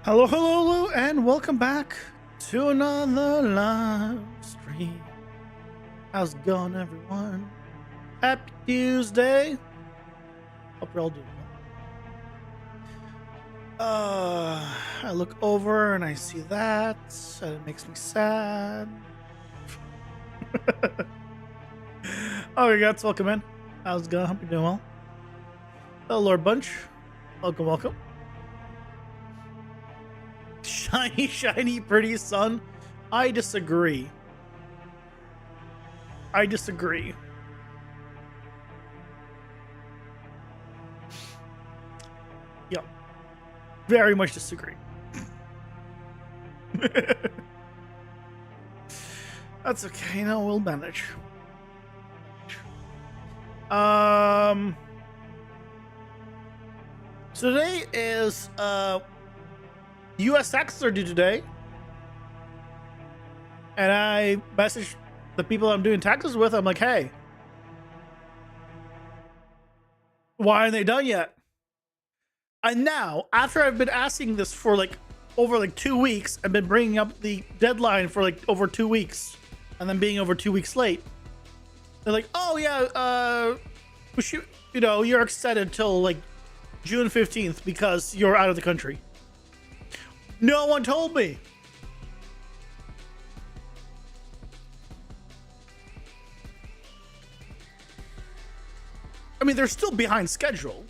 Hello, hello, hello, and welcome back to another live stream. How's it going, everyone? Happy Tuesday. Hope you're all doing well. I look over and I see that, and it makes me sad. Oh, you guys, welcome in. How's it going? Hope you're doing well. Hello, Lord Bunch. Welcome, welcome. Shiny, shiny, pretty sun. I disagree. I disagree. Yep. Very much disagree. That's okay. No, we'll manage. So today is U.S. taxes are due today, and I messaged the people I'm doing taxes with. I'm like, hey, why aren't they done yet? And now, after I've been asking this for over 2 weeks, I've been bringing up the deadline for over 2 weeks, and then being over 2 weeks late. They're like, oh yeah, we should, you're extended till June 15th because you're out of the country. No one told me. I mean, they're still behind schedule.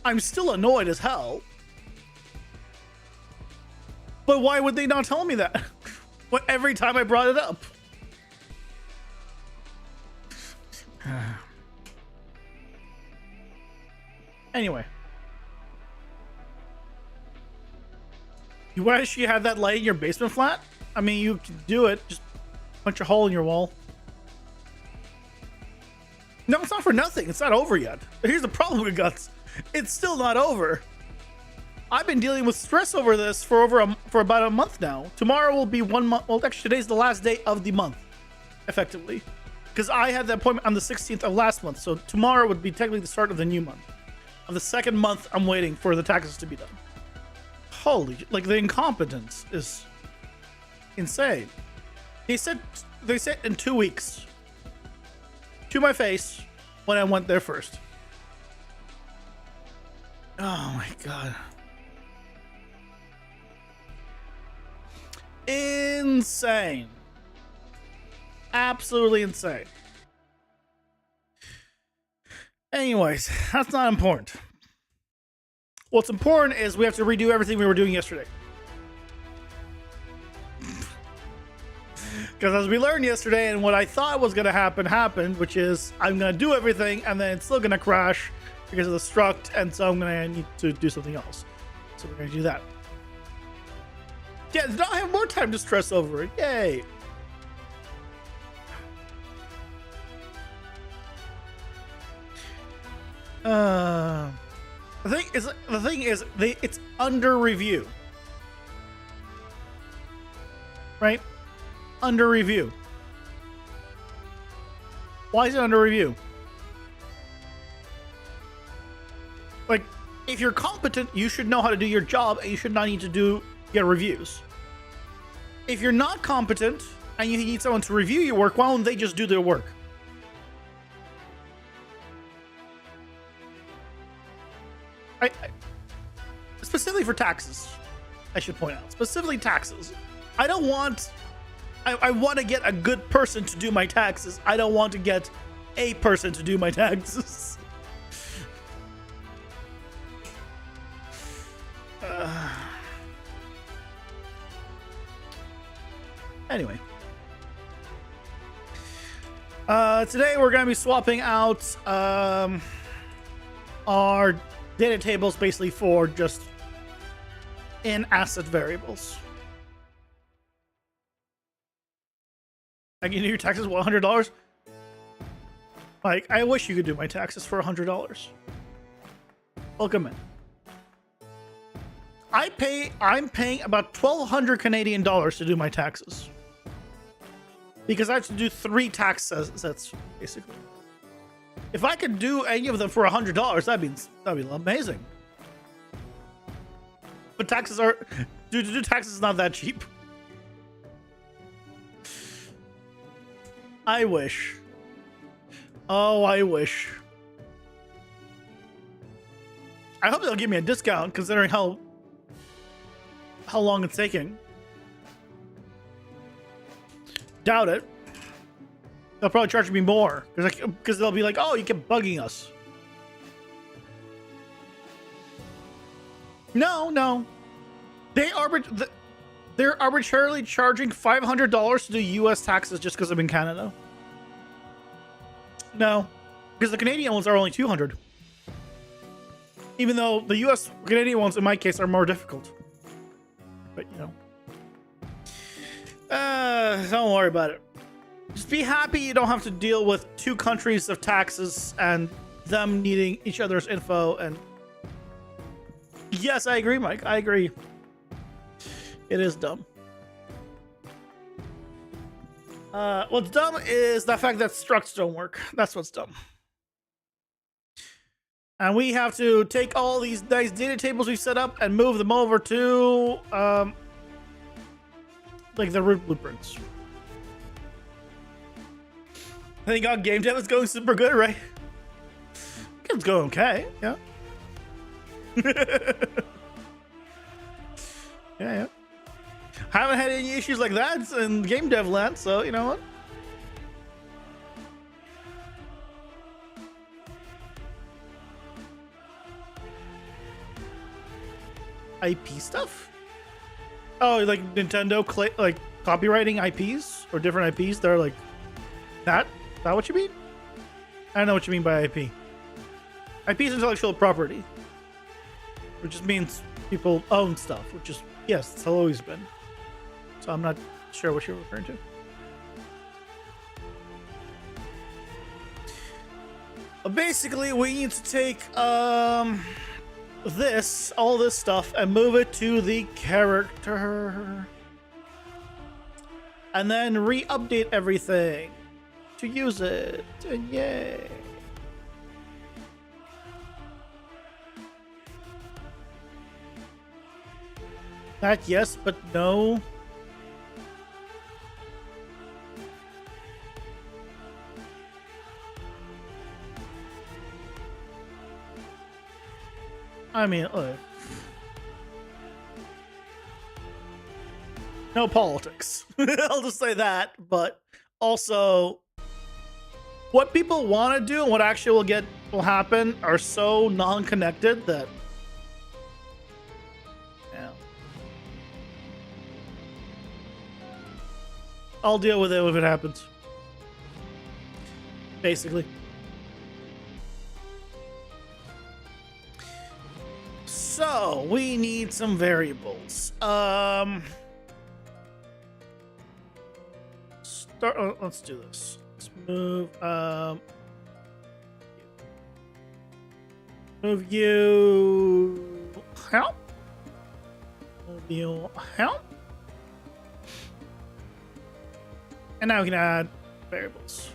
I'm still annoyed as hell. But why would they not tell me that? But every time I brought it up. Anyway. You wish you had that light in your basement flat? I mean, you can do it. Just punch a hole in your wall. No, it's not for nothing. It's not over yet. But here's the problem with Guts. It's still not over. I've been dealing with stress over this for about a month now. Tomorrow will be 1 month. Well, actually, today's the last day of the month, effectively. Because I had the appointment on the 16th of last month. So tomorrow would be technically the start of the new month. Of the second month, I'm waiting for the taxes to be done. Holy, the incompetence is insane. They said in 2 weeks to my face when I went there first. Oh my god. Insane. Absolutely insane. Anyways, that's not important. What's important is we have to redo everything we were doing yesterday. Because as we learned yesterday, and what I thought was going to happen happened, which is I'm going to do everything and then it's still going to crash because of the struct, and so I'm going to need to do something else. So we're going to do that. Yeah, now I have more time to stress over it. Yay. The thing is, it's under review, right? Under review. Why is it under review? If you're competent, you should know how to do your job, and you should not need to get reviews. If you're not competent and you need someone to review your work, why don't they just do their work? Specifically for taxes, I should point out. Specifically taxes. I want to get a good person to do my taxes. I don't want to get a person to do my taxes. Anyway. Today we're going to be swapping out our data tables basically for just in asset variables. I can do your taxes for $100. I wish you could do my taxes for $100. Welcome in. I'm paying about 1,200 Canadian dollars to do my taxes. Because I have to do 3 tax sets, basically. If I could do any of them for $100, that'd be amazing. But taxes are, dude, to do taxes is not that cheap. I wish. Oh, I wish. I hope they'll give me a discount considering how long it's taking. Doubt it. They'll probably charge me more because they'll be like, "Oh, you kept bugging us." No. They're arbitrarily charging $500 to do U.S. taxes just because I'm in Canada. No, because the Canadian ones are only $200. Even though the U.S. Canadian ones, in my case, are more difficult. But you know, don't worry about it. Just be happy you don't have to deal with two countries of taxes and them needing each other's info. And yes, I agree, Mike. I agree. It is dumb. What's dumb is the fact that structs don't work. That's what's dumb. And we have to take all these nice data tables we set up and move them over to like the root blueprints. I think our game dev is going super good, right? It's going okay, yeah. Yeah. Haven't had any issues like that in game dev land, so you know what? IP stuff? Oh, like Nintendo like copywriting IPs or different IPs? They're like that? Is that what you mean? I don't know what you mean by IP. IP is intellectual property, which just means people own stuff, which is, yes, it's always been. So I'm not sure what you're referring to. But basically, we need to take all this stuff and move it to the character. And then re-update everything to use it. And yay. That yes, but no. I mean, look. No politics. I'll just say that. But also, what people want to do and what actually will happen are so non-connected that, yeah. I'll deal with it if it happens. Basically. So we need some variables. Let's do this. Let's move. Move you. Help. Move you. Help. And now we can add variables.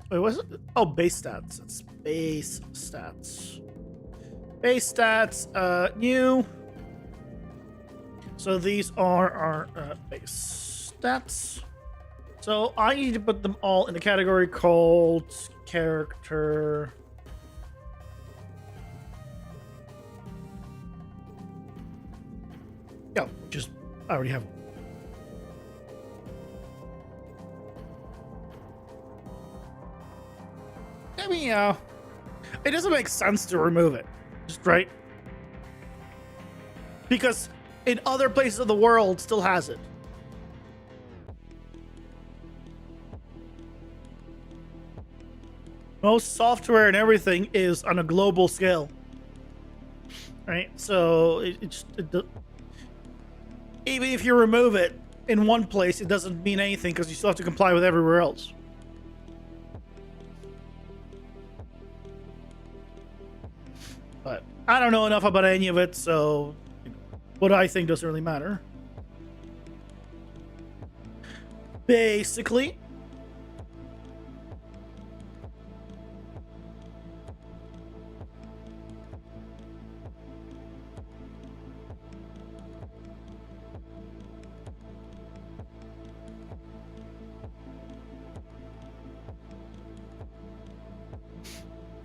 Wait, what's it? Oh, base stats. It's base stats. Base stats, new. So these are our base stats. So I need to put them all in a category called character. Yeah, just I already have them. I mean, it doesn't make sense to remove it, just right? Because in other places of the world still has it. Most software and everything is on a global scale, right? So even if you remove it in one place, it doesn't mean anything because you still have to comply with everywhere else. But I don't know enough about any of it, so what I think doesn't really matter. Basically,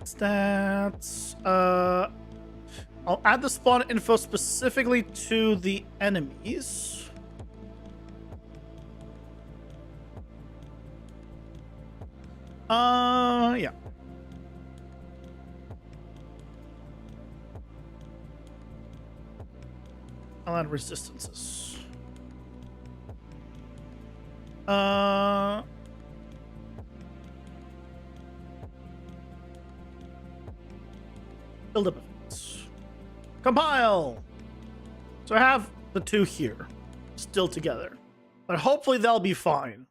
Stats. I'll add the spawn info specifically to the enemies. Yeah. I'll add resistances. Build up effects. Compile. So I have the two here, still together, but hopefully they'll be fine.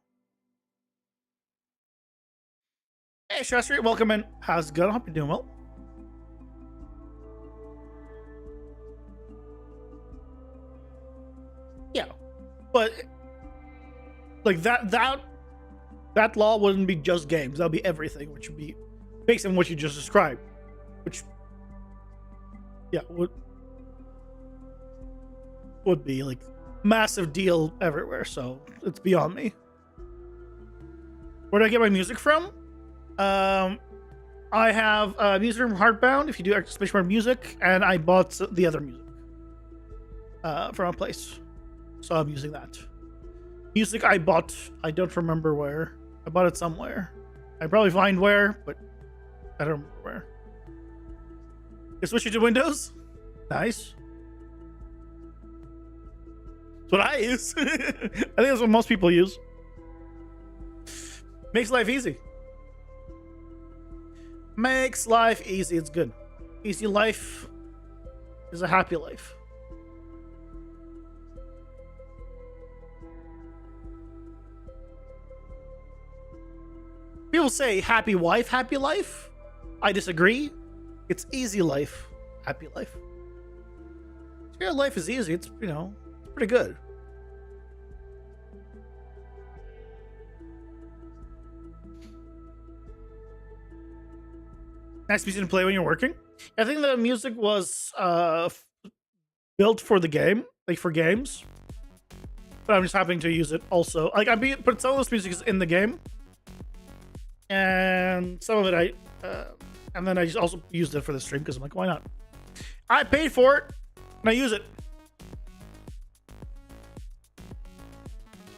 Hey, Shastri, welcome in. How's it going? I hope you're doing well. Yeah, but like that law wouldn't be just games. That'll be everything, which would be based on what you just described. Which, yeah, would be like massive deal everywhere. So it's beyond me. Where do I get my music from? I have music from Heartbound. If you do exclamation mark music, and I bought the other music from a place, so I'm using that. Music I bought, I don't remember where. I bought it somewhere. I probably find where, but I don't remember where. You switch it to Windows? Nice. That's what I use. I think that's what most people use. Makes life easy. Makes life easy. It's good. Easy life is a happy life. People say happy wife, happy life. I disagree. It's easy life, happy life. Yeah, life is easy. It's, you know, it's pretty good. Nice music to play when you're working. I think the music was built for the game, like for games. But I'm just happening to use it also. Like but some of this music is in the game. And some of it and then I just also used it for the stream because I'm like, why not? I paid for it and I use it.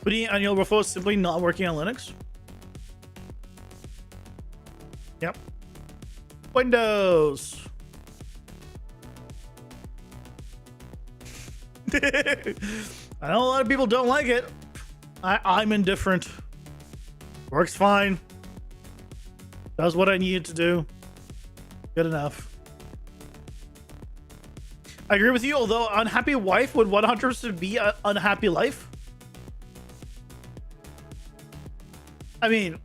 Putting on your Rofo is simply not working on Linux. Yep. Windows. I know a lot of people don't like it. I'm indifferent. Works fine. Does what I needed to do. Good enough. I agree with you, although unhappy wife would 100% be an unhappy life. I mean,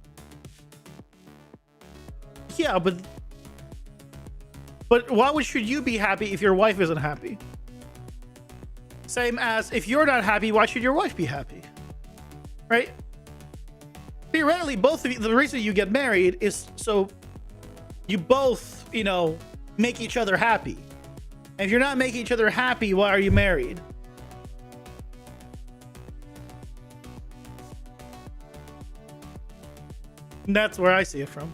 yeah, but why should you be happy if your wife isn't happy? Same as if you're not happy, why should your wife be happy? Right? Theoretically, both of you, the reason you get married is so you both, you know, make each other happy. And if you're not making each other happy, why are you married? And that's where I see it from.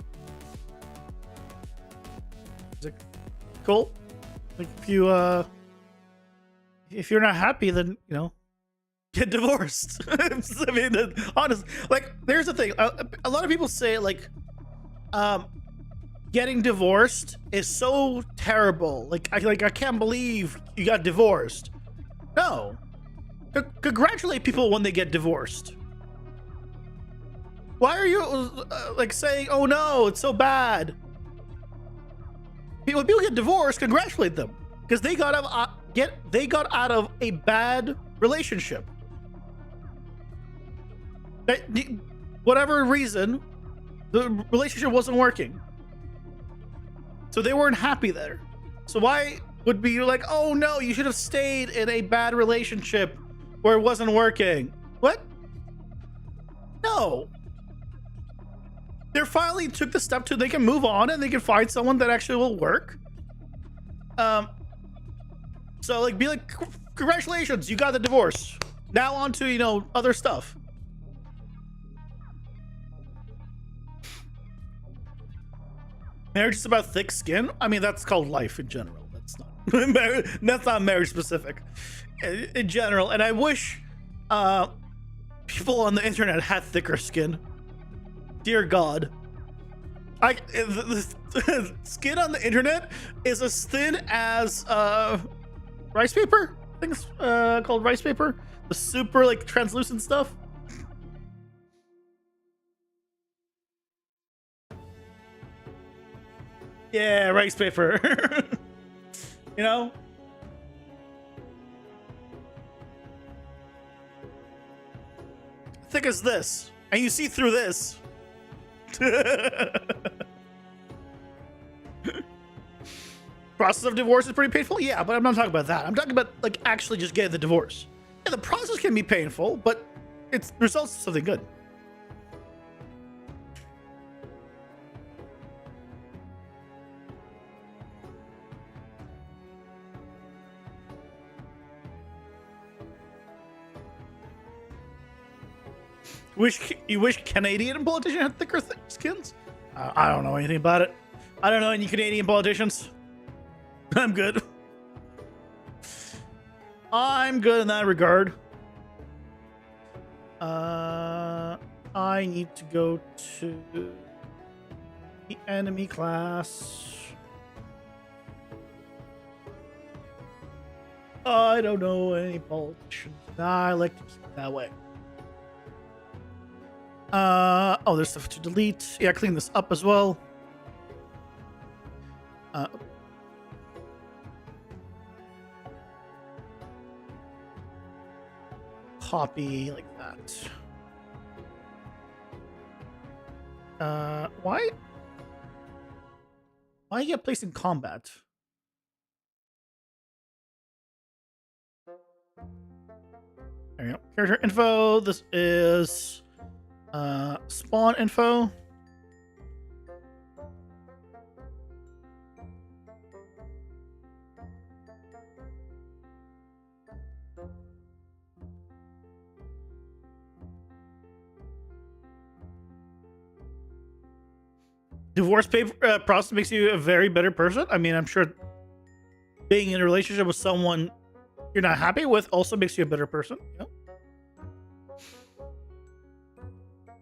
Is it cool? Like if you're not happy, then, you know, get divorced. I mean, honest, like, there's the thing. A lot of people say, like, getting divorced is so terrible. Like I can't believe you got divorced. No. Congratulate people when they get divorced. Why are you like saying, "Oh no, it's so bad"? When people get divorced, congratulate them because they got out of a bad relationship. Whatever reason, the relationship wasn't working. So they weren't happy there. So why would be like, oh no, you should have stayed in a bad relationship where it wasn't working? What? No. They finally took the step to they can move on and they can find someone that actually will work. So like be like, congratulations, you got the divorce. Now on to, you know, other stuff. Marriage is about thick skin. I mean, that's called life in general. That's not that's not marriage specific in general. And I wish people on the internet had thicker skin. Dear God. The skin on the internet is as thin as rice paper. I think it's called rice paper. The super like translucent stuff. Yeah, rice paper. You know? Thick as this. And you see through this. Process of divorce is pretty painful. Yeah, but I'm not talking about that. I'm talking about like actually just getting the divorce. Yeah, the process can be painful, but it results in something good. You wish Canadian politicians had thicker skins? I don't know anything about it. I don't know any Canadian politicians. I'm good. I'm good in that regard. I need to go to the enemy class. I don't know any politicians. I like to keep it that way. Oh, there's stuff to delete. Yeah, clean this up as well. Copy like that. Why get placed in combat? There you go. Character info. This is spawn info. Divorce paper process makes you a very better person. I mean, I'm sure being in a relationship with someone you're not happy with also makes you a better person. You know?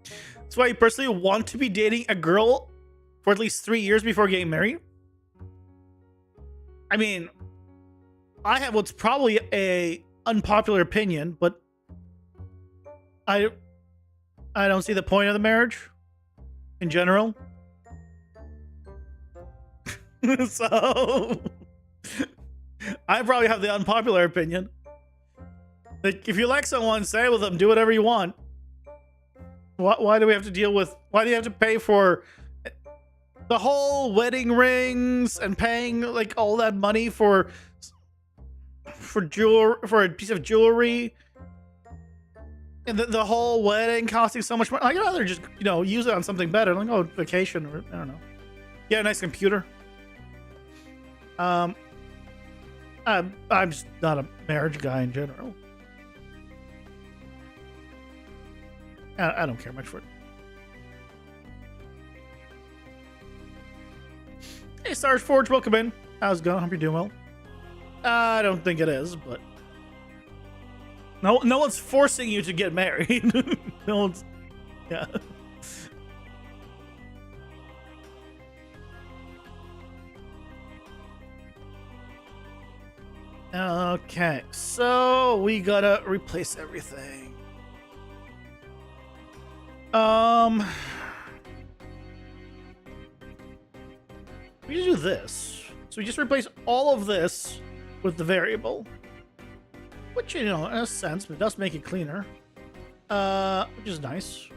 That's why you personally want to be dating a girl for at least 3 years before getting married. I mean, I have what's probably a unpopular opinion, but I don't see the point of the marriage in general. So I probably have the unpopular opinion. Like, if you like someone, stay with them, do whatever you want. Why do we have to deal with? Why do you have to pay for the whole wedding rings and paying like all that money for a piece of jewelry, and the whole wedding costing so much money? I'd rather just use it on something better, like vacation, or I don't know, get a nice computer. I'm just not a marriage guy in general. I don't care much for it. Hey, Stars Forge, welcome in. How's it going? Hope you're doing well. I don't think it is, but no one's forcing you to get married. No one's, yeah. Okay, so we gotta replace everything. We just do this. So we just replace all of this with the variable, which, in a sense, but it does make it cleaner, which is nice.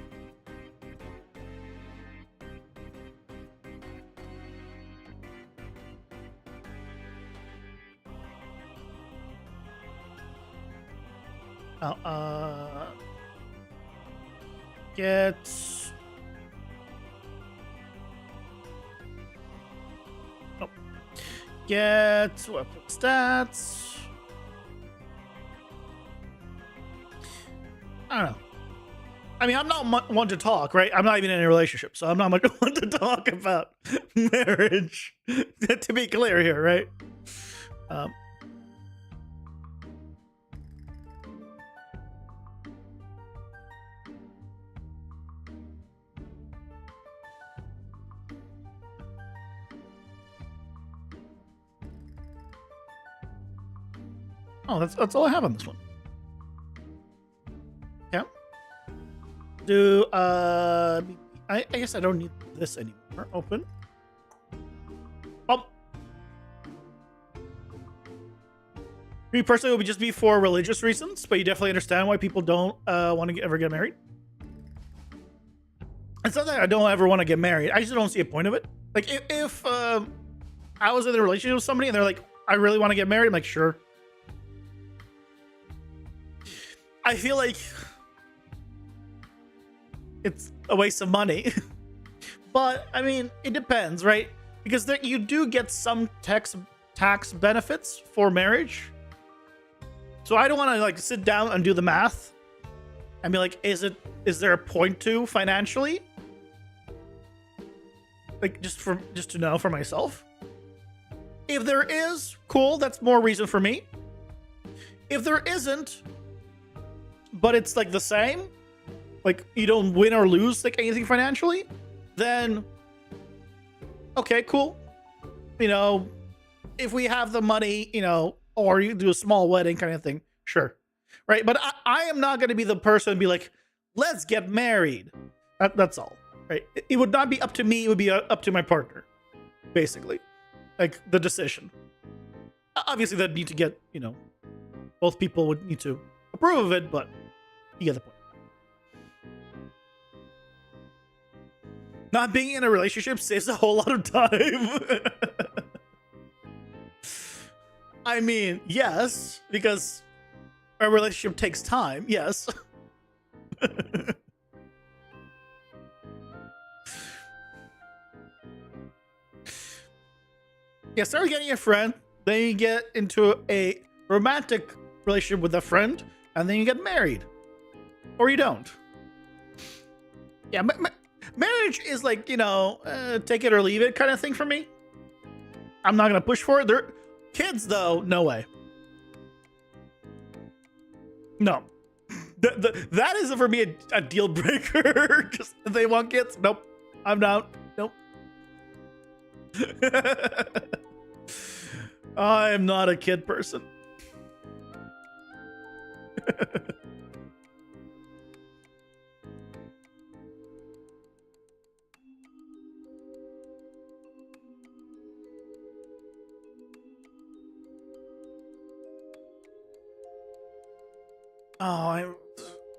Get weapon stats. I don't know. I I mean, I'm not one to talk, right? I'm not even in a relationship, so I'm not much one to talk about marriage. To be clear here, right? Um, oh, that's all I have on this one. Yeah. Do I guess I don't need this anymore. Open. Oh. Me personally, it would just be for religious reasons, but you definitely understand why people don't want to ever get married. It's not that I don't ever want to get married. I just don't see a point of it. Like if I was in a relationship with somebody and they're like, I really want to get married, I'm like, sure. I feel like it's a waste of money. But I mean, it depends, right? Because there, you do get some tax benefits for marriage. So I don't want to like sit down and do the math and be like, is there a point to financially? Like just to know for myself. If there is, cool, that's more reason for me. If there isn't, but it's like the same, like you don't win or lose like anything financially, then okay, cool. You know, if we have the money, you know, or you do a small wedding kind of thing, sure. Right? But I am not going to be the person to be like, let's get married. That's all. Right? It would not be up to me. It would be up to my partner, basically. Like the decision. Obviously, they'd need to get, you know, both people would need to approve of it, but you get the point. Not being in a relationship saves a whole lot of time. I mean, yes, because a relationship takes time, yes. Yeah, start getting a friend, then you get into a romantic relationship with a friend, and then you get married. Or you don't. Yeah, marriage is like, you know, take it or leave it kind of thing for me. I'm not going to push for it. Kids, though, no way. No. That is for me a deal breaker. Just if they want kids, nope. I'm not. Nope. I am not a kid person.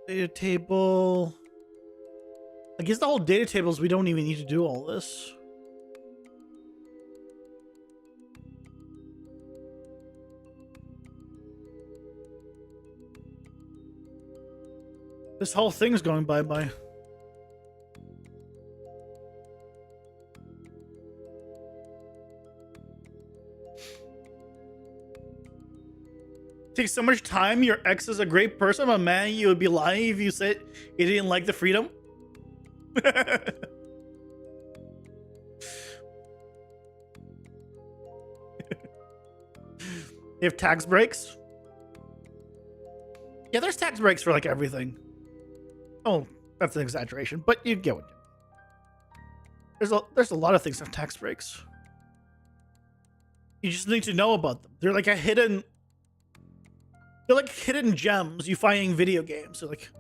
Data table. I guess the whole data tables, we don't even need to do all this. This whole thing's going bye-bye. Takes so much time. Your ex is a great person, but man, you would be lying if you said you didn't like the freedom. You have tax breaks? Yeah, there's tax breaks for like everything. Oh, that's an exaggeration, but you get what. There's a lot of things that have tax breaks. You just need to know about them. They're like hidden gems you find in video games. So like,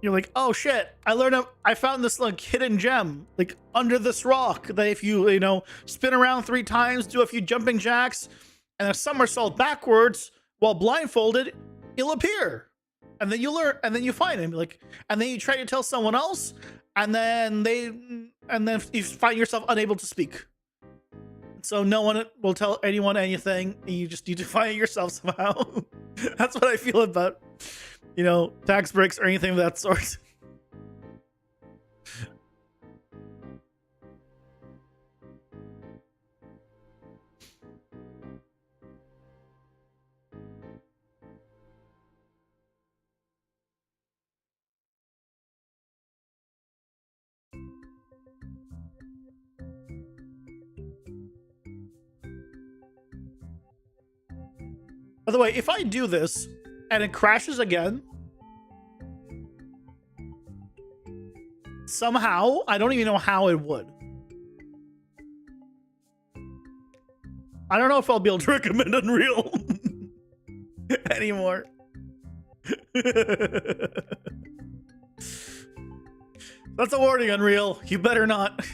you're like, oh shit, I found this like hidden gem like under this rock that if you know spin around 3 times, do a few jumping jacks, and a somersault backwards while blindfolded, it'll appear. And then you learn, and then you find him, like, and then you try to tell someone else, and then you find yourself unable to speak. So no one will tell anyone anything. You just need to find it yourself somehow. That's what I feel about, you know, tax breaks or anything of that sort. By the way, if I do this and it crashes again, somehow, I don't even know how it would. I don't know if I'll be able to recommend Unreal anymore. That's a warning, Unreal. You better not.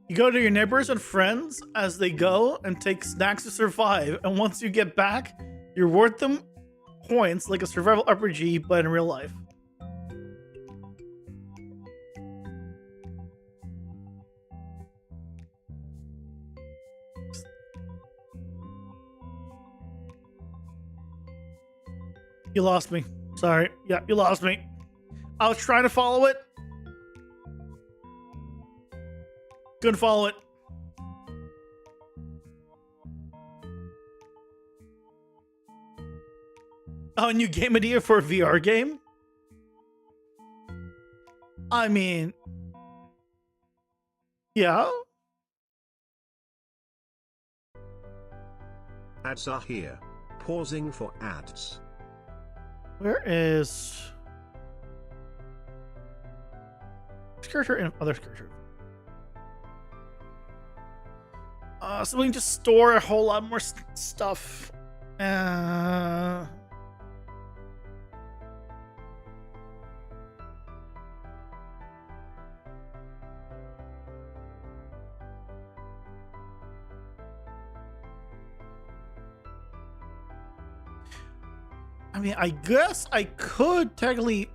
You go to your neighbors and friends as they go and take snacks to survive. And once you get back, you reward them points like a survival RPG, but in real life. You lost me. Sorry. Yeah, you lost me. I was trying to follow it. Couldn't follow it. Oh, a new game idea for a VR game? I mean... yeah? Ads are here. Pausing for ads. Where is... character and other character? So we can just store a whole lot more stuff. I mean, I guess I could technically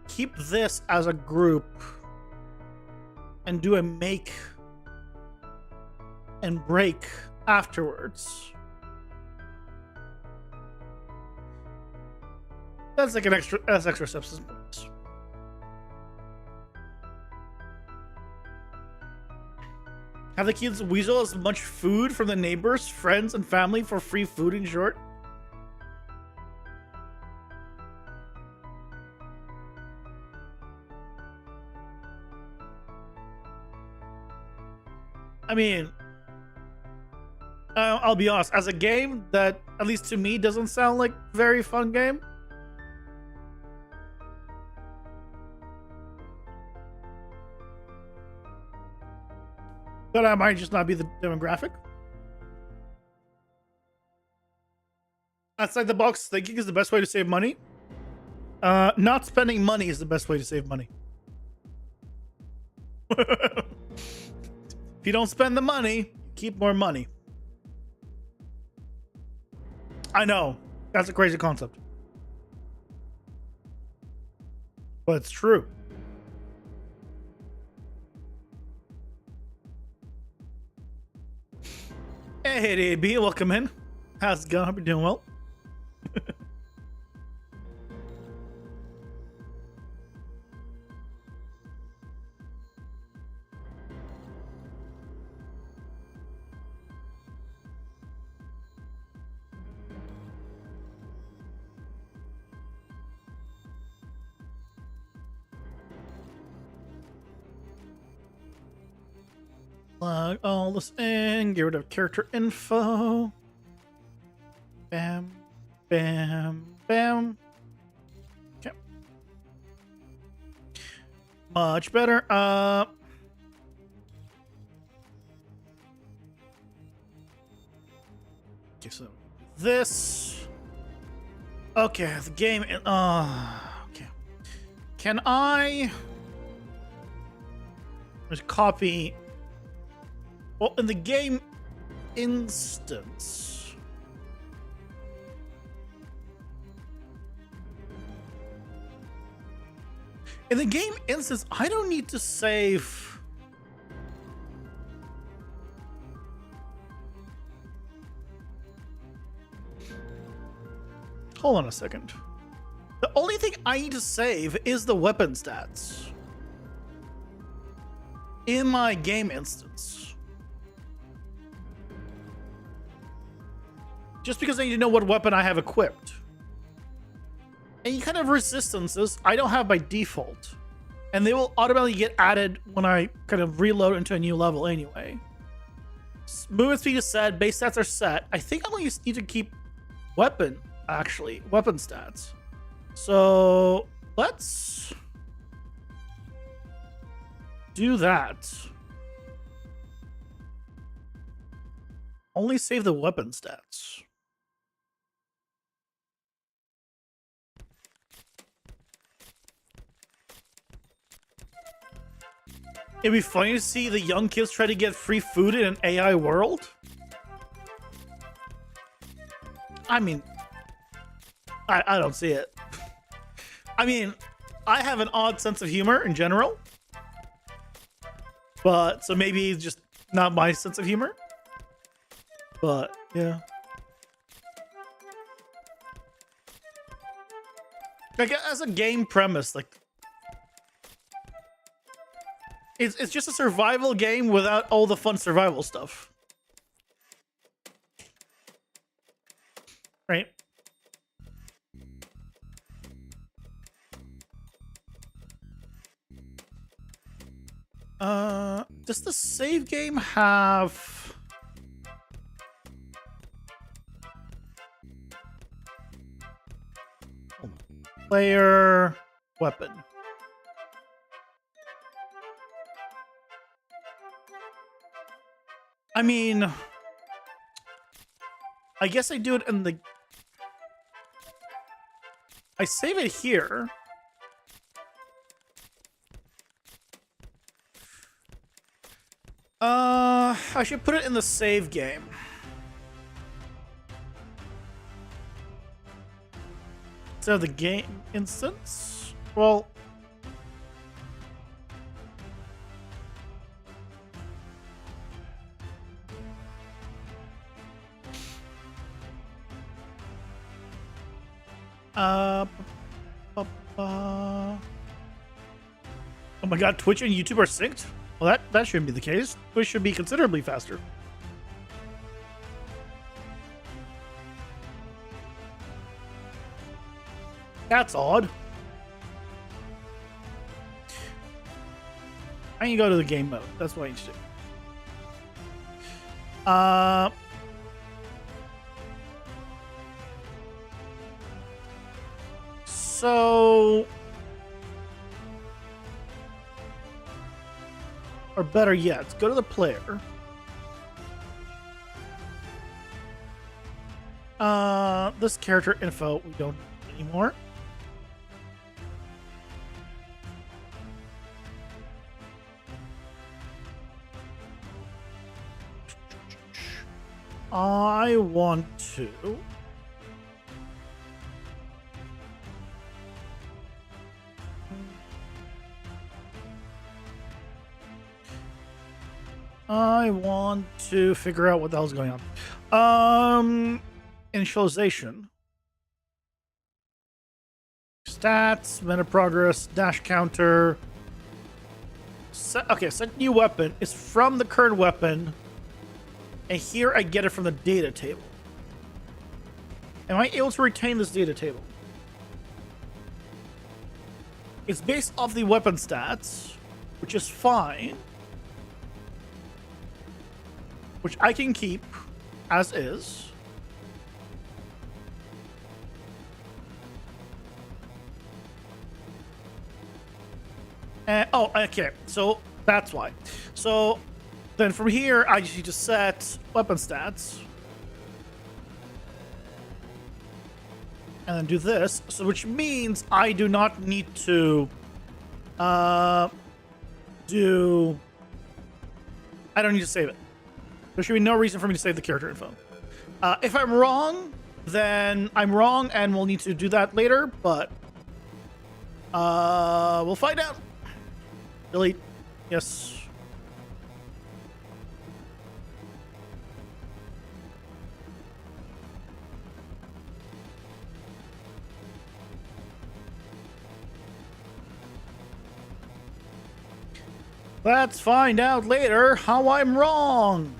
keep this as a group and do a make and break afterwards. That's like an extra, that's extra substance points. Have the kids weasel as much food from the neighbors, friends, and family for free food in short? I mean, I'll be honest, as a game that, at least to me, doesn't sound like a very fun game. But I might just not be the demographic. Outside the box thinking is the best way to save money. Not spending money is the best way to save money. If you don't spend the money, you keep more money. I know. That's a crazy concept. But it's true. Hey, DB, welcome in. How's it going? Hope you're doing well. Plug all this in, get rid of character info. Bam, bam, bam. Okay. Much better. Okay, so this. Okay, the game. Okay. Can I just copy? Well, in the game instance, I don't need to save. Hold on a second. The only thing I need to save is the weapon stats in my game instance. Just because I need to know what weapon I have equipped. any kind of resistances I don't have by default. And they will automatically get added when I kind of reload into a new level anyway. Movement speed is set, base stats are set. I think I only need to keep weapon stats. So let's do that. Only save the weapon stats. It'd be funny to see the young kids try to get free food in an AI world. I mean, I don't see it. I mean, I have an odd sense of humor in general. But, so maybe it's just not my sense of humor. But, yeah. Like, as a game premise, like, it's just a survival game without all the fun survival stuff. Right? Does the save game have... Player weapon. I mean, I guess I do it in the... I save it here. I should put it in the save game. Instead of the game instance? Well... Oh my god, Twitch and YouTube are synced? Well, that shouldn't be the case. Twitch should be considerably faster. That's odd. I need to go to the game mode. That's what I need to do. So... Or better yet, go to the player. This character info we don't need anymore. I want to... figure out what the hell's going on. Initialization. Stats, meta progress, dash counter. Set new weapon is from the current weapon. And here I get it from the data table. Am I able to retain this data table? It's based off the weapon stats, which is fine. Which I can keep as is. Oh, okay. So that's why. So then from here, I just need to set weapon stats. And then do this. So which means I do not need to I don't need to save it. There should be no reason for me to save the character info. If I'm wrong, then I'm wrong and we'll need to do that later, but we'll find out. Delete. Yes. Let's find out later how I'm wrong.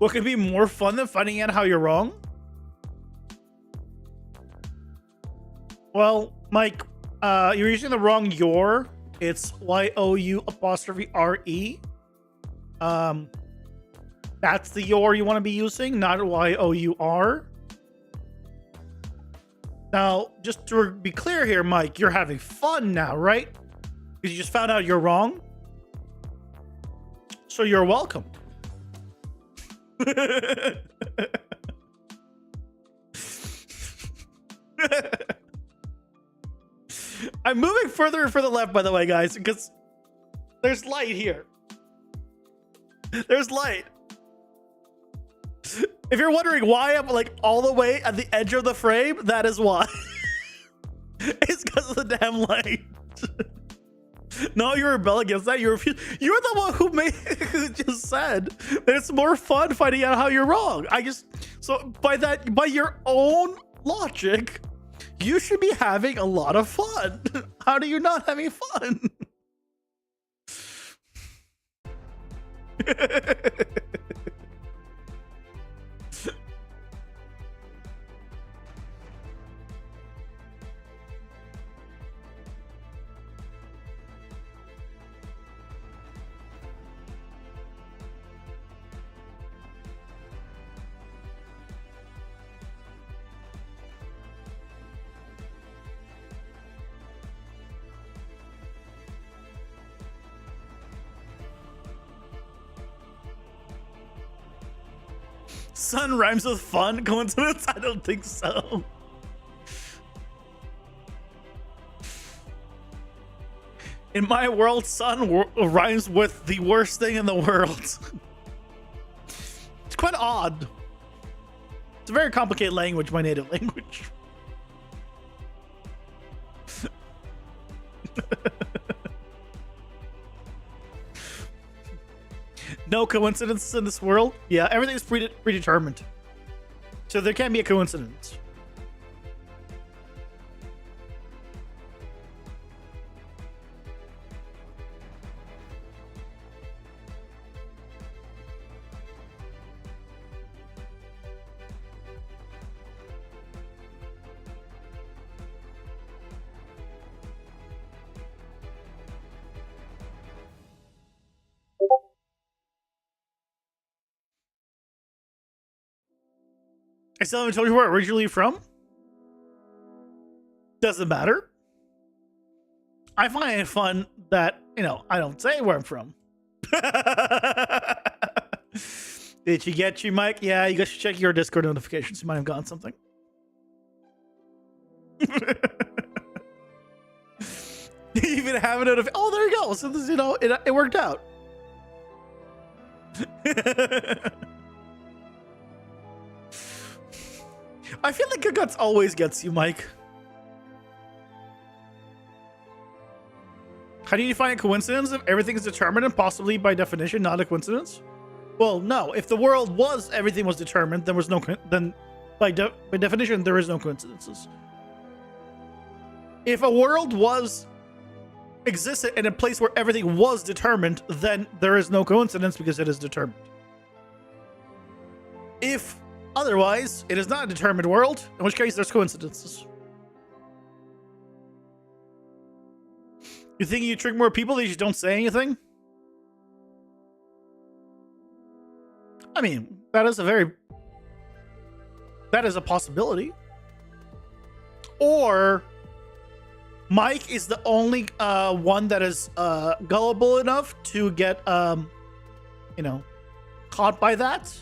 What could be more fun than finding out how you're wrong? Well, Mike, you're using the wrong your. It's YOU''RE. That's the your you want to be using, not YOUR. Now, just to be clear here, Mike, you're having fun now, right? Because you just found out you're wrong. So you're welcome. I'm moving further and further left, by the way, guys, because there's light here. There's light. If you're wondering why I'm like all the way at the edge of the frame, that is why. It's because of the damn light. No, you rebel against that. You're the one who just said that it's more fun finding out how you're wrong. So by your own logic, you should be having a lot of fun. How do you not having fun? Sun rhymes with fun? Coincidence? I don't think so. In my world, sun rhymes with the worst thing in the world. It's quite odd. It's a very complicated language, my native language. No coincidences in this world? Yeah, everything's predetermined. So there can't be a coincidence. I still haven't told you where I'm originally from. Doesn't matter. I find it fun that, I don't say where I'm from. Did she get you, Mike? Yeah, you guys should check your Discord notifications. You might have gotten something. You even have a notification. Oh, there you go. So this, it worked out. I feel like Good Guts always gets you, Mike. How do you define a coincidence if everything is determined and possibly by definition not a coincidence? Well, no. If the world was everything was determined, there was no by definition there is no coincidences. If a world existed in a place where everything was determined, then there is no coincidence because it is determined. If otherwise, it is not a determined world, in which case there's coincidences. You think you trick more people that you just don't say anything? I mean, that is a possibility. Or Mike is the only one that is gullible enough to get caught by that.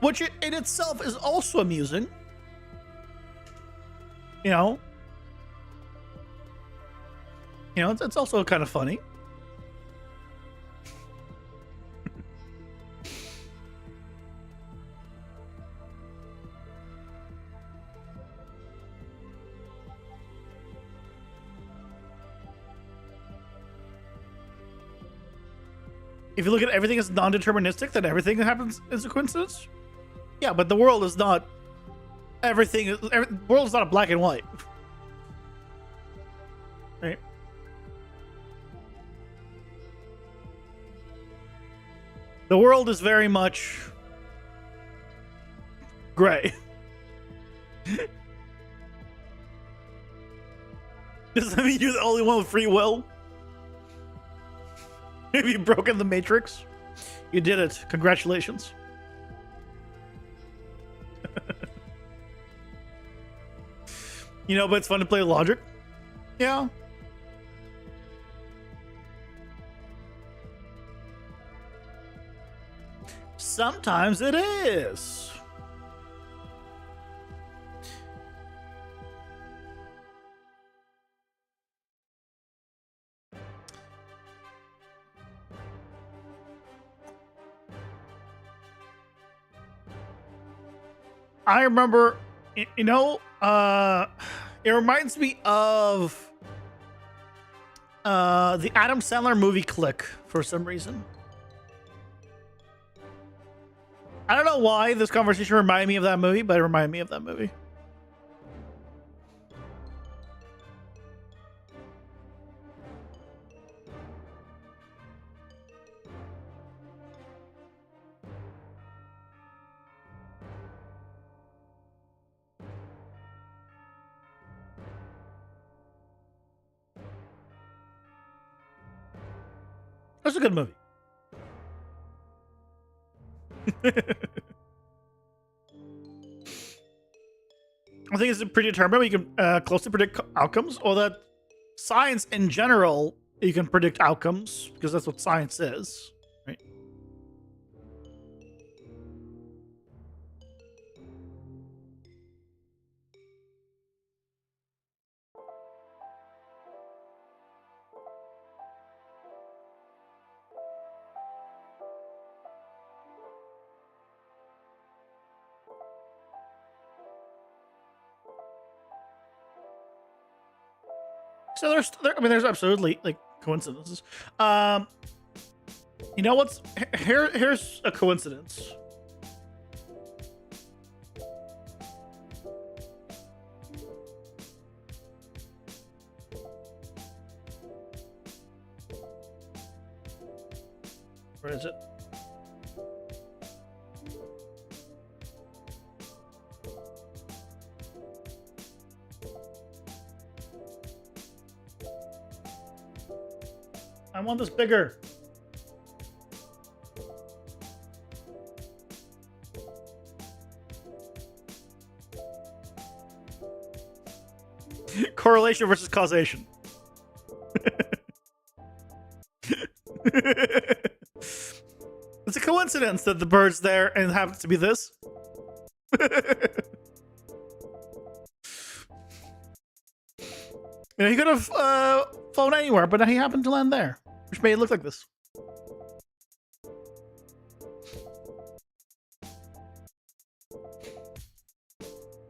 Which in itself is also amusing. It's also kind of funny. If you look at everything as non-deterministic, then everything that happens is a coincidence. Yeah, but the world is not everything. The world is not a black and white. Right? The world is very much gray. Does that mean you're the only one with free will? Have you broken the matrix? You did it. Congratulations. You know, but it's fun to play with logic. Yeah. Sometimes it is. I remember, you know, it reminds me of the Adam Sandler movie Click for some reason. I don't know why this conversation reminded me of that movie, but it reminded me of that movie. That's a good movie. I think it's pretty determined. You can closely predict outcomes, or that science in general, you can predict outcomes because that's what science is, right? So there's absolutely like coincidences. You know what's here's a coincidence. Where is it? I want this bigger. Correlation versus causation. It's a coincidence that the bird's there and it happens to be this. You know, he could have flown anywhere, but he happened to land there, which made it look like this.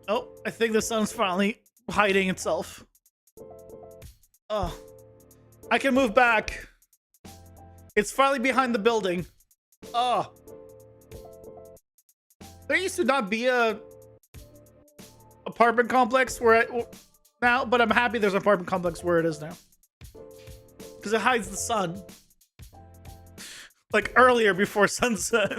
Oh, I think the sun's finally hiding itself. Oh, I can move back. It's finally behind the building. Oh, there used to not be a apartment complex where now, but I'm happy there's an apartment complex where it is now. Because it hides the sun. Like earlier before sunset.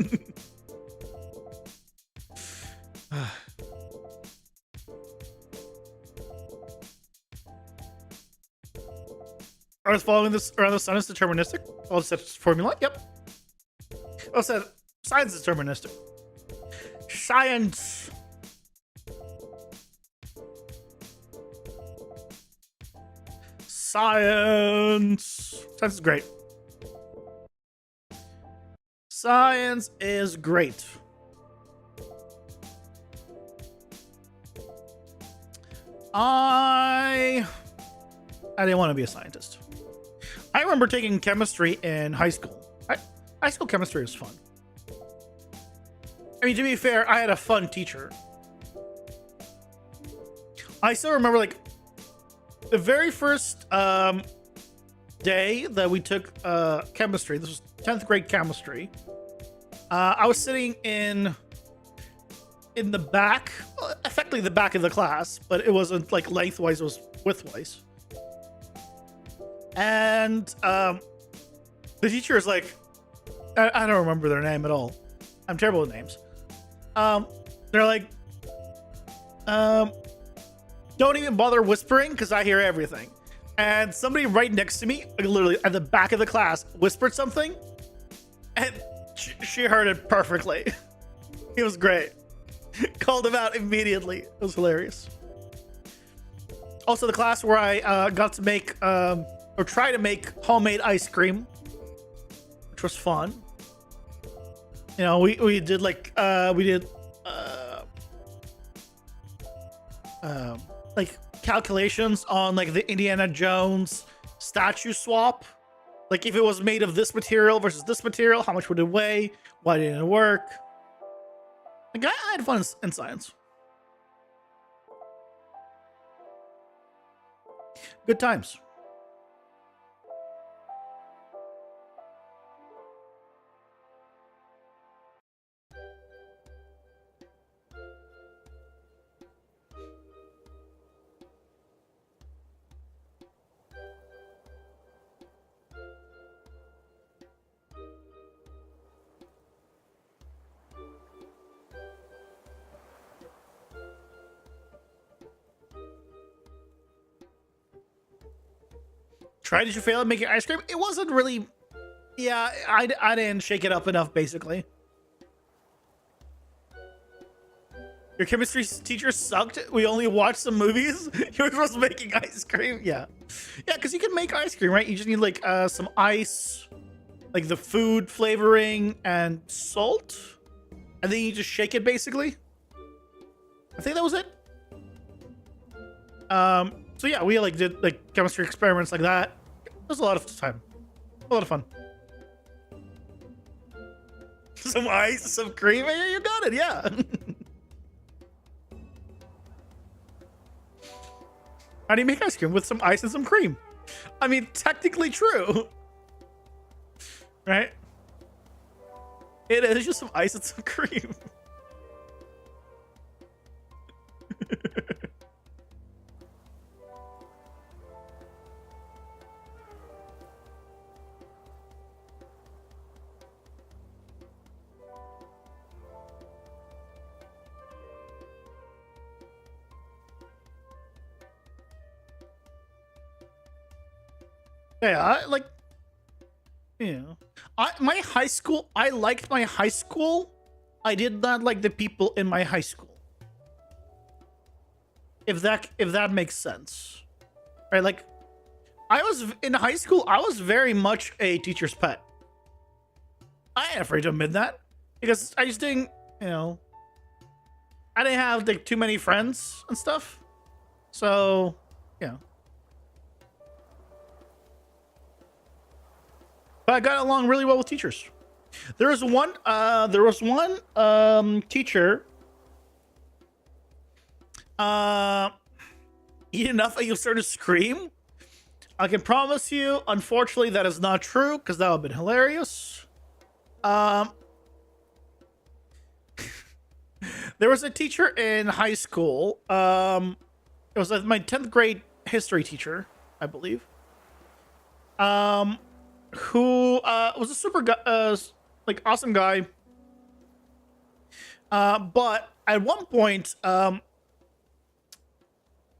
Earth following this around the sun is deterministic. Oh, it's formula. Yep. Oh, said science is deterministic. Science. Science. Science is great. Science is great. I didn't want to be a scientist. I remember taking chemistry in high school. High school chemistry was fun. I mean, to be fair, I had a fun teacher. I still remember, like, the very first day that we took chemistry. This was 10th grade chemistry. I was sitting in the back, effectively the back of the class, but it wasn't like lengthwise, it was widthwise. And the teacher is like, I don't remember their name at all. I'm terrible with names. They're like, don't even bother whispering because I hear everything. And somebody right next to me, like literally at the back of the class, whispered something, and she heard it perfectly. It was great. Called him out immediately. It was hilarious. Also, the class where I got to make or try to make homemade ice cream, which was fun. You know, we did like like calculations on like the Indiana Jones statue swap. Like if it was made of this material versus this material, how much would it weigh? Why didn't it work? Like I had fun in science. Good times. Did you fail at making ice cream? It wasn't really. Yeah, I didn't shake it up enough, basically. Your chemistry teacher sucked. We only watched some movies. Yours was making ice cream. Yeah, because you can make ice cream, right? You just need like some ice, like the food flavoring and salt, and then you just shake it, basically. I think that was it. So yeah, we like did like chemistry experiments like that. It was a lot of time, a lot of fun. Some ice, some cream. Yeah, you got it. Yeah. How do you make ice cream with some ice and some cream? I mean, technically true, right? It is just some ice and some cream. Yeah, I liked my high school. I did not like the people in my high school. If that makes sense. Right, like I was in high school, I was very much a teacher's pet. I ain't afraid to admit that. Because I just didn't, I didn't have like too many friends and stuff. So, yeah. But I got along really well with teachers. There was one teacher. Eat enough and you'll start to scream. I can promise you, unfortunately, that is not true, because that would have been hilarious. There was a teacher in high school. It was my 10th grade history teacher, I believe. Who was a super like awesome guy. But at one point,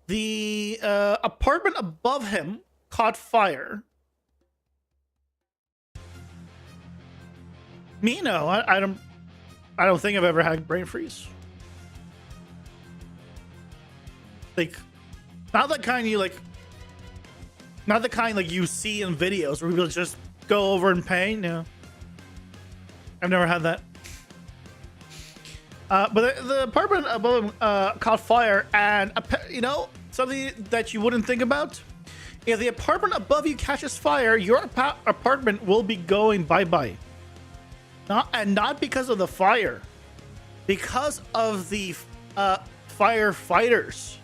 the apartment above him caught fire. Me, no, I don't think I've ever had brain freeze. Like, not the kind you see in videos where people just go over in pain. No, I've never had that. But the apartment above him caught fire, and something that you wouldn't think about: if the apartment above you catches fire, your apartment will be going bye-bye. Not because of the fire, because of the firefighters.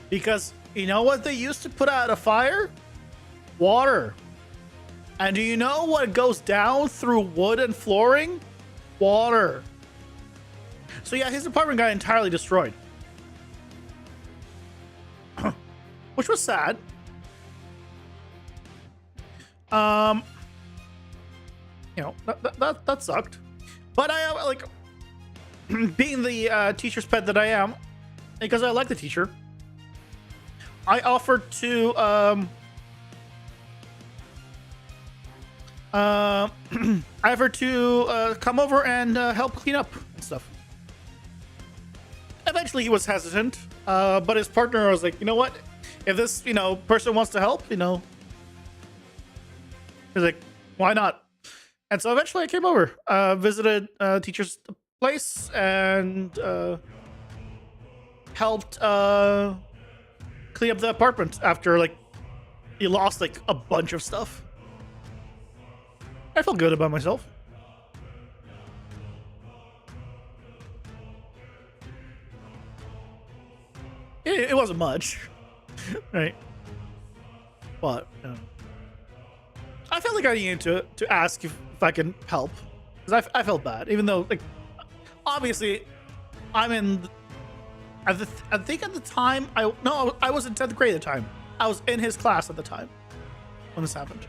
Because you know what they used to put out a fire? Water. And do you know what goes down through wood and flooring? Water. So yeah, his apartment got entirely destroyed. Which was sad. you know, that sucked. But I like being the teacher's pet that I am, because I like the teacher. I offered to I offered to come over and help clean up and stuff. Eventually, he was hesitant, but his partner was like, you know what? If this, you know, person wants to help, you know, he's like, why not? And so eventually I came over, visited teacher's place, and helped clean up the apartment after like he lost like a bunch of stuff. I felt good about myself. It wasn't much, right? But I felt like I needed to ask if I can help, because I felt bad, even though like obviously I'm in. I think at the time I was in 10th grade at the time. I was in his class at the time when this happened.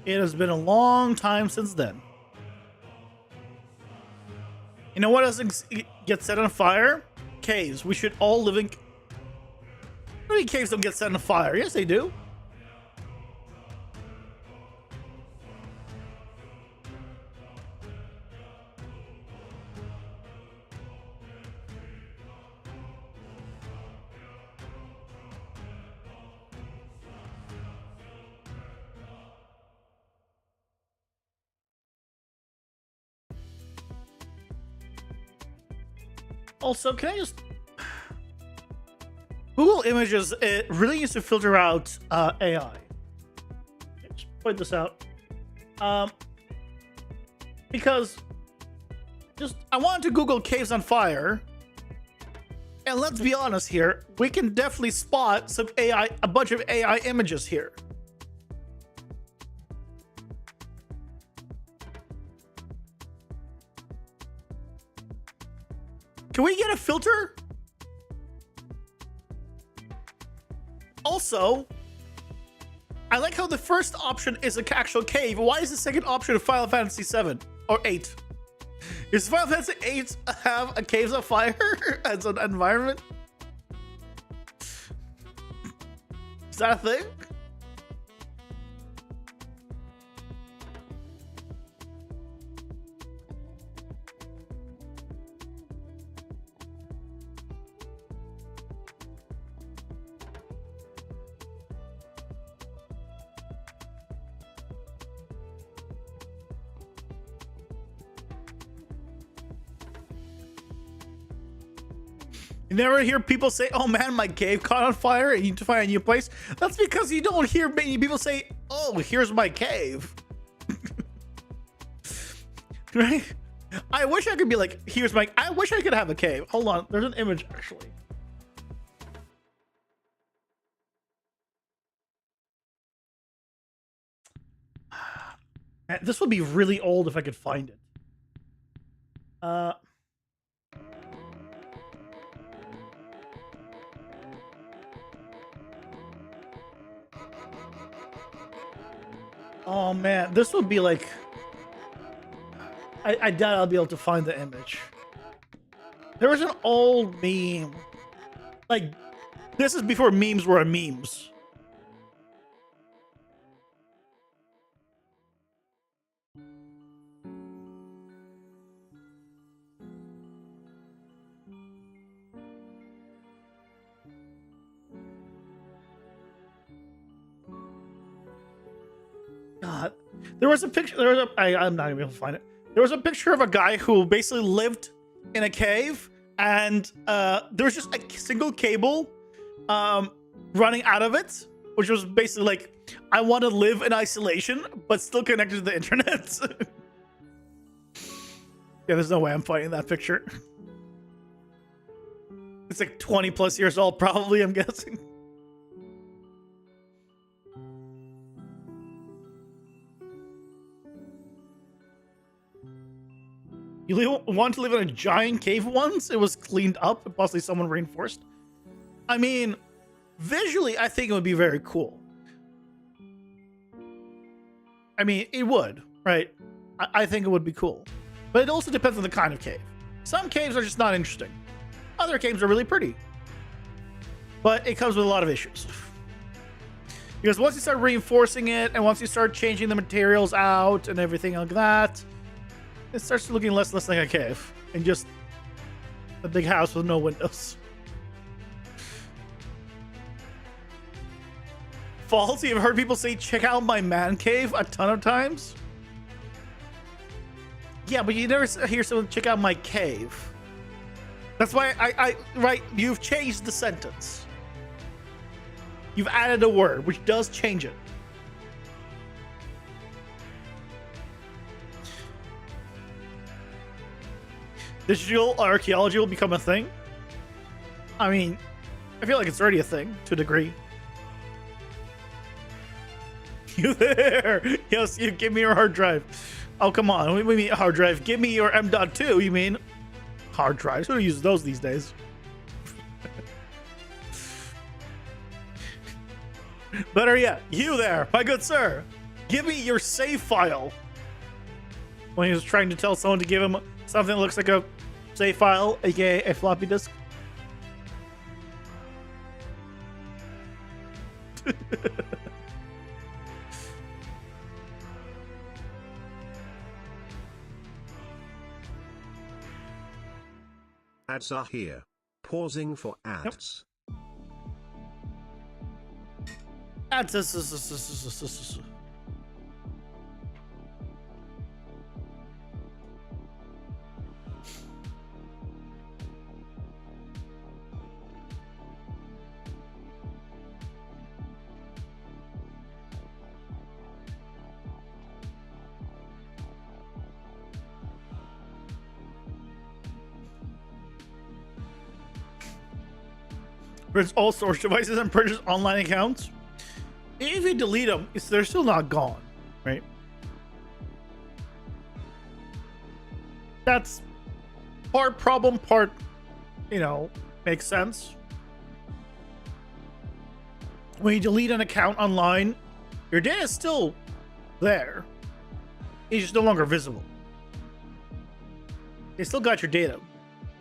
It has been a long time since then. You know what doesn't get set on fire? Caves. We should all live in... How many caves don't get set on fire? Yes, they do. Also, can I just... Google Images, it really needs to filter out AI. Let's point this out. Because just I wanted to Google caves on fire. And let's be honest here, we can definitely spot some AI, a bunch of AI images here. Can we get a filter? Also, I like how the first option is an actual cave. Why is the second option Final Fantasy 7 or 8? Does Final Fantasy 8 have a caves of fire as an environment? Is that a thing? You never hear people say, oh man, my cave caught on fire and you need to find a new place. That's because you don't hear many people say, oh, here's my cave. Right? I wish I could be like, here's my, I wish I could have a cave. Hold on, there's an image actually. This would be really old if I could find it. Oh man, this would be like... I doubt I'll be able to find the image. There was an old meme. Like, this is before memes were memes. God, there was a picture. I'm not gonna be able to find it. There was a picture of a guy who basically lived in a cave, and there was just a single cable running out of it, which was basically like, I want to live in isolation, but still connected to the internet. Yeah, there's no way I'm finding that picture. It's like 20 plus years old, probably, I'm guessing. You want to live in a giant cave once? It was cleaned up and possibly someone reinforced. I mean, visually, I think it would be very cool. I mean, it would, right? I think it would be cool. But it also depends on the kind of cave. Some caves are just not interesting. Other caves are really pretty. But it comes with a lot of issues. Because once you start reinforcing it, and once you start changing the materials out and everything like that, it starts looking less and less like a cave. And just a big house with no windows. False, you've heard people say, check out my man cave a ton of times. Yeah, but you never hear someone check out my cave. That's why right, you've changed the sentence. You've added a word, which does change it. Digital archaeology will become a thing. I mean, I feel like it's already a thing to a degree. You there? Yes, you give me your hard drive. Oh, come on. We mean hard drive. Give me your M.2. You mean hard drives? Who uses those these days? Better yet, you there, my good sir. Give me your save file. When he was trying to tell someone to give him something that looks like a save file, aka a floppy disk. Ads are here. Pausing for ads. Ads. Prints all storage devices and purchase online accounts. If you delete them, they're still not gone, right? That's part problem, part, makes sense. When you delete an account online, your data is still there. It's just no longer visible. They still got your data.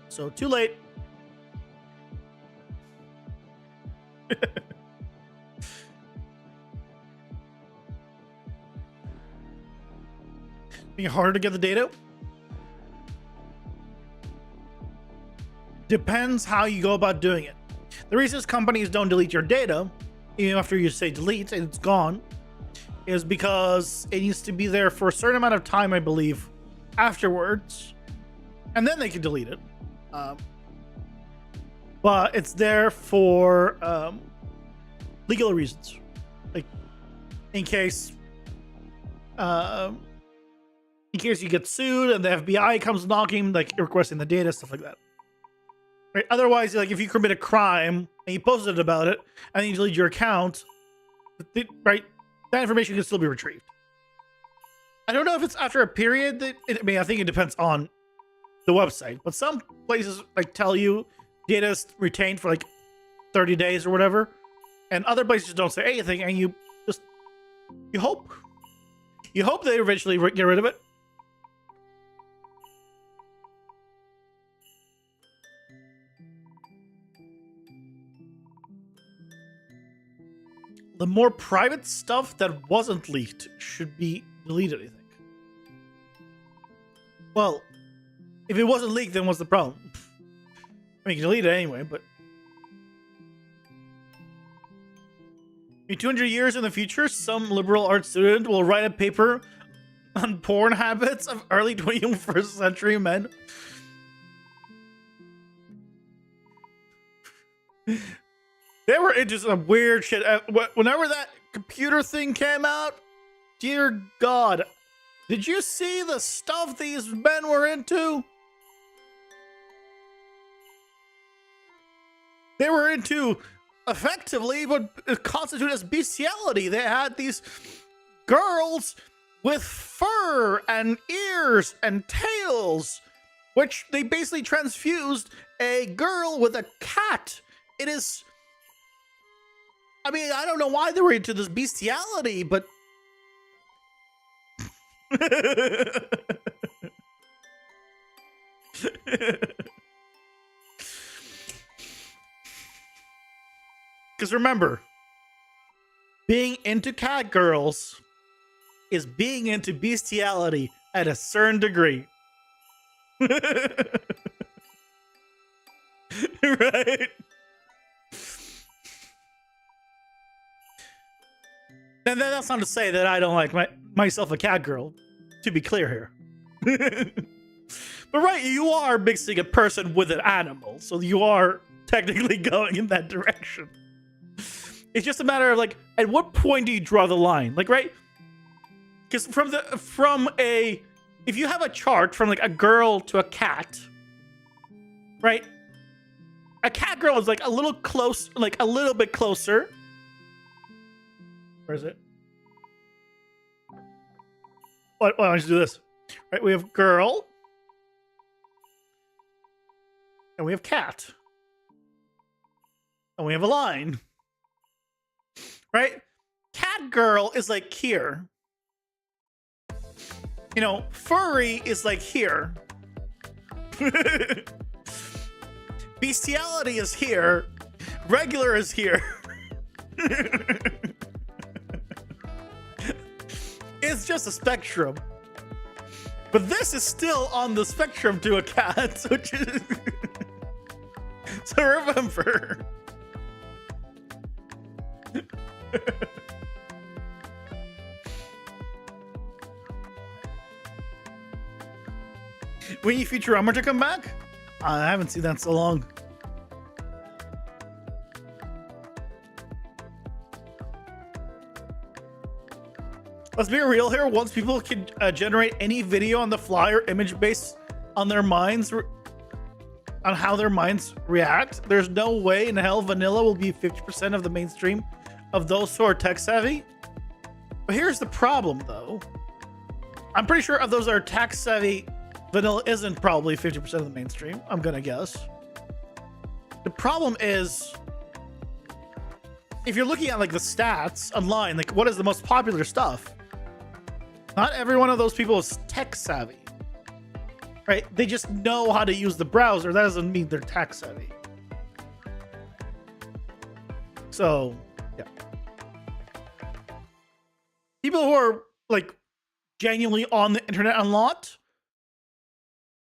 So, too late. Being harder to get the data? Depends how you go about doing it. The reason companies don't delete your data, even after you say delete and it's gone, is because it needs to be there for a certain amount of time, I believe, afterwards, and then they can delete it. But it's there for legal reasons, like in case you get sued and the FBI comes knocking, like requesting the data, stuff like that. Right? Otherwise, like if you commit a crime and you posted about it and then you delete your account, right? That information can still be retrieved. I don't know if it's after a period. I think it depends on the website, but some places like tell you data is retained for like 30 days or whatever, and other places don't say anything, and you hope they eventually get rid of it. The more private stuff that wasn't leaked should be deleted, I think. Well, if it wasn't leaked, then what's the problem? I mean, you can delete it anyway, but... In 200 years in the future, some liberal arts student will write a paper on porn habits of early 21st century men. They were into some weird shit. Whenever that computer thing came out, dear God, did you see the stuff these men were into? They were into effectively what constituted as bestiality. They had these girls with fur and ears and tails, which they basically transfused a girl with a cat. It is, I mean, I don't know why they were into this bestiality, but because remember, being into cat girls is being into bestiality at a certain degree. Right? And then that's not to say that I don't like myself a cat girl, to be clear here. But right, you are mixing a person with an animal, so you are technically going in that direction. It's just a matter of like, at what point do you draw the line? Like, right? Because if you have a chart from like a girl to a cat, right? A cat girl is like a little close, like a little bit closer. Where is it? Why don't you do this? Right, we have girl. And we have cat. And we have a line. Right? Cat girl is like here. You know, furry is like here. Bestiality is here. Regular is here. It's just a spectrum. But this is still on the spectrum to a cat, which is... So remember. We need Futurama to come back? I haven't seen that in so long. Let's be real here. Once people can generate any video on the fly or image based on their minds, on how their minds react, there's no way in hell vanilla will be 50% of the mainstream of those who are tech savvy. But here's the problem, though. I'm pretty sure of those that are tech savvy, vanilla isn't probably 50% of the mainstream, I'm gonna guess. The problem is, if you're looking at like the stats online, like what is the most popular stuff? Not every one of those people is tech savvy, right? They just know how to use the browser. That doesn't mean they're tech savvy. So, yeah. People who are like genuinely on the internet a lot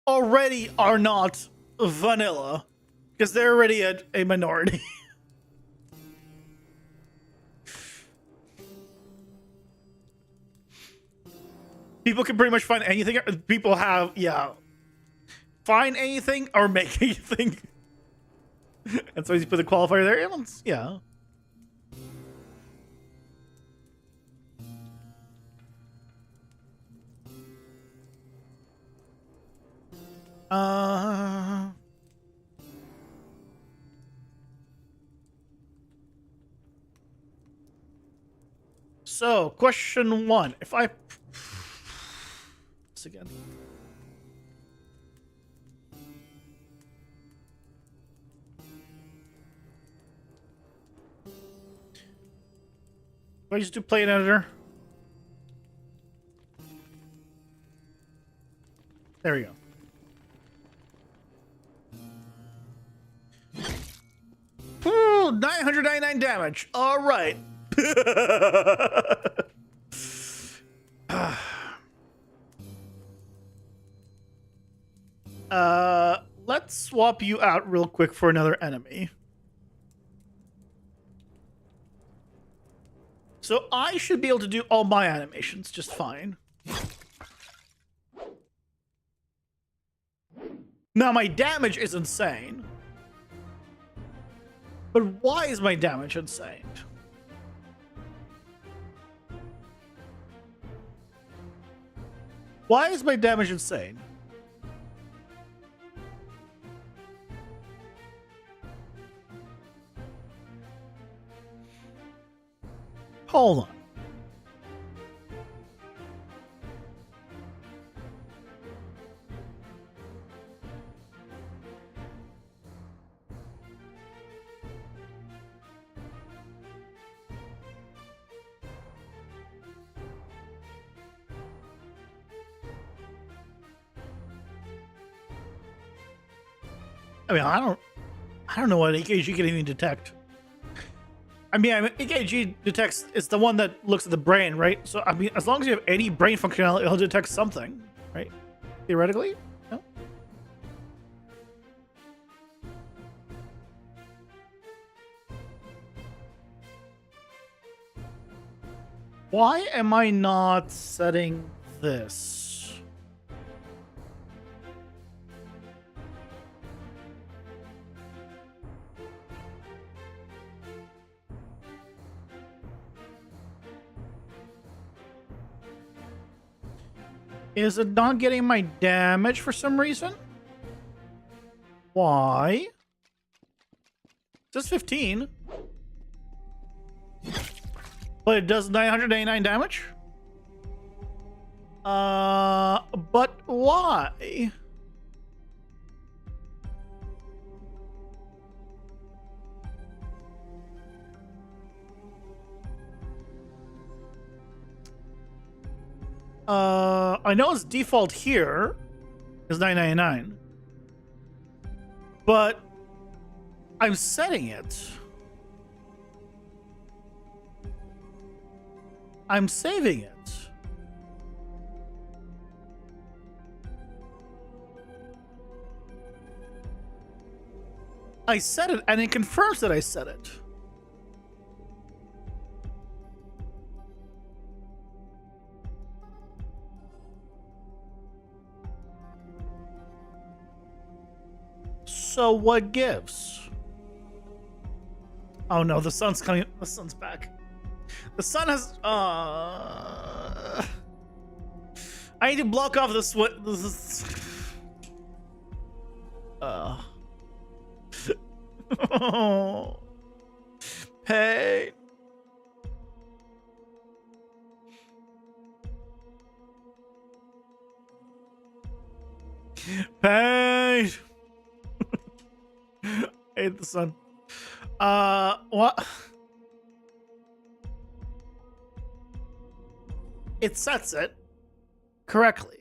already are not vanilla because they're already a minority. People can pretty much find anything. People have, find anything or make anything. And so you put the qualifier there. Yeah. So, question 1. If I... This again. Do I just do play an editor? There we go. Ooh, 999 damage. All right. Let's swap you out real quick for another enemy. So I should be able to do all my animations just fine. Now my damage is insane. But why is my damage insane? Why is my damage insane? Hold on. I mean, I don't know what EKG can even detect. I mean, EKG detects, it's the one that looks at the brain, right? So, I mean, as long as you have any brain functionality, it'll detect something, right? Theoretically? No? Why am I not setting this? Is it not getting my damage for some reason? Why? Just 15. But it does 989 damage? But why? I know its default here is 999. But I'm setting it. I'm saving it. I set it, and it confirms that I set it. So what gives? Oh no, the sun's coming. The sun's back. The sun has. I need to block off the sweat. Oh, pain. Pain. I hate the sun. What? It sets it correctly.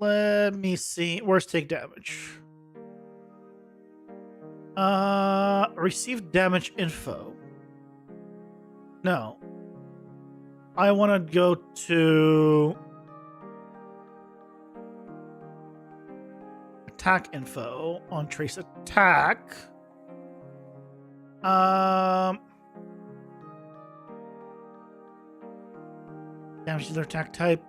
Let me see. Where's take damage? Receive damage info. No. I want to go to attack info on trace attack. Damage to their attack type.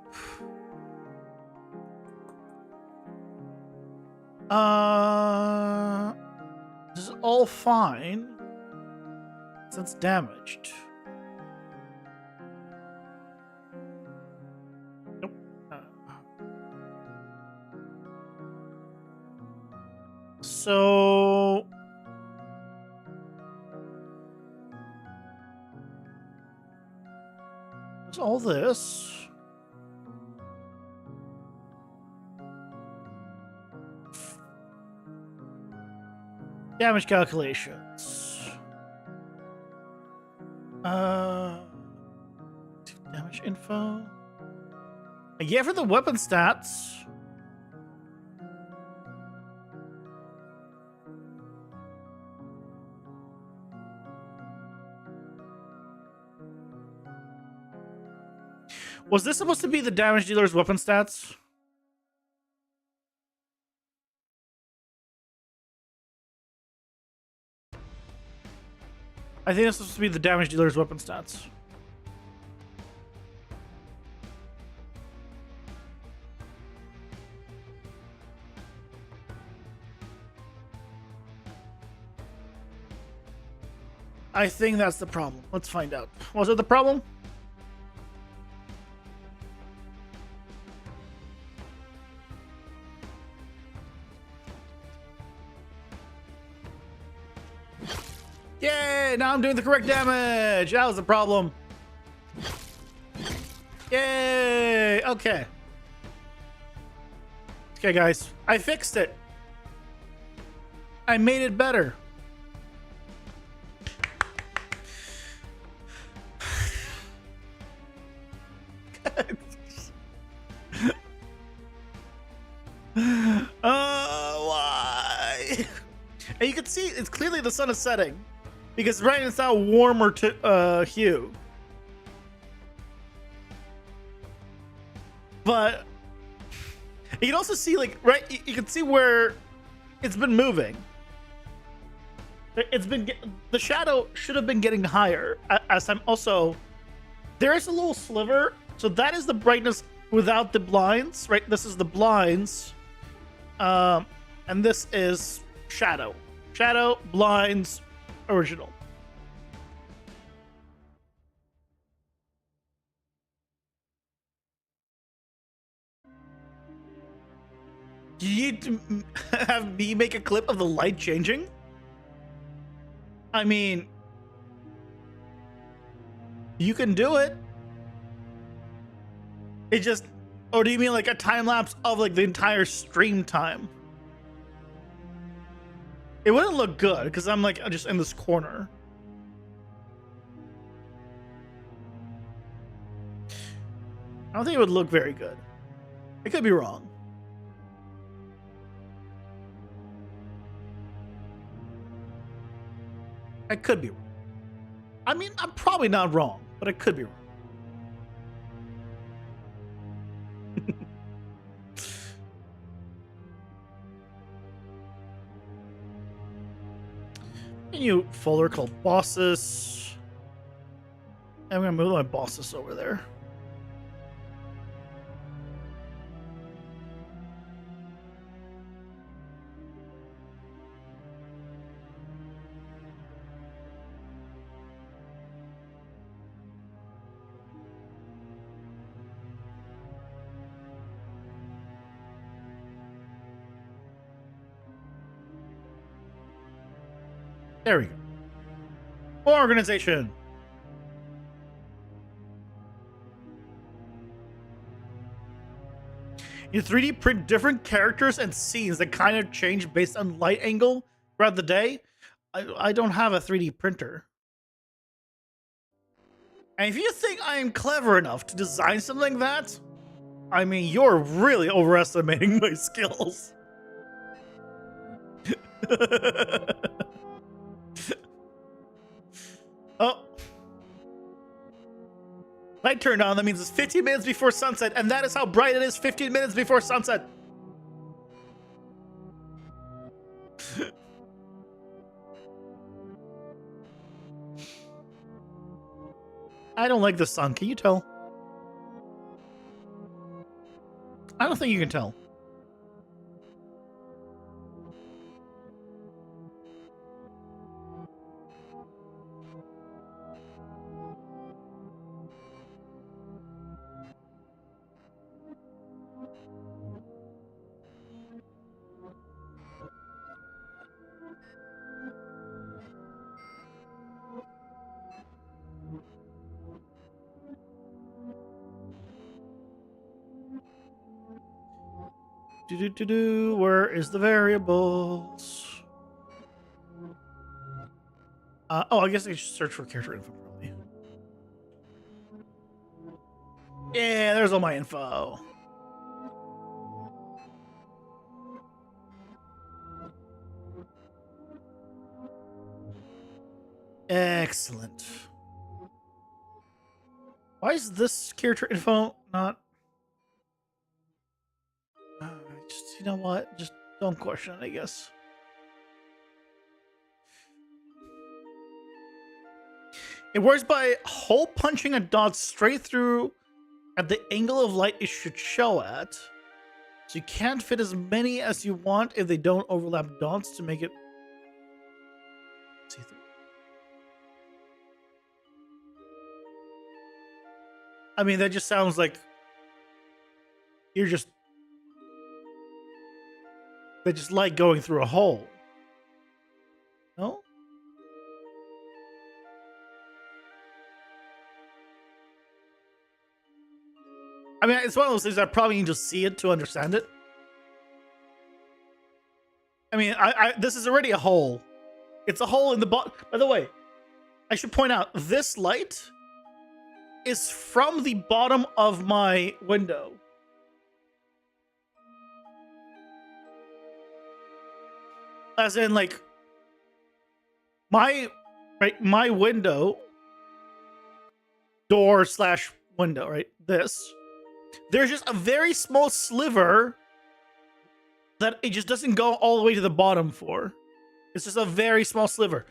This is all fine since damaged. Nope. So there's all this. Damage calculations. Damage info. Yeah, for the weapon stats. Was this supposed to be the damage dealer's weapon stats? I think it's supposed to be the damage dealer's weapon stats. I think that's the problem. Let's find out. Was it the problem? Yay! Now I'm doing the correct damage. That was the problem. Yay! Okay. Okay, guys. I fixed it. I made it better. Why? And you can see it's clearly the sun is setting because right it's now warmer to hue. But you can also see, like, right, you can see where it's been moving. It's been, the shadow should have been getting higher as I'm also, there is a little sliver. So that is the brightness without the blinds, right? This is the blinds. And this is shadow. Shadow, blinds, original. Do you need to have me make a clip of the light changing? I mean, you can do it. It just, or do you mean like a time lapse of like the entire stream time? It wouldn't look good because I'm like just in this corner. I don't think it would look very good. I could be wrong. I could be wrong. I mean, I'm probably not wrong, but I could be wrong. New folder called bosses. I'm gonna move my bosses over there. There we go. More organization. You 3D print different characters and scenes that kind of change based on light angle throughout the day. I don't have a 3D printer. And if you think I am clever enough to design something like that, I mean, you're really overestimating my skills. Oh. Light turned on, that means it's 15 minutes before sunset, and that is how bright it is 15 minutes before sunset. I don't like the sun, can you tell? I don't think you can tell. Where is the variables? Oh, I guess I should search for character info probably. Yeah, there's all my info. Excellent. Why is this character info not? Just, you know what? Just don't question it, I guess. It works by hole punching a dot straight through at the angle of light it should show at. So you can't fit as many as you want if they don't overlap dots to make it see through. I mean, that just sounds like you're just they just like going through a hole. No? I mean, it's one of those things I probably need to see it to understand it. I mean, this is already a hole. It's a hole in the bottom. By the way, I should point out this light is from the bottom of my window. As in, like, my window, door slash window, right? This. There's just a very small sliver that it just doesn't go all the way to the bottom for. It's just a very small sliver.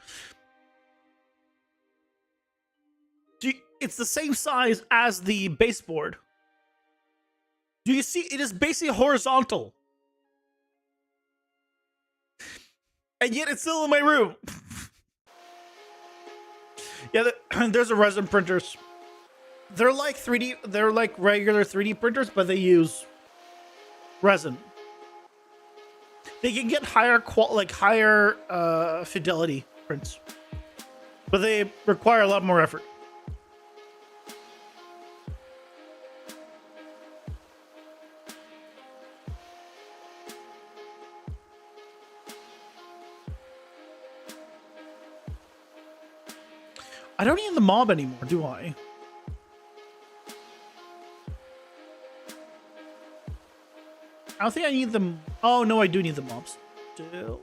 It's the same size as the baseboard. Do you see? It is basically horizontal. And yet it's still in my room. Yeah, there's a resin printers. They're like 3D, they're like regular 3D printers, but they use resin. They can get higher fidelity prints, but they require a lot more effort. I don't need the mob anymore, do I? I don't think I need them. Oh, no, I do need the mobs still.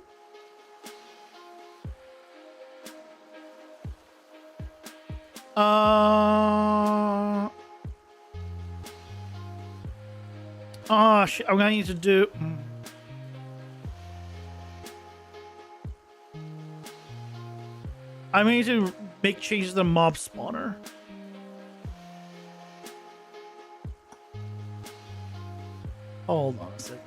Oh, shit. I'm gonna need to do. I need to make changes to the mob spawner. Hold on a second.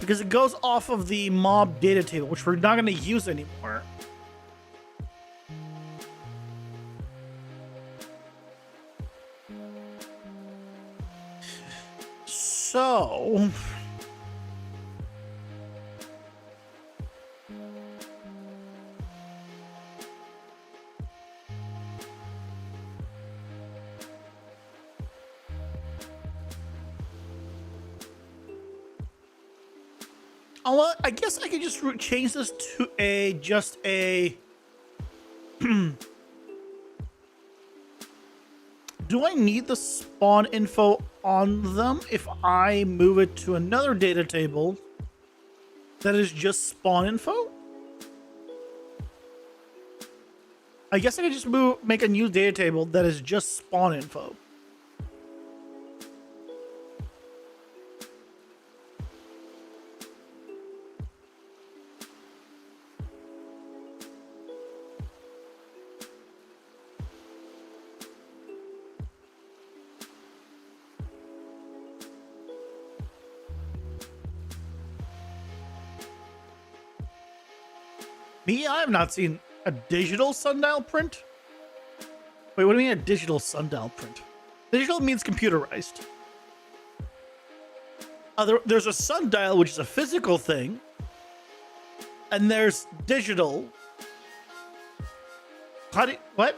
Because it goes off of the mob data table, which we're not going to use anymore. So I guess I could just change this to just a do I need the spawn info on them if I move it to another data table that is just spawn info? I guess I could just make a new data table that is just spawn info. Me, I have not seen a digital sundial print. Wait, what do you mean a digital sundial print? Digital means computerized. There's a sundial, which is a physical thing, and there's digital. What?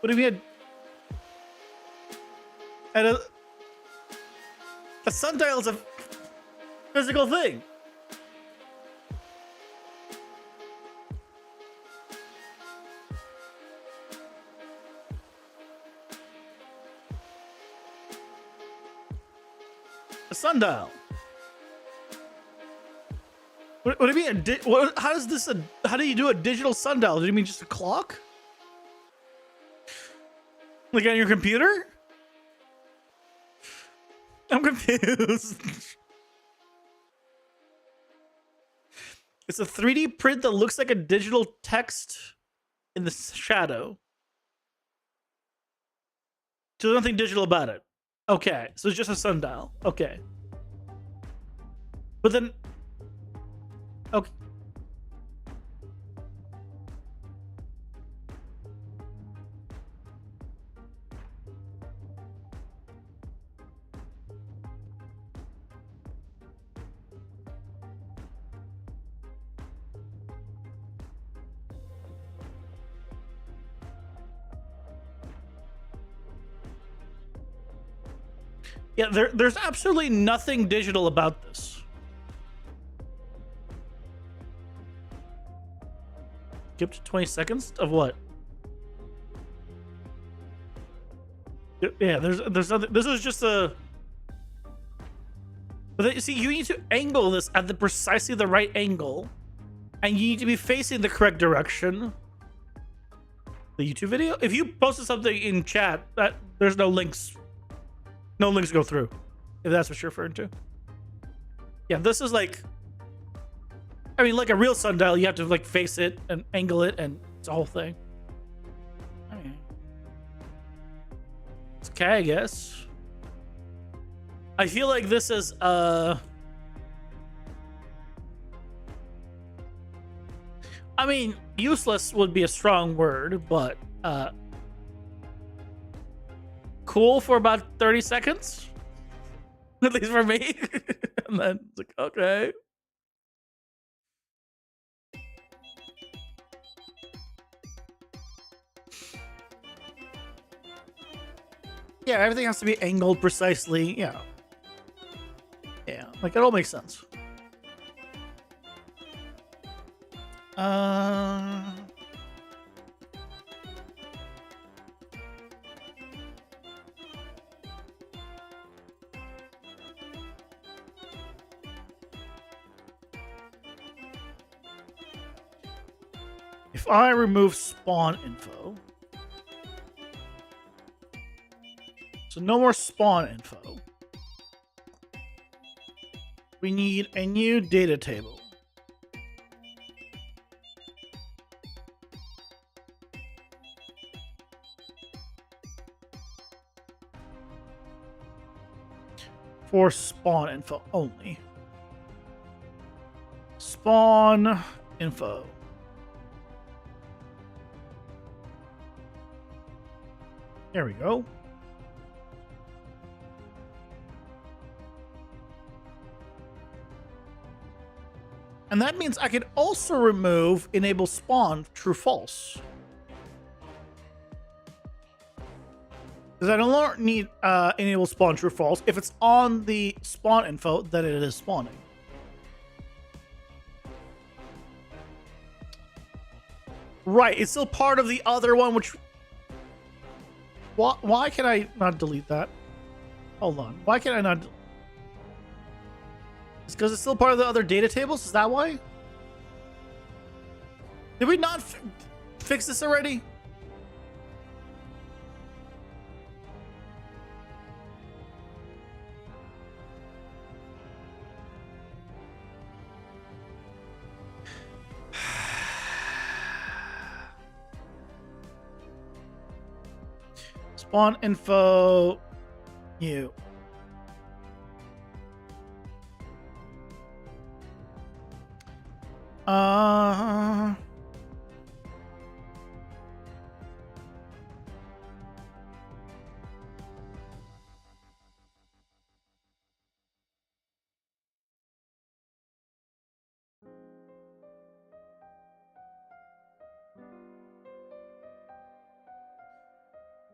What do you mean? A sundial is a physical thing. A sundial. What do you mean? How does this? How do you do a digital sundial? Do you mean just a clock? Like on your computer? I'm confused. It's a 3D print that looks like a digital text in the shadow. So there's nothing digital about it. Okay, so it's just a sundial. Okay. But then... Okay. Yeah, there's absolutely nothing digital about this. Skip to 20 seconds of what? Yeah, there's nothing. This is just a. But see, you need to angle this at precisely the right angle, and you need to be facing the correct direction. The YouTube video. If you posted something in chat, that there's no links. No links go through. If that's what you're referring to. Yeah, this is like. I mean, like a real sundial, you have to like face it and angle it, and it's a whole thing. I mean, it's okay, I guess. I feel like this is I mean, useless would be a strong word, but cool for about 30 seconds. At least for me. And then it's like, okay. Yeah, everything has to be angled precisely. Yeah. Yeah, like it all makes sense. If I remove spawn info. So no more spawn info. We need a new data table. For spawn info only. Spawn info. There we go. And that means I could also remove enable spawn true false. Because I no longer need enable spawn true false. If it's on the spawn info, then it is spawning. Right, it's still part of the other one, which... Why can I not delete that? Hold on. Why can I not... It's because it's still part of the other data tables? Is that why? Did we not fix this already? Spawn info new.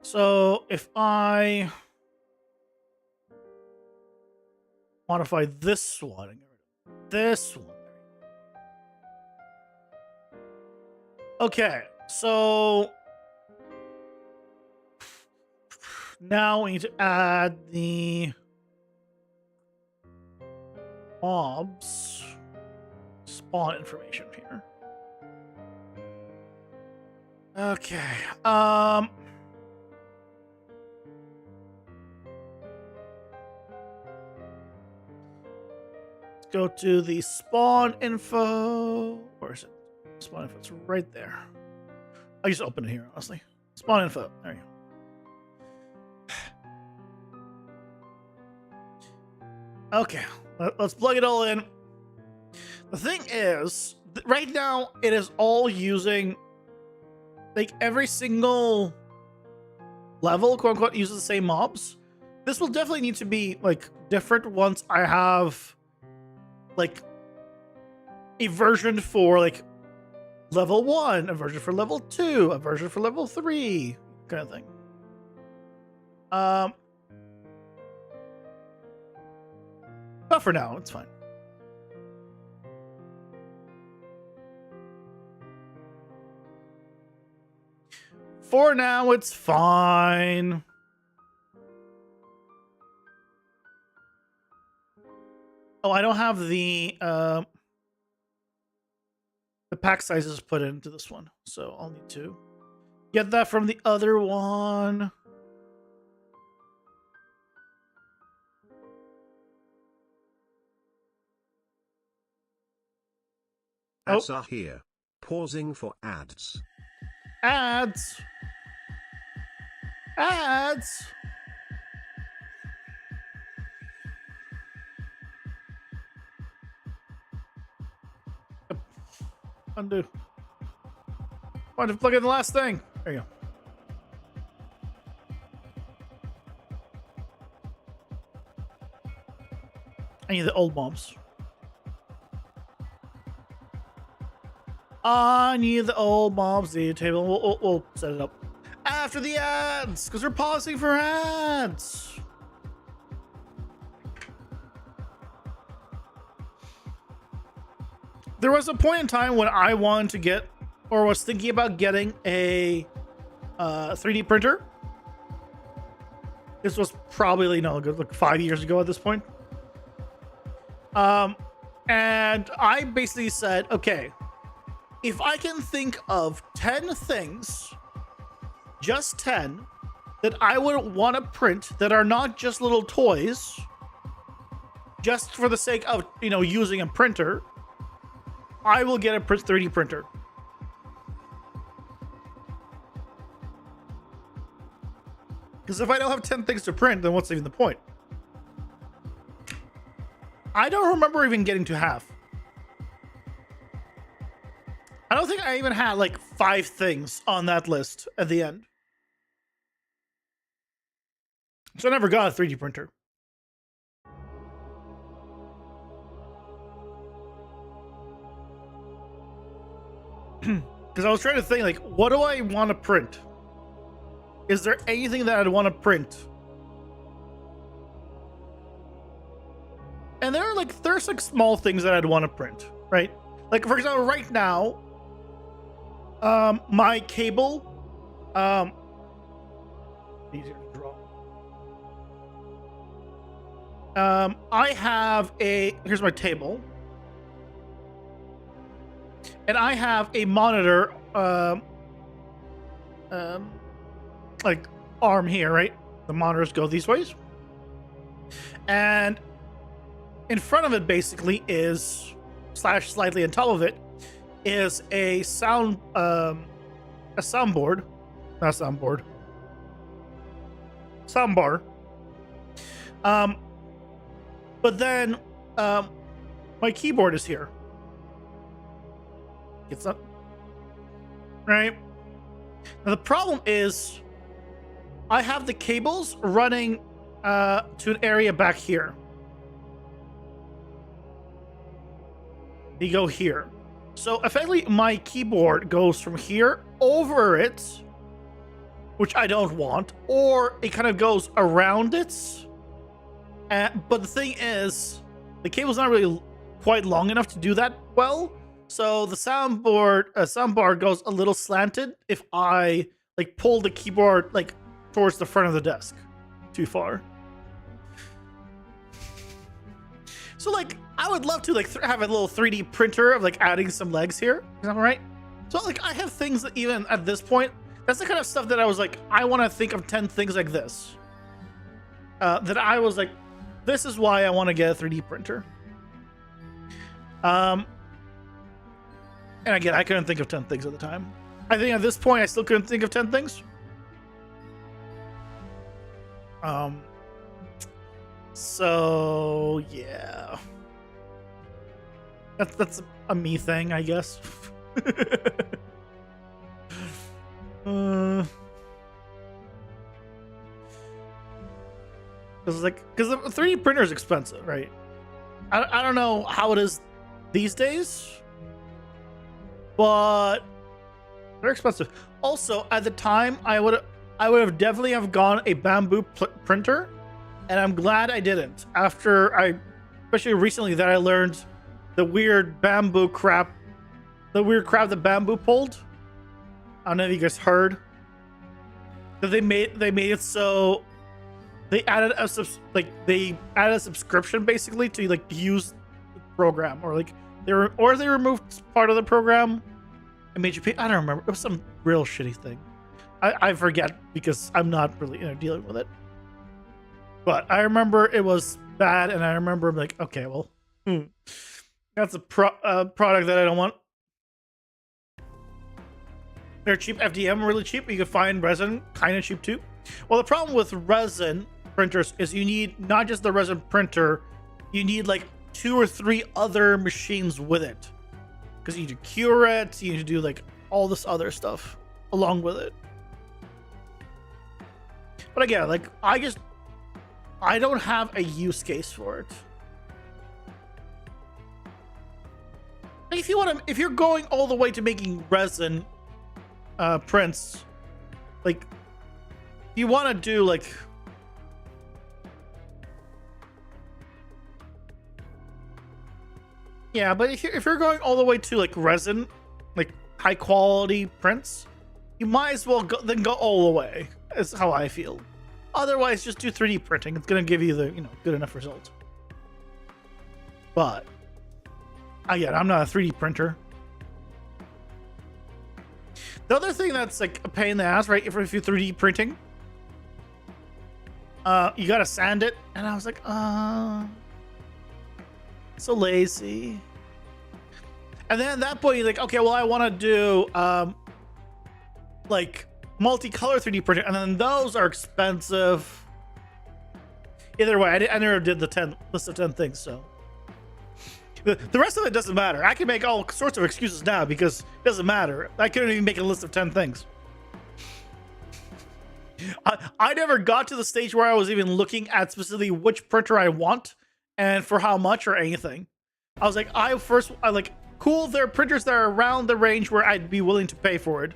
So if I modify this one, this one. Okay, so now we need to add the mobs spawn information here. Okay, let's go to the spawn info. Where is it? Spawn info, it's right there. I just open it here, honestly. Spawn info, there you go. Okay, let's plug it all in. The thing is, right now, it is all using, like, every single level, quote unquote, uses the same mobs. This will definitely need to be, like, different once I have, like, a version for, like, level 1, a version for level 2, a version for level 3, kind of thing. But for now, it's fine. For now, it's fine. Oh, I don't have the pack sizes put into this one, so I'll need to get that from the other one. Ads are here. Pausing for ads. Ads. Ads. Yep. Undo. Why did I plug in the last thing? There you go. I need the old mobs. I need the old mobs data table. We'll set it up after the ads because we're pausing for ads. There was a point in time when I wanted to get, or was thinking about getting, a 3D printer. This was probably like 5 years ago at this point. And I basically said, okay, if I can think of 10 things, just 10, that I would want to print that are not just little toys, just for the sake of, using a printer, I will get a 3D printer. Because if I don't have 10 things to print, then what's even the point? I don't remember even getting to half. I don't think I even had like 5 things on that list at the end. So I never got a 3D printer. Because I was trying to think, like, what do I want to print? Is there anything that I'd want to print? And there's like small things that I'd want to print, right? Like, for example, right now, my cable, easier to draw. I have here's my table. And I have a monitor, like arm here, right? The monitors go these ways. And in front of it basically is, slightly on top of it, is a soundboard. Not soundboard. Soundbar. But then, my keyboard is here. It's up. Right? Now the problem is I have the cables running to an area back here. They go here. So effectively my keyboard goes from here over it, which I don't want, or it kind of goes around it. But the thing is, the cable's not really quite long enough to do that well. So the soundbar goes a little slanted if I like pull the keyboard like towards the front of the desk too far. So like I would love to like have a little 3D printer of like adding some legs here. Is that right? So like I have things that even at this point, that's the kind of stuff that I was like, I want to think of 10 things like this. That I was like, this is why I want to get a 3D printer. And again, I couldn't think of 10 things at the time. I think at this point, I still couldn't think of 10 things. So yeah, that's a me thing, I guess. Because the 3D printer is expensive, right? I don't know how it is these days, but they're expensive. Also, at the time, I would have definitely have gone a bamboo printer, and I'm glad I didn't. After I especially recently, that I learned the weird bamboo crap, the weird crap that bamboo pulled. I don't know if you guys heard that they made it so they added a subscription basically to like use the program, or like they removed part of the program and made you pay. I don't remember. It was some real shitty thing. I forget because I'm not really dealing with it. But I remember it was bad, and I remember I'm like, okay, well, that's a product that I don't want. They're cheap. FDM really cheap. You can find resin kind of cheap too. Well, the problem with resin printers is you need not just the resin printer, you need like 2 or 3 other machines with it, because you need to cure it, you need to do like all this other stuff along with it. But again, like I don't have a use case for it. Like if you're going all the way to making resin prints, like you want to do like yeah, but if you're going all the way to like resin, like high quality prints, you might as well go all the way. Is how I feel. Otherwise, just do 3D printing. It's gonna give you the good enough result. But again, I'm not a 3D printer. The other thing that's like a pain in the ass, right? If you're 3D printing, you gotta sand it, and I was like, so lazy. And then at that point, you're like, okay, well, I want to do like multicolor 3D printing, and then those are expensive. Either way, I never did the list of 10 things, so the rest of it doesn't matter. I can make all sorts of excuses now because it doesn't matter. I couldn't even make a list of 10 things. I never got to the stage where I was even looking at specifically which printer I want and for how much or anything. I was like, I like, cool, there are printers that are around the range where I'd be willing to pay for it.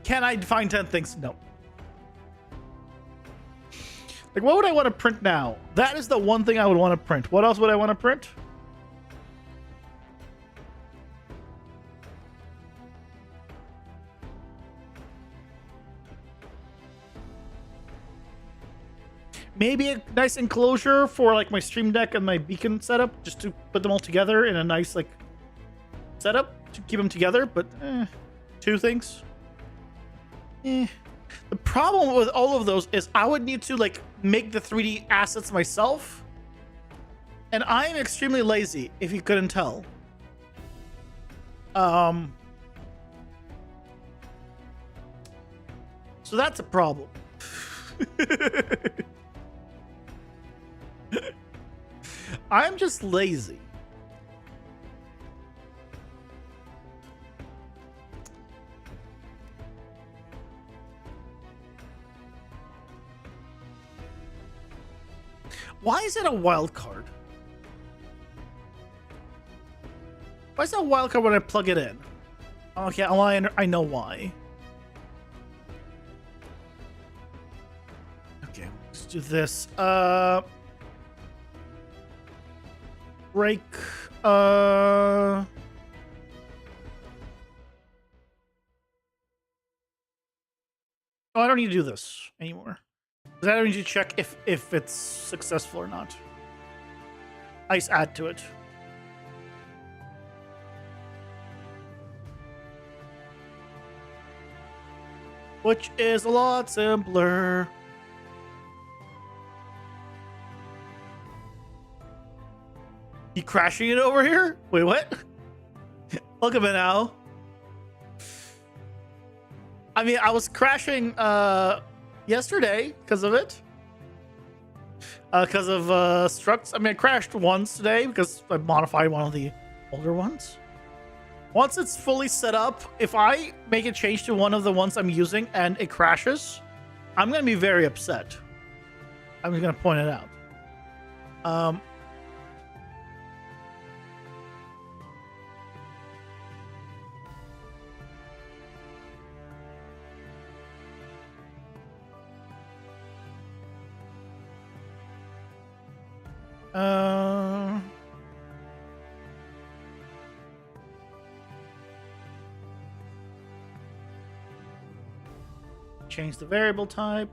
Can I find 10 things? No. Like, what would I want to print now? That is the one thing I would want to print. What else would I want to print? Maybe a nice enclosure for like my Stream Deck and my beacon setup, just to put them all together in a nice like setup to keep them together. But 2 things. The problem with all of those is I would need to like make the 3D assets myself, and I am extremely lazy, if you couldn't tell. So that's a problem. I'm just lazy. Why is it a wild card? Why is it a wild card when I plug it in? Okay, well, I know why. Okay, let's do this. Break. Oh, I don't need to do this anymore. Because I don't need to check if it's successful or not. I just add to it. Which is a lot simpler. You crashing it over here? Wait, what? Welcome in now. I mean, I was crashing yesterday because of it. Because of structs. I mean, I crashed once today because I modified one of the older ones. Once it's fully set up, if I make a change to one of the ones I'm using and it crashes, I'm going to be very upset. I'm just going to point it out. Change the variable type.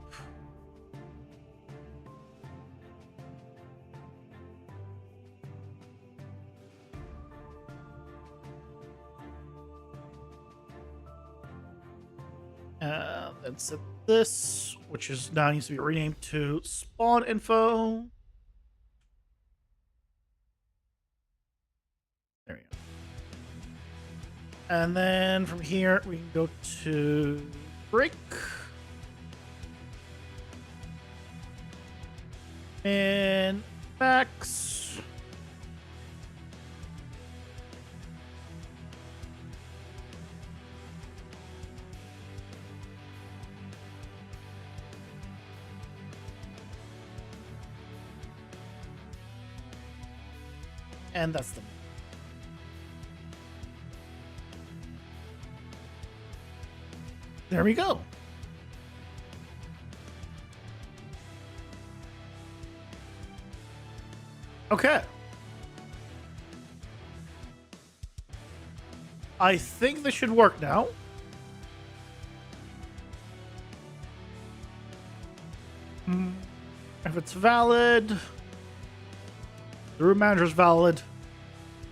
Then set this, which is now needs to be renamed to spawn info. There we go. And then from here, we can go to break. And max. And that's the There we go. Okay. I think this should work now. If it's valid, the room manager is valid.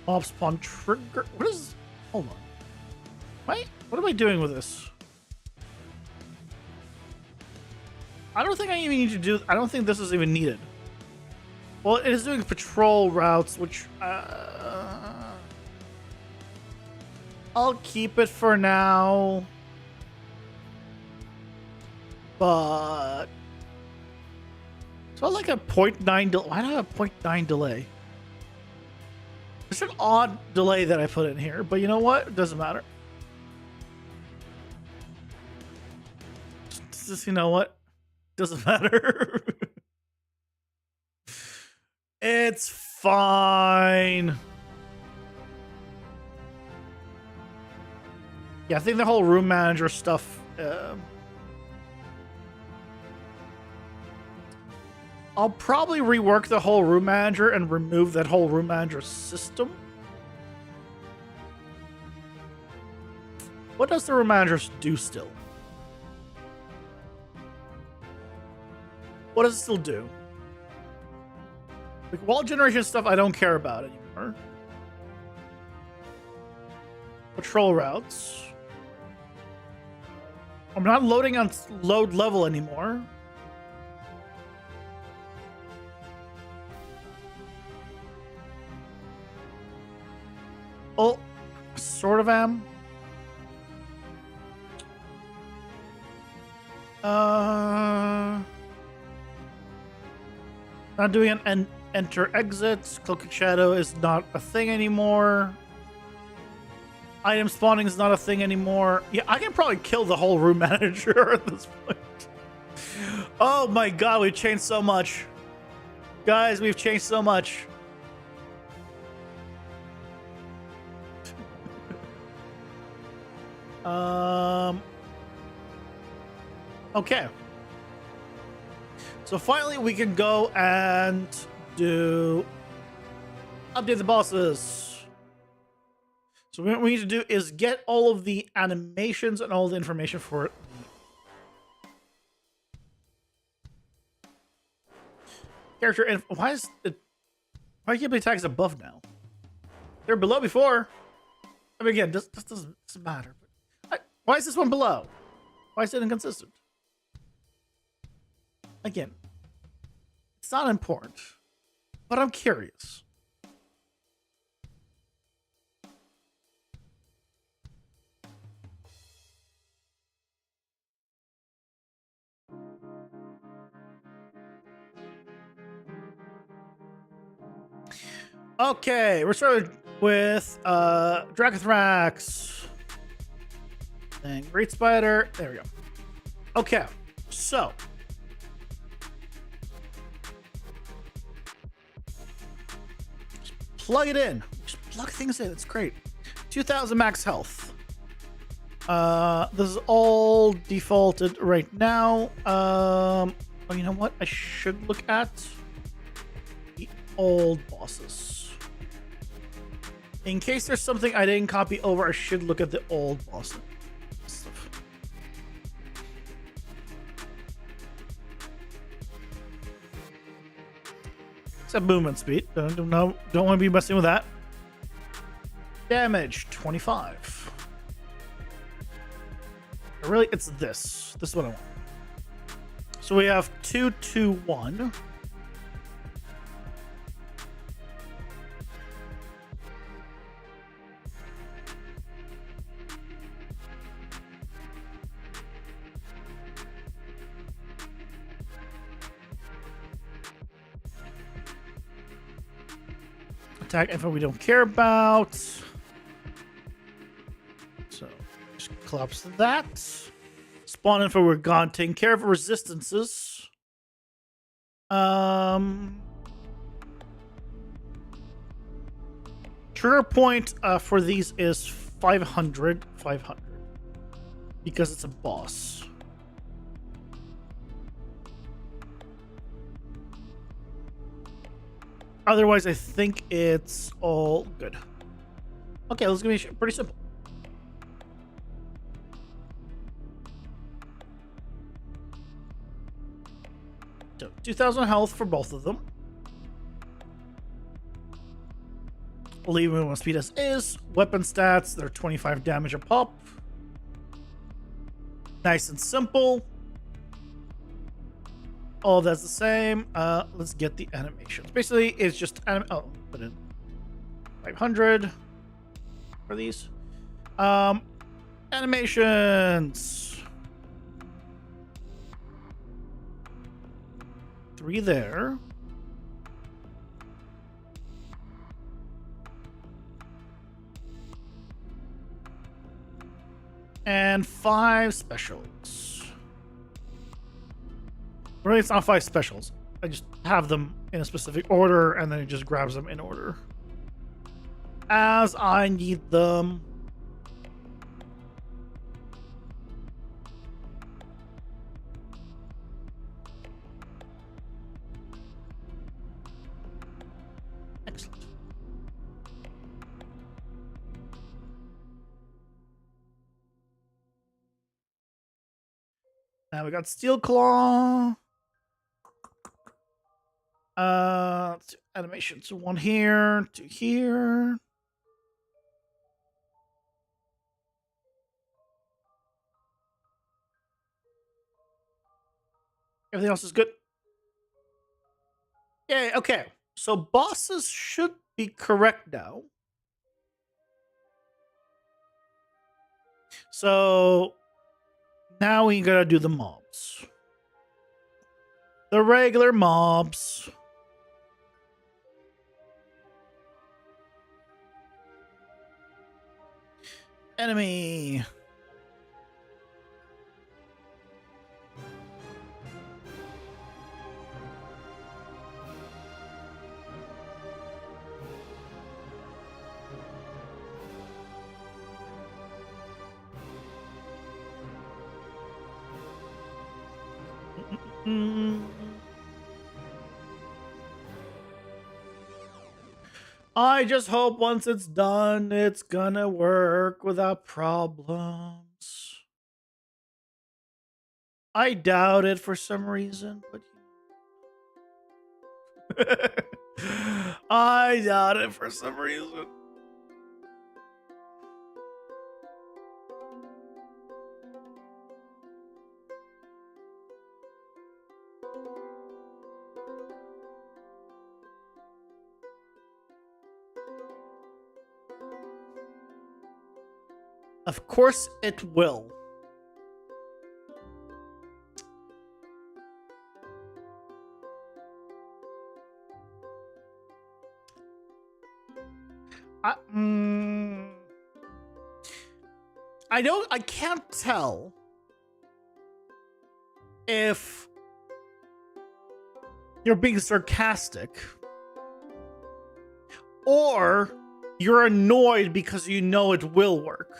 Mob spawn trigger. What is? Hold on. Wait, what am I doing with this? I don't think I even need to do. I don't think this is even needed. Well, it is doing patrol routes, which I'll keep it for now. But so like a 0.9 delay. Why do I have a 0.9 delay? It's an odd delay that I put in here, but you know what? It doesn't matter. Just you know what? Doesn't matter. It's fine. Yeah, I think the whole room manager stuff. I'll probably rework the whole room manager and remove that whole room manager system. What does the room manager do still? What does it still do? Like wall generation stuff I don't care about anymore. Patrol routes. I'm not loading on load level anymore. Oh, sort of am. Not doing an enter exits. Cloaking shadow is not a thing anymore. Item spawning is not a thing anymore. Yeah, I can probably kill the whole room manager at this point. Oh my god, we've changed so much. Guys, we've changed so much. Okay. So finally we can go and do update the bosses. So what we need to do is get all of the animations and all the information for it. Character and why is it? Why can't be tags above now? They're below before. I mean, again, this doesn't matter. But why is this one below? Why is it inconsistent? Again, it's not important, but I'm curious. Okay, we're starting with Dracothrax and Great Spider. There we go. Okay, so plug it in. Just plug things in. It's great. 2,000 max health. This is all defaulted right now. Oh, you know what? I should look at the old bosses. In case there's something I didn't copy over, I should look at the old boss stuff. Except movement speed. Don't want to be messing with that. Damage 25. Really, it's this. This is what I want. So we have 2, 2, 1. Attack info we don't care about. So just collapse that. Spawn info we're gone. Taking care of resistances. Trigger point for these is 500. 500. Because it's a boss. Otherwise, I think it's all good. Okay, this is going to be pretty simple. So, 2,000 health for both of them. Leave movement speed as is. Weapon stats, they're 25 damage a pop. Nice and simple. All that's the same. Let's get the animations. Basically, it's just put in 500 for these. Animations. 3 there. And 5 specials. Really, it's not 5 specials. I just have them in a specific order, and then it just grabs them in order as I need them. Excellent. Now we got Steel Claw. Animations. 1 here, 2 here. Everything else is good. Yeah, okay. So bosses should be correct now. So now we gotta do the mobs. The regular mobs. Enemy. I just hope once it's done, it's gonna work without problems. I doubt it for some reason, but I doubt it for some reason. Of course it will. I can't tell if you're being sarcastic or you're annoyed because you know it will work.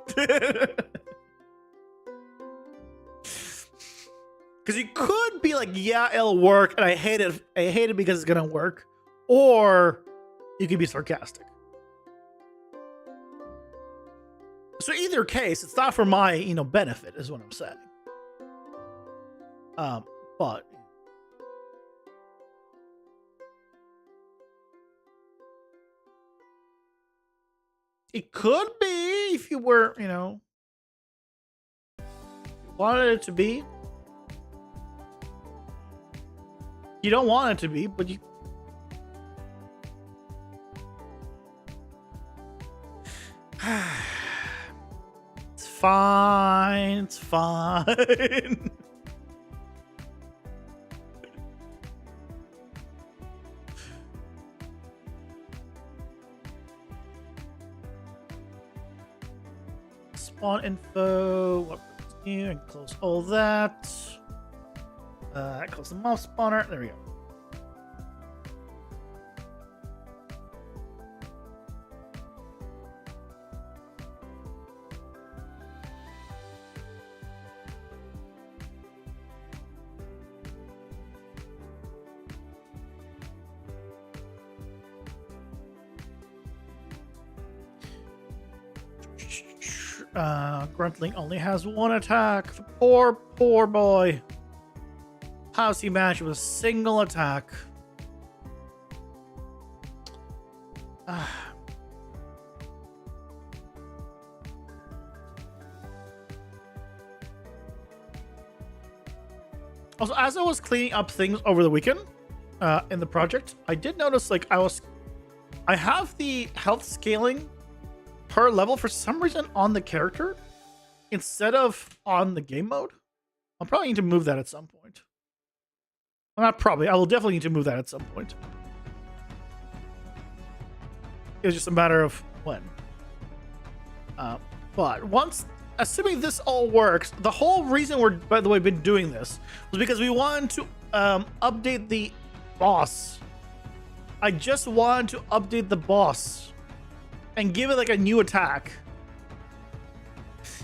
Because you could be like, yeah, it'll work, and I hate it because it's gonna work. Or you could be sarcastic. So either case, it's not for my, benefit, is what I'm saying. But It could be if you were, you know, wanted it to be. You don't want it to be, but you. It's fine. It's fine. Spawn info. What new? And close all that. Close the mouse spawner. There we go. Gruntling only has one attack. The poor boy. How's he managed with a single attack? Also, as I was cleaning up things over the weekend in the project, I did notice like I have the health scaling per level for some reason on the character instead of on the game mode. I'll probably need to move that at some point. Well, not probably. I will definitely need to move that at some point. It's just a matter of when. But once, assuming this all works, the whole reason we're, by the way, been doing this was because we wanted to update the boss. I just wanted to update the boss and give it like a new attack.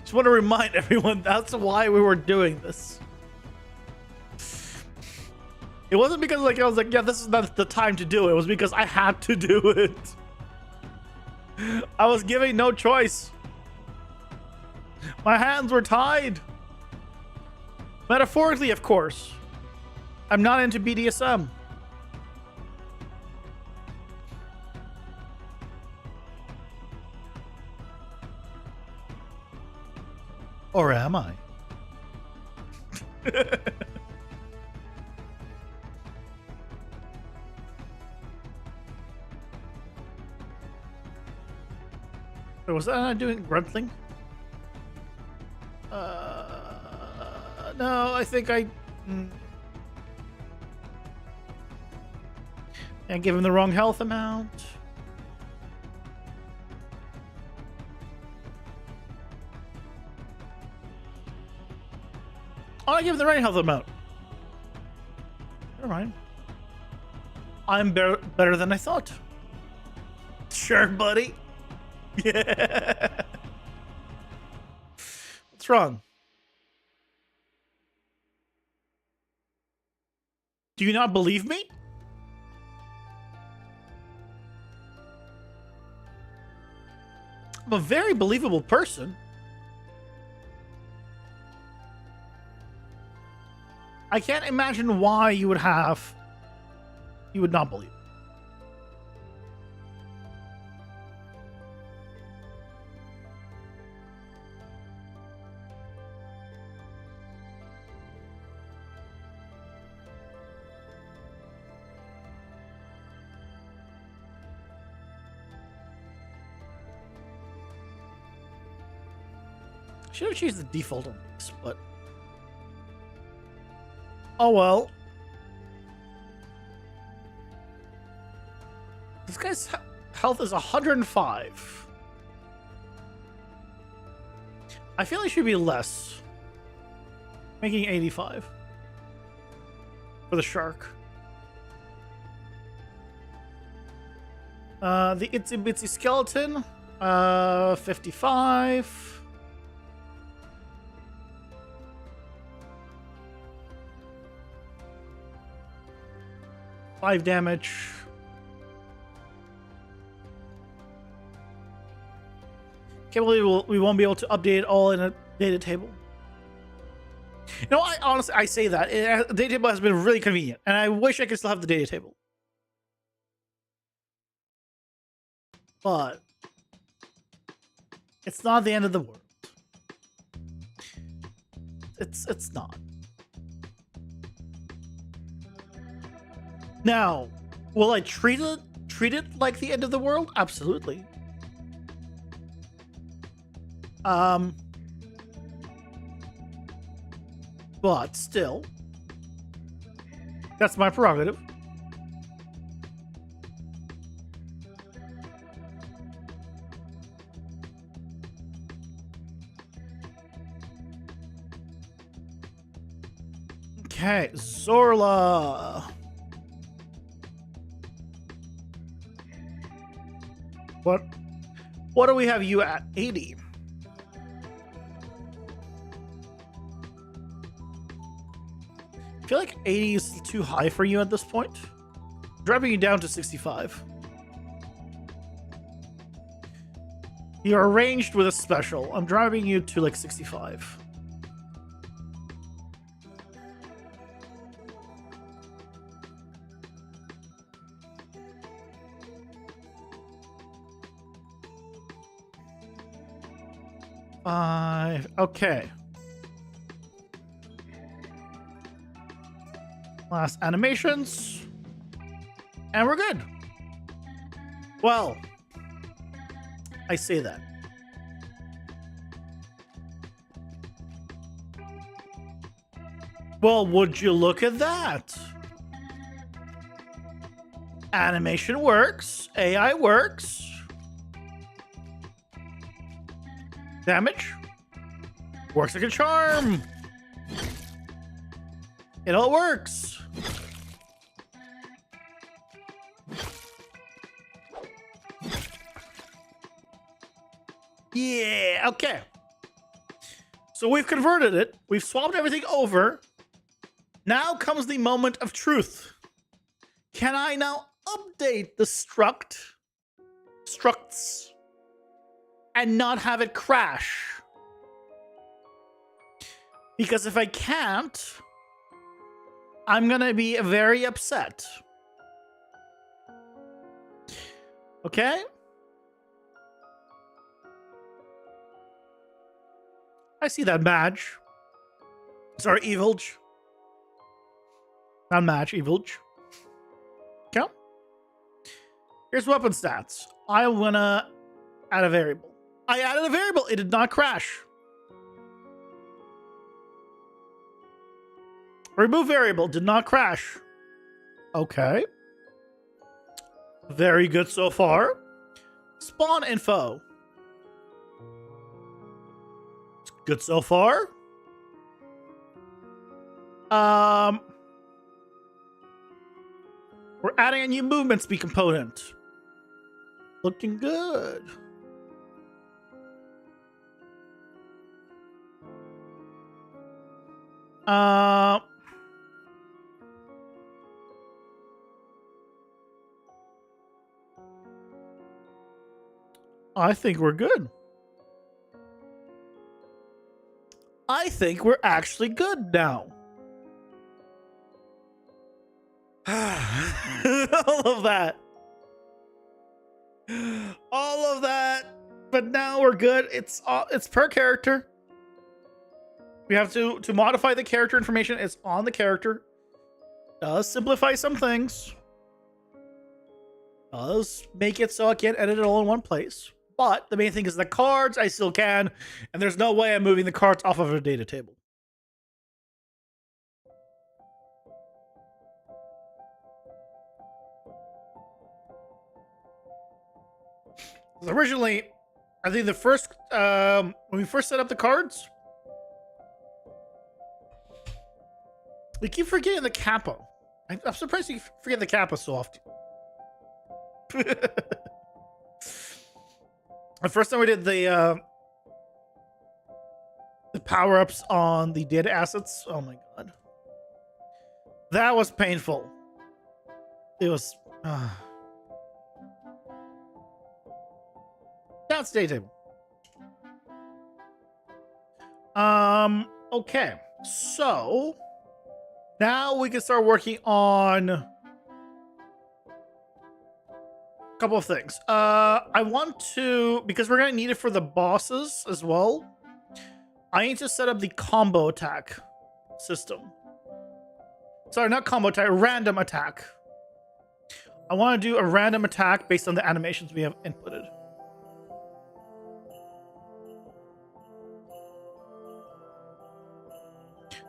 Just want to remind everyone that's why we were doing this. It wasn't because like I was like, yeah, this is not the time to do it. It was because I had to do it. I was given no choice. My hands were tied. Metaphorically, of course. I'm not into BDSM. Or am I? Wait, was that not doing gruntling? No, I think I give him the wrong health amount. Oh, I give him the right health amount. Never mind. I'm better than I thought. Sure, buddy. Yeah. What's wrong? Do you not believe me? I'm a very believable person. I can't imagine why you would not believe. Should have changed the default on this, but oh well. This guy's health is 105. I feel like it should be less. Making 85 for the shark. The itsy bitsy skeleton, 55. Five damage. Can't believe we won't be able to update it all in a data table. You know, I honestly, I say that. The data table has been really convenient, and I wish I could still have the data table. But It's not the end of the world. It's not. Now, will I treat it like the end of the world? Absolutely. But still, that's my prerogative. Okay, Zorla. What do we have you at? 80. I feel like 80 is too high for you at this point. Dropping you down to 65. You're arranged with a special. I'm driving you to like 65. Okay. Last animations. And we're good. Well, I say that. Well, would you look at that? Animation works. AI works. Damage works like a charm. It all works. Yeah, okay. So we've converted it. We've swapped everything over. Now comes the moment of truth. Can I now update the structs and not have it crash? Because if I can't, I'm gonna be very upset. Okay? I see that badge. Sorry, Evilge. Not match, Evilge. Okay. Here's weapon stats. I'm gonna add a variable. I added a variable. It did not crash. Remove variable. Did not crash. Okay. Very good so far. Spawn info. Good so far. We're adding a new movement speed component. Looking good. I think we're good. I think we're actually good now. All of that. All of that. But now we're good. It's per character. We have to modify the character information. It's on the character. Does simplify some things. Does make it so I can't edit it all in one place. But the main thing is the cards, I still can. And there's no way I'm moving the cards off of a data table. Originally, I think the first, when we first set up the cards, we keep forgetting the kappa. I'm surprised you forget the kappa so often. The first time we did the power-ups on the data assets, oh my god. That was painful. It was... That's data table. Okay. So now we can start working on couple of things. I want to, because we're gonna need it for the bosses as well. I need to set up the combo attack system. Sorry, not combo attack, random attack. I want to do a random attack based on the animations we have inputted.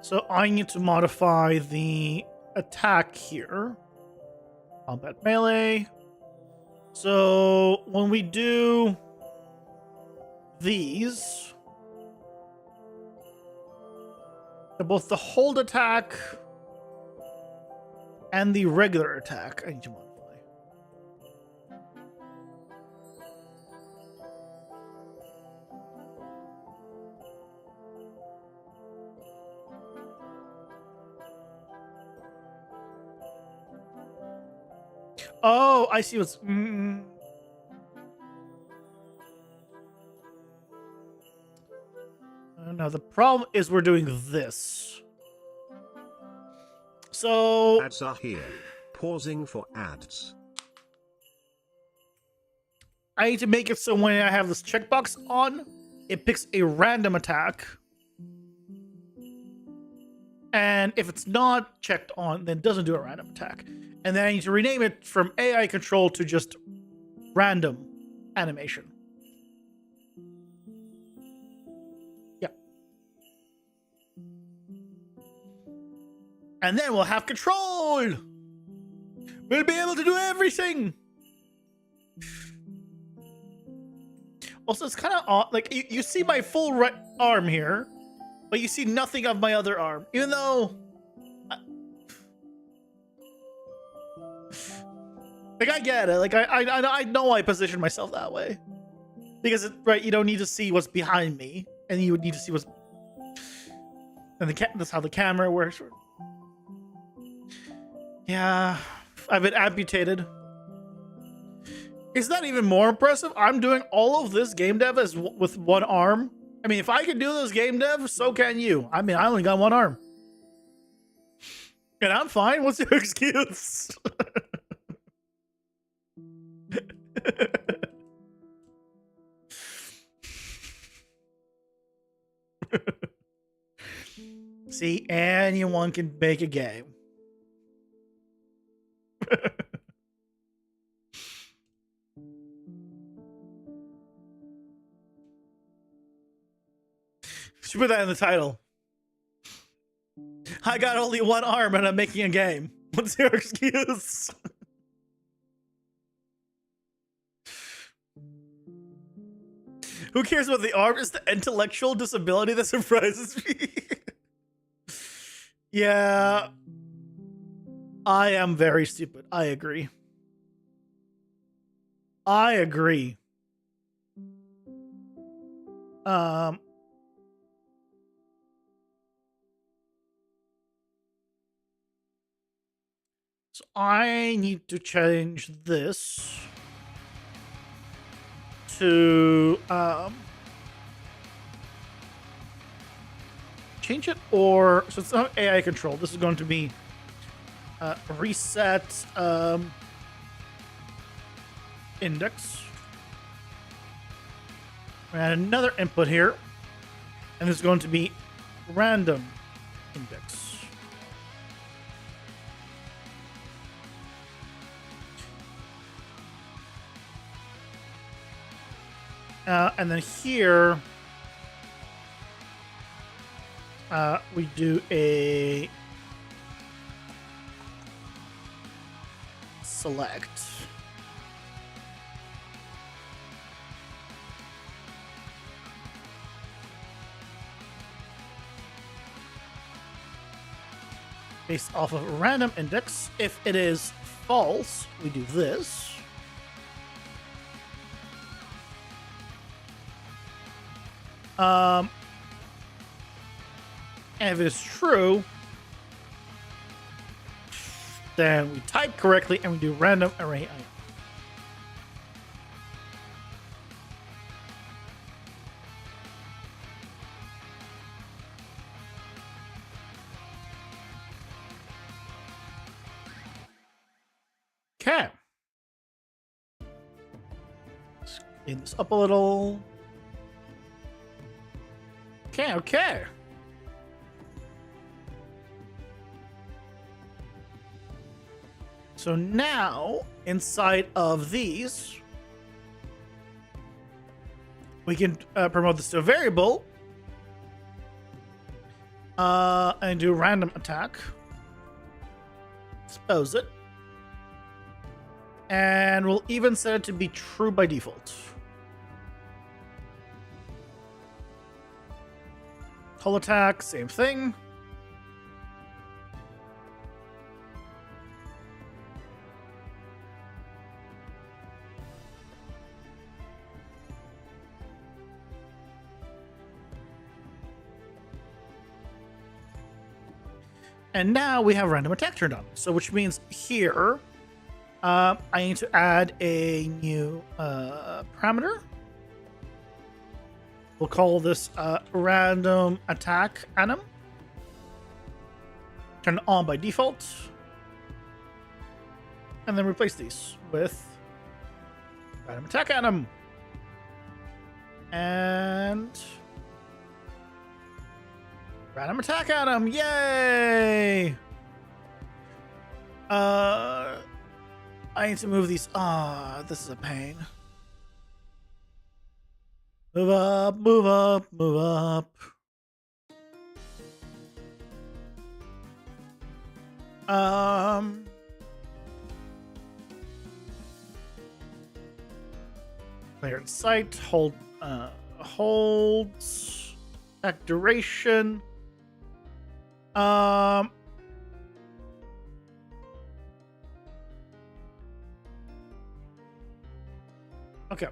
So I need to modify the attack here. Combat melee. So when we do these, both the hold attack and the regular attack, I need to modify. Oh, I see what's... No, the problem is we're doing this. So... Ads are here. Pausing for ads. I need to make it so when I have this checkbox on, it picks a random attack. And if it's not checked on, then it doesn't do a random attack. And then I need to rename it from AI control to just random animation. Yeah. And then we'll have control. We'll be able to do everything. Also, it's kind of odd. Like, you see my full right arm here, but you see nothing of my other arm. Even though... Like, I get it. Like, I know I position myself that way. Because, right, you don't need to see what's behind me. And you would need to see what's... And that's how the camera works. Yeah. I've been amputated. Is that even more impressive? I'm doing all of this game dev with one arm. I mean, if I can do this game dev, so can you. I mean, I only got one arm. And I'm fine. What's your excuse? See, anyone can make a game. Should put that in the title. I got only one arm and I'm making a game. What's your excuse? Who cares about the arm? It's the intellectual disability that surprises me. Yeah. I am very stupid. I agree. I agree. So I need to change this to change it, or so it's not AI control. This is going to be reset index. We add another input here, and this is going to be random index. And then here, we do a select. Based off of a random index. If it is false, we do this. And if it is true, then we type correctly and we do random array item. Okay. Clean this up a little. Okay, okay. So now, inside of these, we can promote this to a variable and do a random attack. Expose it. And we'll even set it to be true by default. Hull attack, same thing. And now we have random attack turned on. So which means here, I need to add a new parameter. We'll call this random attack anim. Turn it on by default. And then replace these with random attack anim. And random attack anim. Yay! I need to move these. This is a pain. Move up, move up, move up. Player in sight, holds, attack duration. Okay.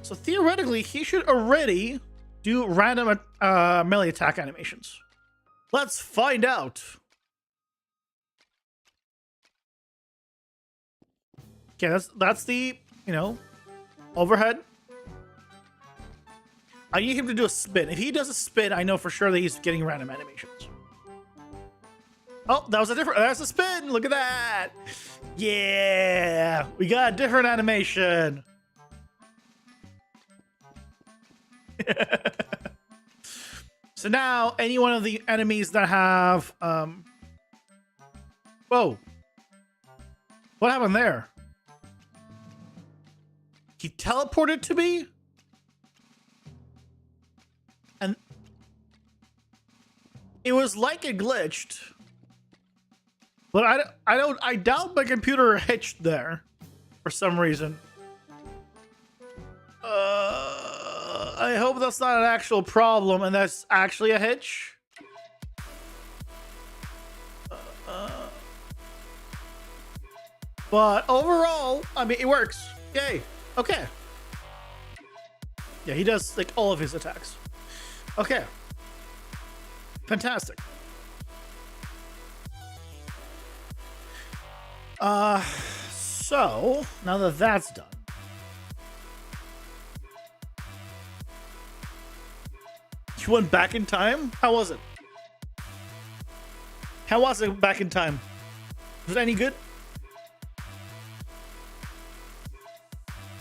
So theoretically, he should already do random melee attack animations. Let's find out. Okay, that's the, overhead. I need him to do a spin. If he does a spin, I know for sure that he's getting random animations. Oh, that's a spin. Look at that. Yeah, we got a different animation. So now any one of the enemies that have whoa, what happened there? He teleported to me, and it was like it glitched, but I doubt my computer hitched there for some reason. I hope that's not an actual problem and that's actually a hitch. But overall, I mean, it works. Yay. Okay. Yeah, he does like all of his attacks. Okay. Fantastic. So now that that's done, you went back in time? How was it? How was it back in time? Was it any good?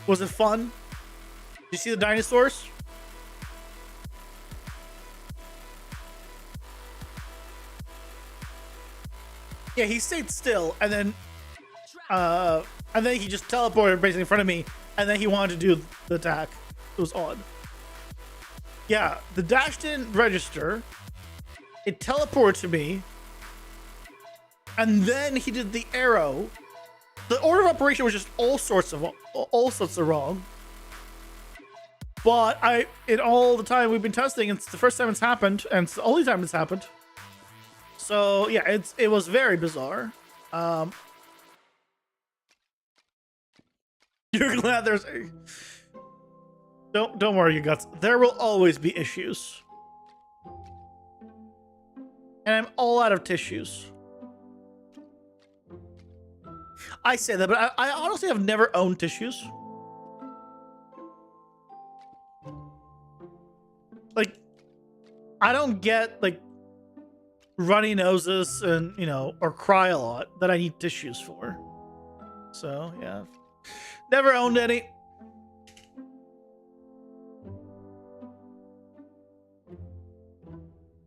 Was it fun? Did you see the dinosaurs? Yeah, he stayed still, and then he just teleported basically in front of me, and then he wanted to do the attack. It was odd. Yeah, the dash didn't register. It teleported to me, and then he did the arrow. The order of operation was just all sorts of wrong. But in all the time we've been testing, it's the first time it's happened, and it's the only time it's happened. So yeah, it was very bizarre. You're glad there's a... Don't worry, you guts. There will always be issues. And I'm all out of tissues. I say that, but I honestly have never owned tissues. Like, I don't get, like, runny noses and, or cry a lot that I need tissues for. So yeah, never owned any.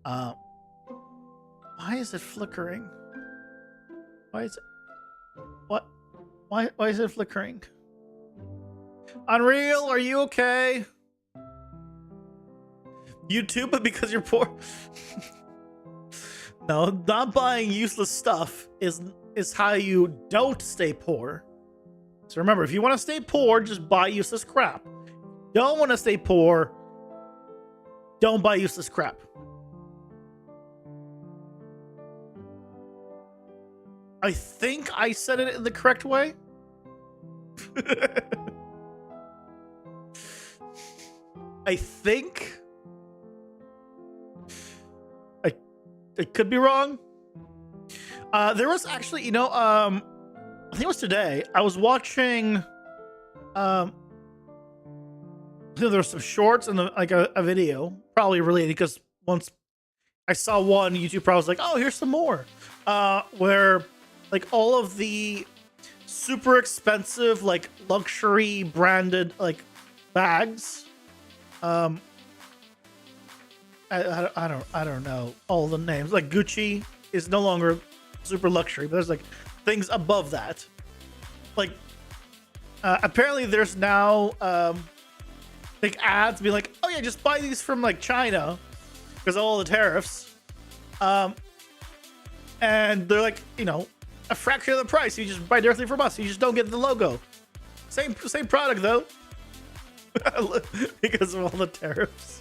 Why is it flickering? Why is it? What? Why is it flickering? Unreal, are you okay? YouTube, but because you're poor. No, not buying useless stuff is how you don't stay poor. So remember, if you want to stay poor, just buy useless crap. Don't want to stay poor, don't buy useless crap. I think I said it in the correct way. I think I could be wrong. There was actually, I think it was today. I was watching, there were some shorts and a video, probably related, because once I saw one YouTube, I was like, oh, here's some more, where like all of the super expensive, like luxury branded like bags, I don't know all the names. Like Gucci is no longer super luxury, but there's like things above that. Like apparently there's now like ads be like, oh yeah, just buy these from like China because of all the tariffs. And they're like, a fraction of the price. You just buy directly from us. You just don't get the logo. Same product though. Because of all the tariffs.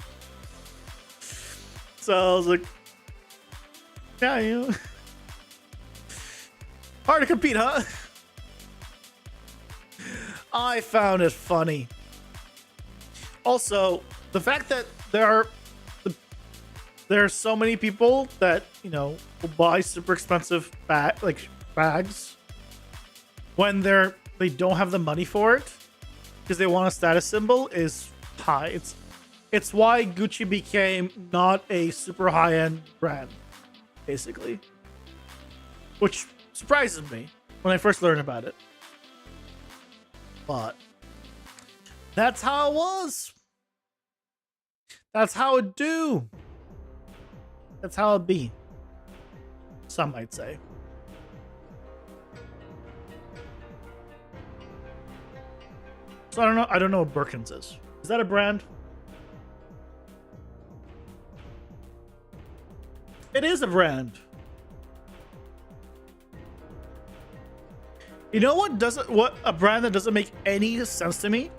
So I was like, yeah, hard to compete, huh? I found it funny. Also, the fact that there are so many people that, will buy super expensive bags when they don't have the money for it because they want a status symbol is high. It's why Gucci became not a super high-end brand, basically. Which surprises me when I first learned about it. But that's how it was. That's how it do. That's how it be. Some might say. So I don't know what Birkins is. Is that a brand? It is a brand. You know what a brand that doesn't make any sense to me?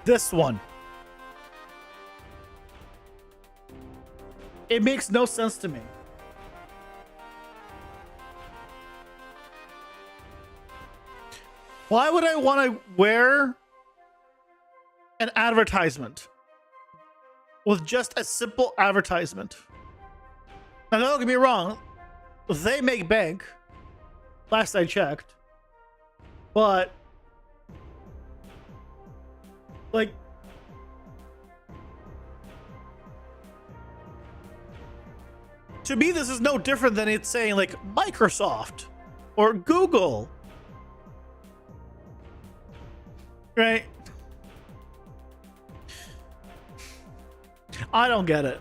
This one. It makes no sense to me. Why would I want to wear an advertisement with just a simple advertisement? Now, don't get me wrong. They make bank. Last I checked. But like, to me, this is no different than it saying like Microsoft or Google. Right? I don't get it.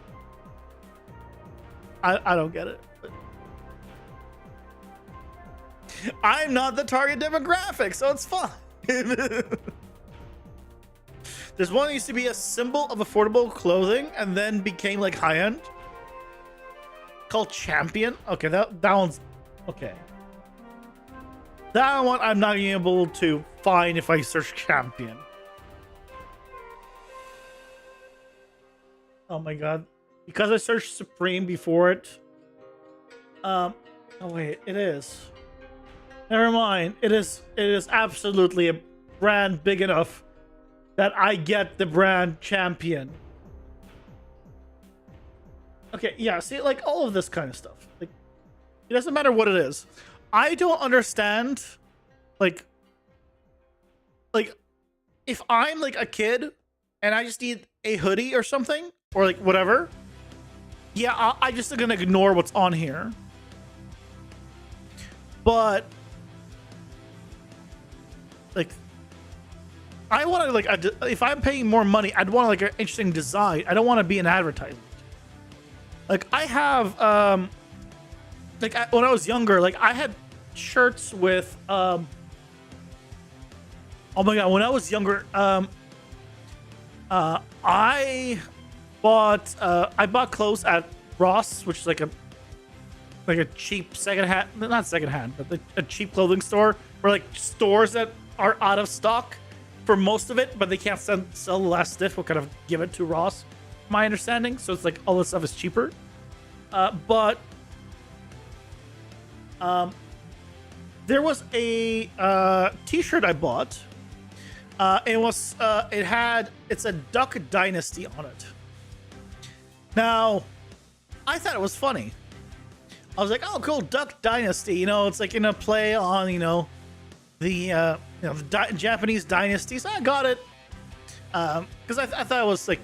I don't get it. I'm not the target demographic, so it's fine. There's one that used to be a symbol of affordable clothing and then became like high-end. Called Champion. Okay, that one's okay. That one I'm not being able to find if I search Champion. Oh my god. Because I searched Supreme before it. Oh wait, it is. Never mind. It is absolutely a brand big enough that I get the brand Champion. Okay, yeah, see, like all of this kind of stuff. Like, it doesn't matter what it is. I don't understand, like if I'm like a kid and I just need a hoodie or something, or like whatever, yeah, I just gonna ignore what's on here. But like, I want to like, if I'm paying more money, I'd want like an interesting design. I don't want to be an advertisement. Like I have, when I was younger, like I had shirts with, oh my god, when I was younger, I bought clothes at Ross, which is like a cheap secondhand, not secondhand, but a cheap clothing store, or like stores that are out of stock for most of it, but they can't sell the last stiff. We'll kind of give it to Ross, my understanding. So it's like all this stuff is cheaper. But there was a t-shirt I bought. It's a Duck Dynasty on it. Now, I thought it was funny. I was like, oh, cool, Duck Dynasty. You know, it's like in a play on, the Japanese dynasties. I got it. Because I thought it was like,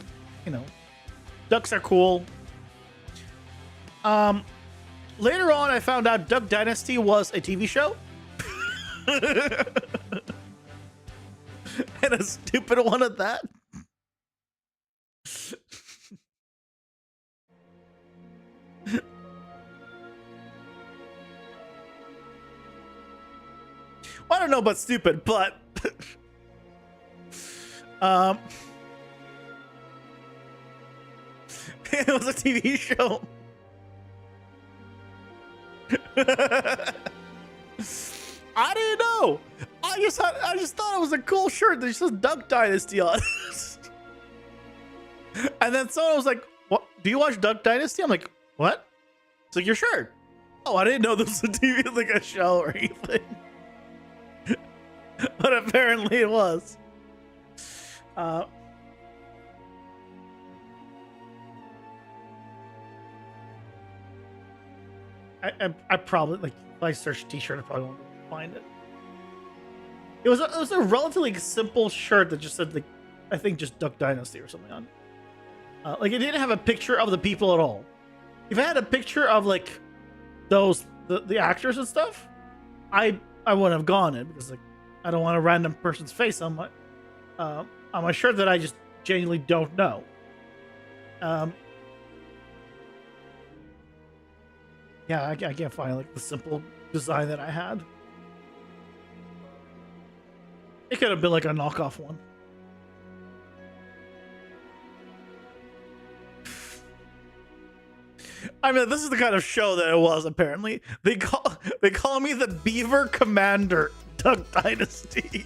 ducks are cool. Later on, I found out Duck Dynasty was a TV show. And a stupid one at that. I don't know about stupid, but it was a TV show. I didn't know. I just thought it was a cool shirt that just says Duck Dynasty on it. And then someone was like, "What? Do you watch Duck Dynasty?" I'm like, "What?" It's like, your shirt. Oh, I didn't know this was a TV, like a show or anything. But apparently it was. I probably, like, if I search t-shirt, I probably won't find it. It was a relatively simple shirt that just said, like, I think just Duck Dynasty or something on it. Like, it didn't have a picture of the people at all. If I had a picture of, like, the actors and stuff, I wouldn't have gone in, because, like, I don't want a random person's face on my shirt that I just genuinely don't know. Yeah, I can't find like the simple design that I had. It could have been like a knockoff one. I mean, this is the kind of show that it was. Apparently, they call me the Beaver Commander, Duck Dynasty.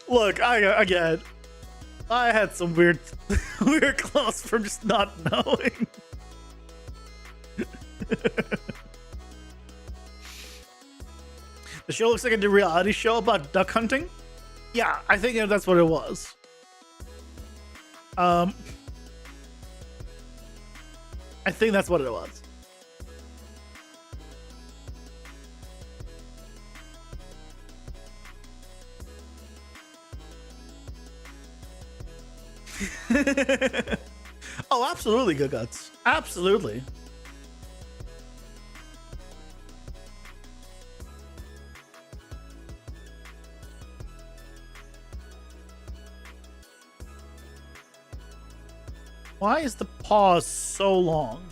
Look, I had some weird clothes from just not knowing. The show looks like a reality show about duck hunting. Yeah, I think that's what it was. I think that's what it was. Oh, absolutely, Good Guts. Absolutely. Why is the pause so long?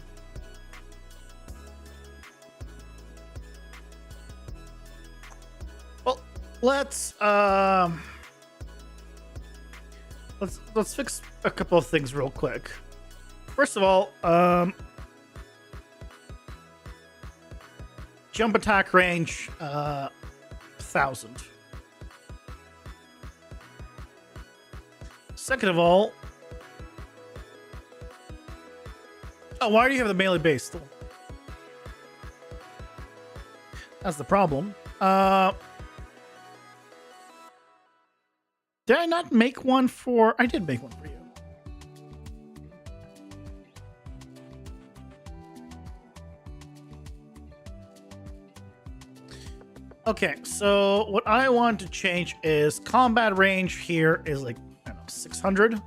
Well, let's fix a couple of things real quick. First of all, jump attack range 1,000. Second of all, oh, why do you have the melee base still? That's the problem. Did I not make one for... I did make one for you. Okay, so what I want to change is combat range here is like, I don't know, 600.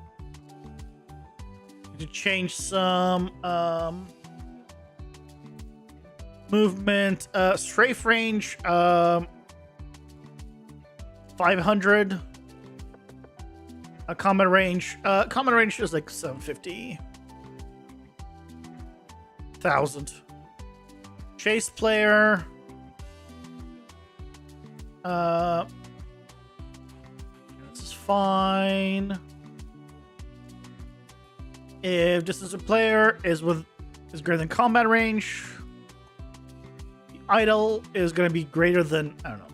To change some movement, strafe range, 500. Combat range is like 750,000. Chase player. This is fine. If distance of player is greater than combat range, the idle is going to be greater than, I don't know,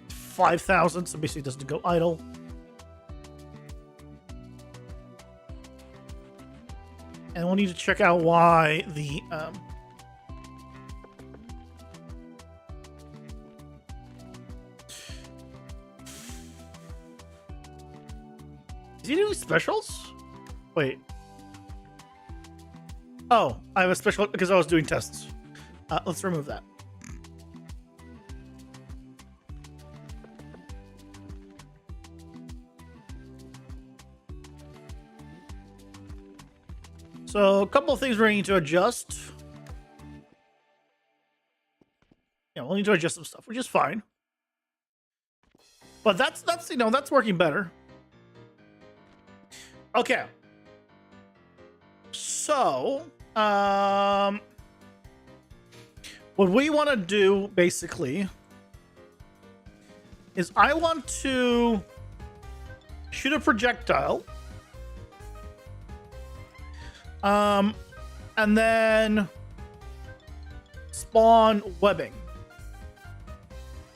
5,000. So basically, it doesn't go idle. And we'll need to check out why the is he doing specials? Wait. Oh, I have a special because I was doing tests. Let's remove that. So a couple of things we're going to need to adjust. Yeah, we'll need to adjust some stuff, which is fine. But that's that's working better. Okay. So, what we want to do basically is I want to shoot a projectile. And then spawn webbing.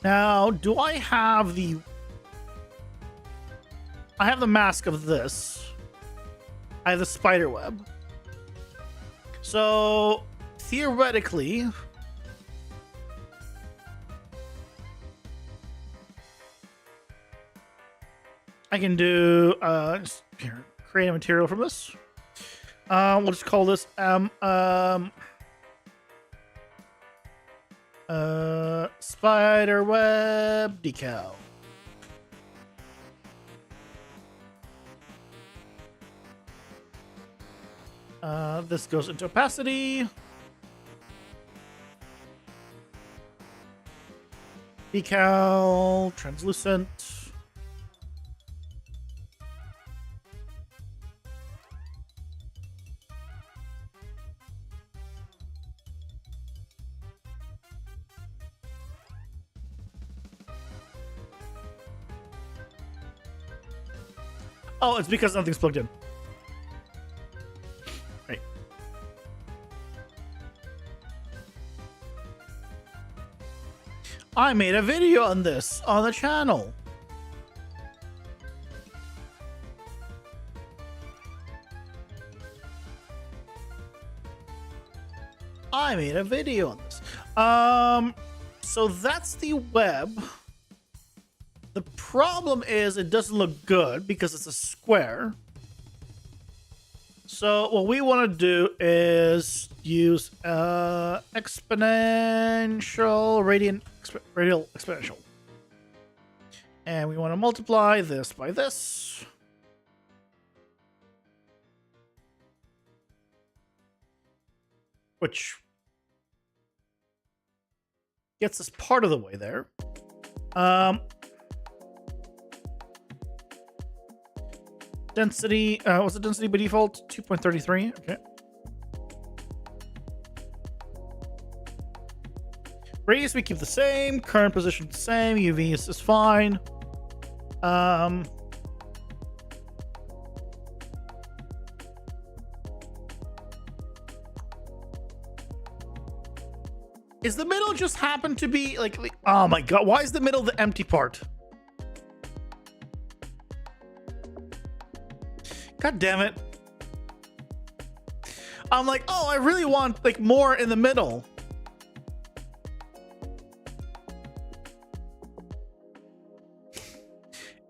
Now, do I have the mask of this. I have the spider web. So, theoretically, I can do here, create a material from this. We'll just call this spider web decal. This goes into opacity. Decal, translucent. Oh, it's because nothing's plugged in. Right. I made a video on this on the channel. I made a video on this. So that's the web. The problem is it doesn't look good because it's a square. So what we want to do is use exponential radial exponential. And we want to multiply this by this. Which gets us part of the way there. Density, what's the density by default? 2.33, okay. Radius we keep the same, current position the same, UV is fine. Is the middle just happen to be like, oh my god, why is the middle the empty part? God damn it. I'm like, oh, I really want like more in the middle.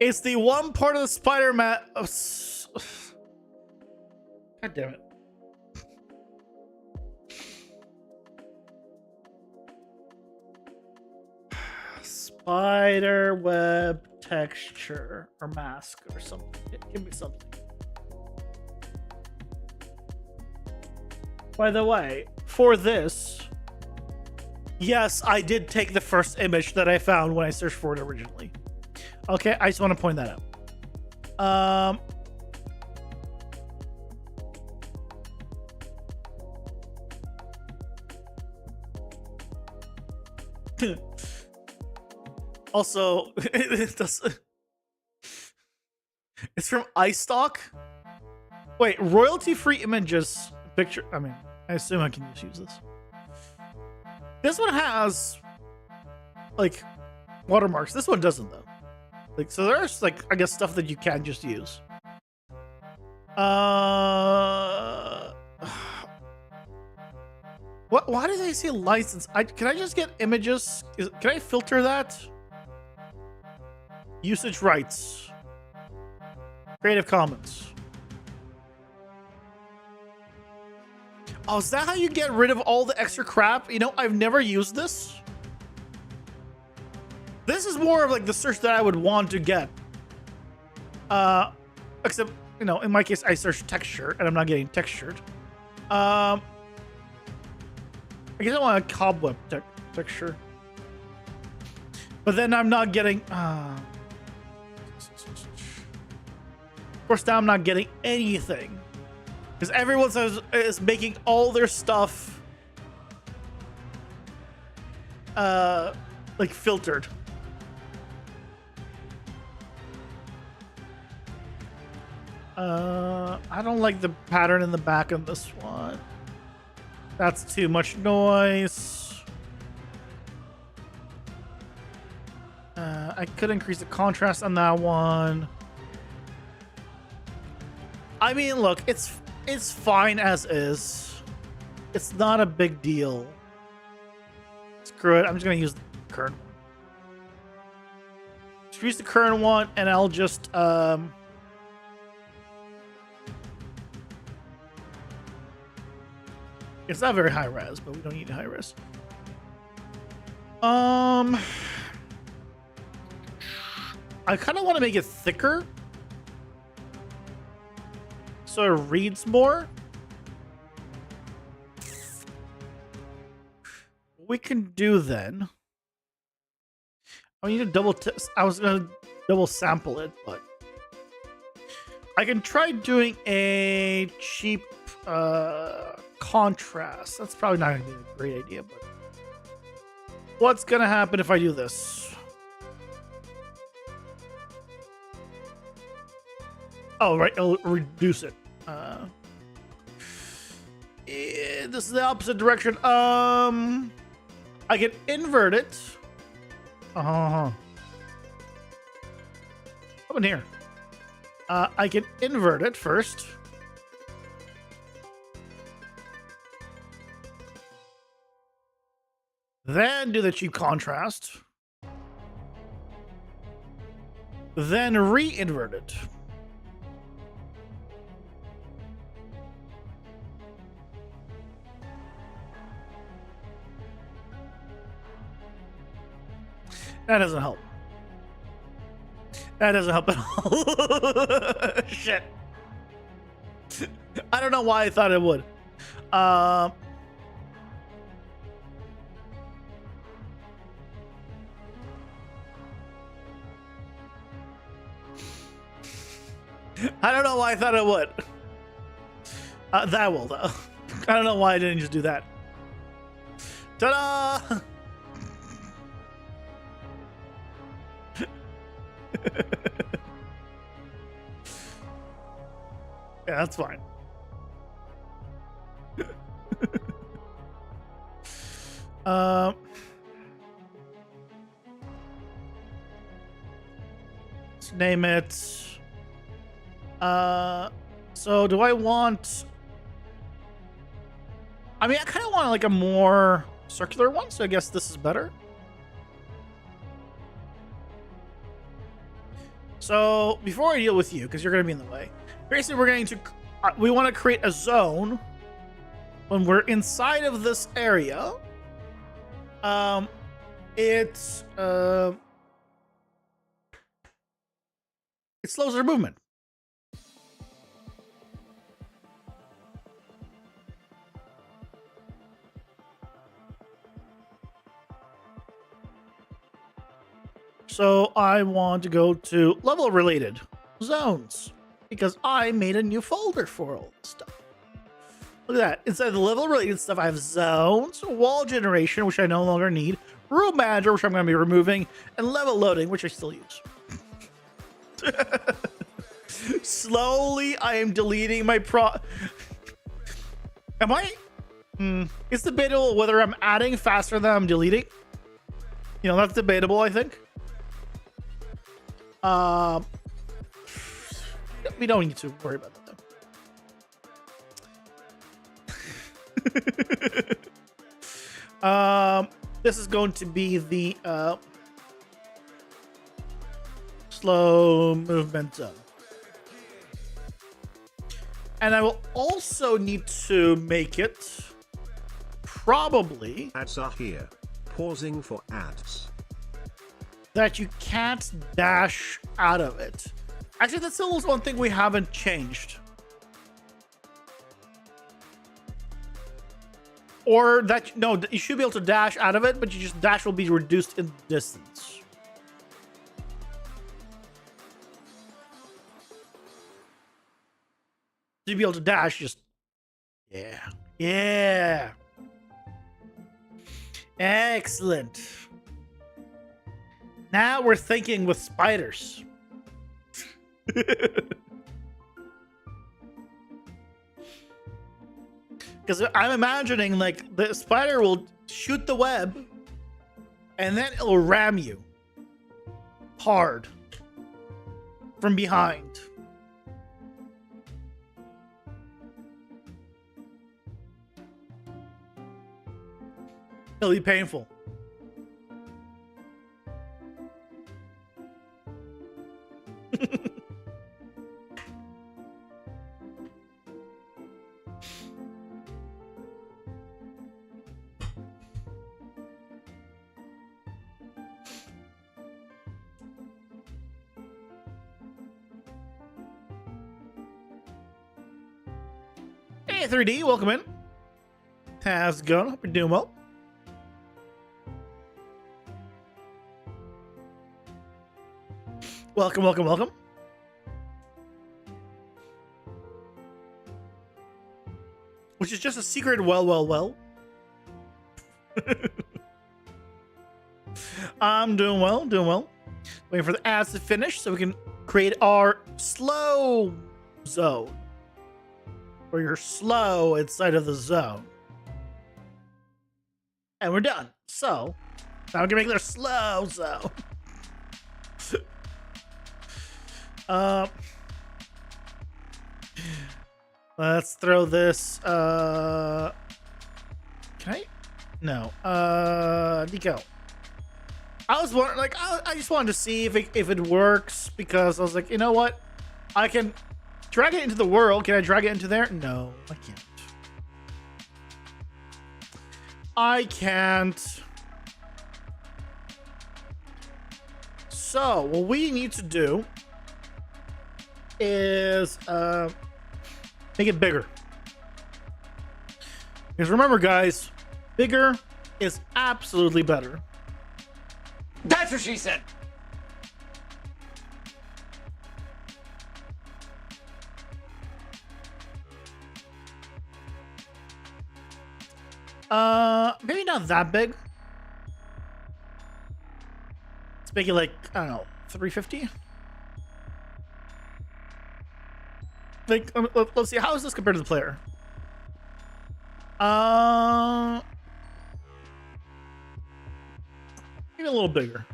It's the one part of the spider mat. God damn it. Spider web texture or mask or something. Give me something. By the way, for this, yes, I did take the first image that I found when I searched for it originally. Okay, I just want to point that out. Also, it's from iStock. Wait, royalty-free images picture. I mean, I assume I can just use this. This one has like watermarks. This one doesn't though. Like, so there's like, I guess, stuff that you can just use. What? Why do they say license? Can I just get images? Can I filter that? Usage rights. Creative Commons. Oh, is that how you get rid of all the extra crap? You know, I've never used this. This is more of like the search that I would want to get. Except, you know, in my case, I search texture and I'm not getting textured. I guess I want a cobweb texture. But then I'm not getting... Of course, now I'm not getting anything. Because everyone is making all their stuff... like, filtered. I don't like the pattern in the back of this one. That's too much noise. I could increase the contrast on that one. I mean, look, it's fine as is. It's not a big deal. Screw it. I'm just gonna use the current one. Just use the current one, and I'll just it's not very high res, but we don't need high res. I kind of want to make it thicker so it reads more. We can do then. I need to double test. I was gonna double sample it, but I can try doing a cheap contrast. That's probably not gonna be a great idea, but what's gonna happen if I do this? Oh, right, it'll reduce it. This is the opposite direction. I can invert it. Come in here. I can invert it first. Then do the cheap contrast. Then re-invert it. That doesn't help. That doesn't help at all. Shit. I don't know why I thought it would. I don't know why I thought it would. That will, though. I don't know why I didn't just do that. Ta-da! Yeah, that's fine. Let's name it. So do I want... I mean, I kind of want like a more circular one, so I guess this is better. So before I deal with you, because you're going to be in the way, basically we're going to, we want to create a zone when we're inside of this area. It's It slows their movement. So I want to go to level related zones because I made a new folder for all this stuff. Look at that. Inside the level related stuff, I have zones, wall generation, which I no longer need, room manager, which I'm going to be removing, and level loading, which I still use. Slowly, I am deleting my Am I? It's debatable whether I'm adding faster than I'm deleting. You know, that's debatable, I think. We don't need to worry about that, though. This is going to be the slow movement zone. And I will also need to make it probably Ads are here. Pausing for ads. that you can't dash out of it. Actually, that's still one thing we haven't changed. Or that, no, you should be able to dash out of it, but you just dash will be reduced in distance. To be able to dash, just, yeah. Excellent. Now we're thinking with spiders. Because I'm imagining like the spider will shoot the web and then it'll ram you hard from behind. It'll be painful. Hey 3D, welcome in. How's it going? Hope you're doing well. Welcome, welcome, welcome. Which is just a secret, well. I'm doing well. Waiting for the ads to finish so we can create our slow zone. Where you're slow inside of the zone. And we're done. So, now we're gonna make their slow zone. Let's throw this. Can I? No. Nico. I was wondering, like, I just wanted to see if it works because I was like, you know what? I can drag it into the world. Can I drag it into there? No, I can't. I can't. So, what we need to do is make it bigger. Because remember, guys, bigger is absolutely better. That's what she said. Maybe not that big. Let's make it like, I don't know, 350. Like, let's see, how is this compared to the player? Maybe a little bigger.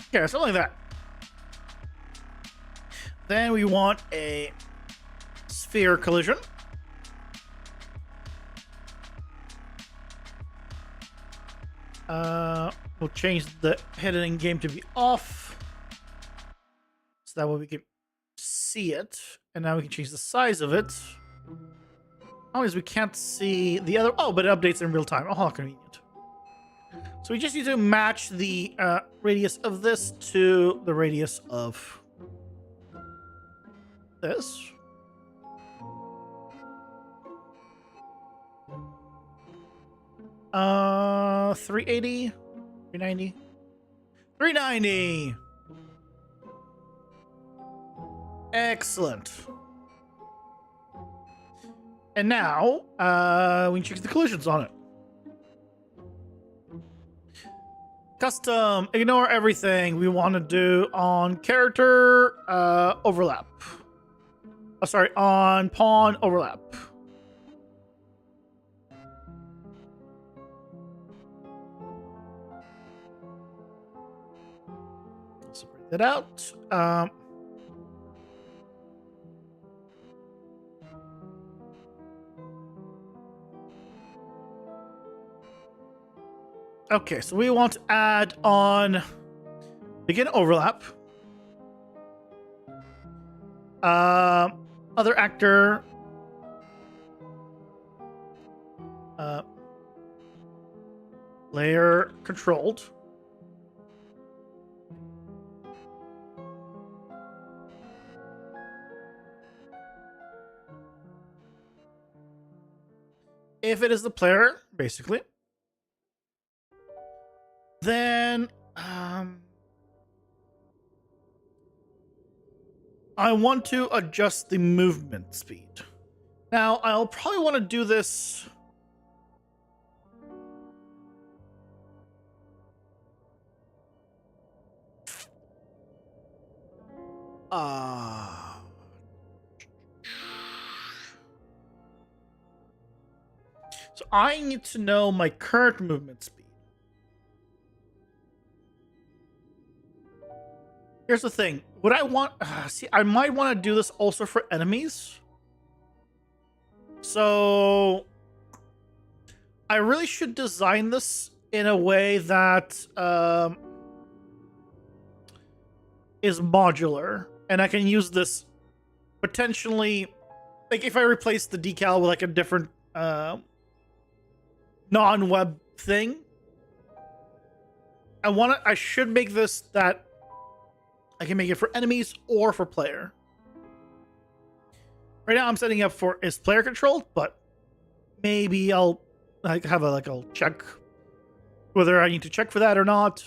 Okay, something like that. Then we want a sphere collision. We'll change the hidden in game to be off. So that way we can see it. And now we can change the size of it. Always we can't see the other. Oh, but it updates in real time. Oh, how convenient. So we just need to match the radius of this to the radius of this. Uh, 380, 390, 390. Excellent. And now, we can check the collisions on it. Custom, ignore everything. We want to do on character overlap. Oh, sorry, on pawn overlap. Separate that out. Okay, so we want to add on begin overlap. Other actor. Layer controlled. If it is the player, basically. Then, I want to adjust the movement speed. Now, I'll probably want to do this. So I need to know my current movement speed. Here's the thing. What I want... see, I might want to do this also for enemies. So... I really should design this in a way that is modular. And I can use this potentially... Like, if I replace the decal with, like, a different non-web thing. I should make this that... I can make it for enemies or for player. Right now I'm setting up for is player controlled, but maybe I'll have I'll check whether I need to check for that or not.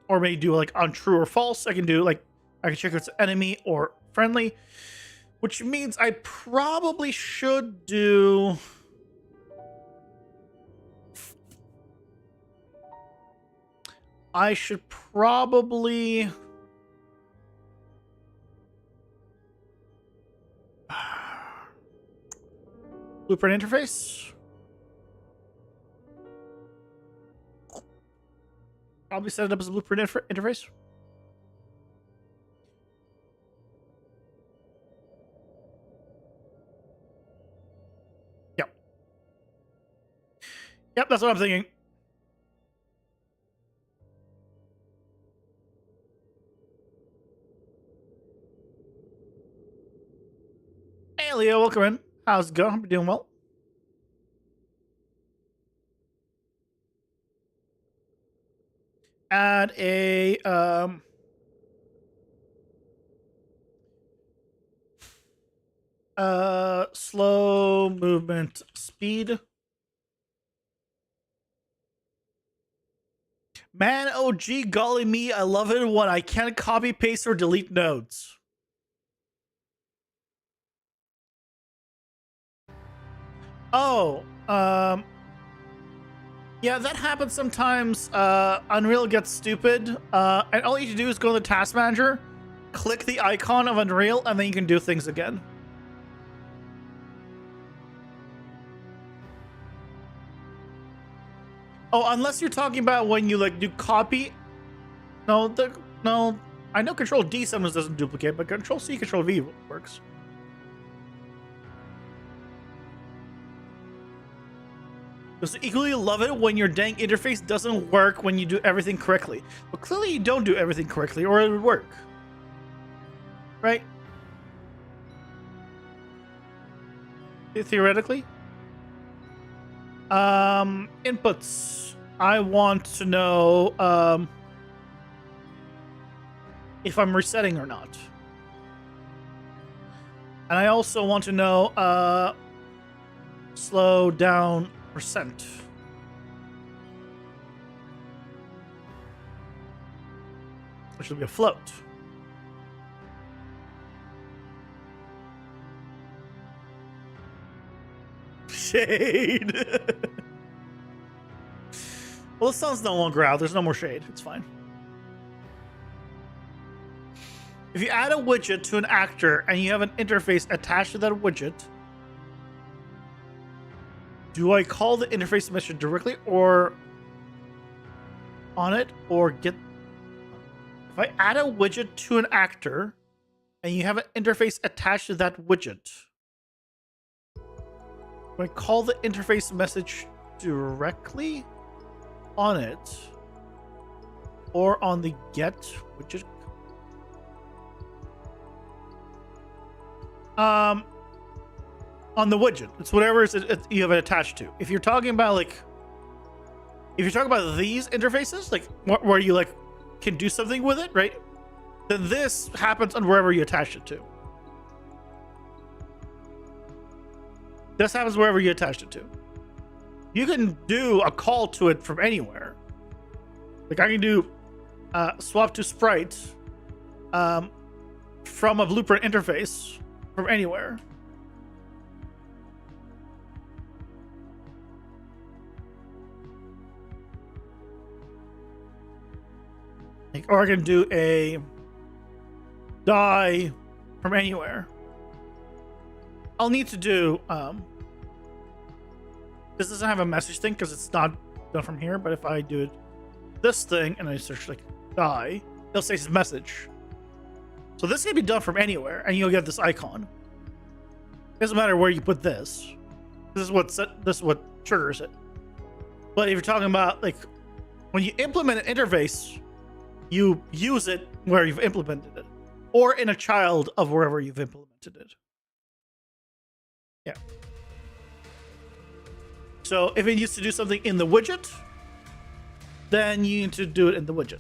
Or maybe do like on true or false. I can check if it's enemy or friendly. Which means I probably should do... I should probably... Blueprint interface. Probably set it up as a blueprint interface. Yep. Yep, that's what I'm thinking. Hey, Leo, welcome in. How's it going? Hope you're doing well. Add a slow movement speed. Man, OG, golly me, I love it when I can't copy, paste, or delete nodes. Oh, yeah, that happens sometimes. Unreal gets stupid, and all you need to do is go to the task manager, click the icon of Unreal, and then you can do things again. Oh, unless you're talking about when you like do copy. No, no. I know Control D sometimes doesn't duplicate, but Control C, Control V works. Just equally love it when your dang interface doesn't work when you do everything correctly. But clearly you don't do everything correctly, or it would work. Right? Theoretically. Inputs. I want to know if I'm resetting or not. And I also want to know slow down percent. Which will be a float. Shade. Well, the sun's no longer out. There's no more shade. It's fine. If you add a widget to an actor and you have an interface attached to that widget, do I call the interface message directly or on it, or get... If I add a widget to an actor and you have an interface attached to that widget, do I call the interface message directly on it or on the get widget? On the widget. It's whatever you have it attached to. If you're talking about like, if you're talking about these interfaces, like where you like can do something with it, right? Then this happens on wherever you attach it to. This happens wherever you attach it to. You can do a call to it from anywhere. Like I can do swap to sprite from a blueprint interface from anywhere. Like, or I can do a die from anywhere. I'll need to do this doesn't have a message thing because it's not done from here, but if I do this thing and I search like die, it'll say it's message. So this can be done from anywhere and you'll get this icon. It doesn't matter where you put this. This is what triggers it. But if you're talking about like when you implement an interface, you use it where you've implemented it, or in a child of wherever you've implemented it. Yeah. So if it needs to do something in the widget, then you need to do it in the widget.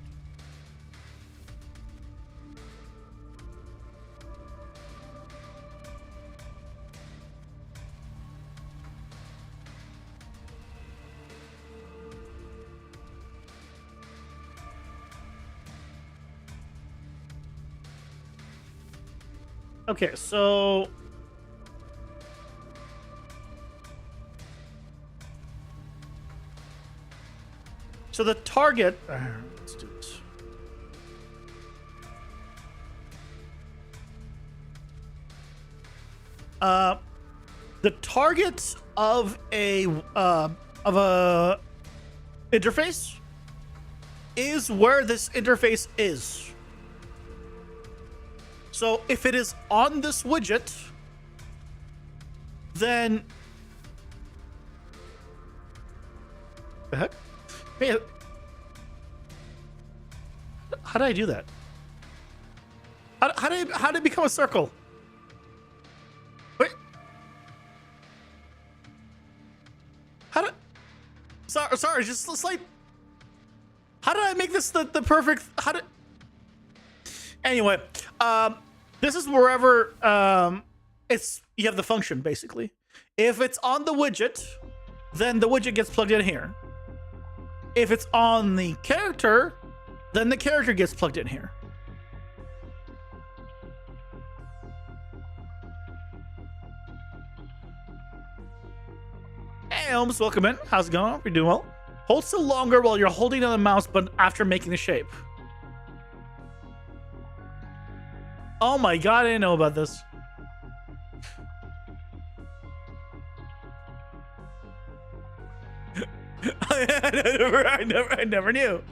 Okay, so the target, let's do this. The target of a interface is where this interface is. So if it is on this widget, then the heck? Hey, how did I do that? How did it become a circle? Wait. Sorry, just a slight. How did I make this the perfect? Anyway, this is wherever you have the function basically. If it's on the widget, then the widget gets plugged in here. If it's on the character, then the character gets plugged in here. Hey, Holmes, welcome in. How's it going? You're doing well. Hold still longer while you're holding down the mouse button after making the shape. Oh my god, I didn't know about this. I never knew.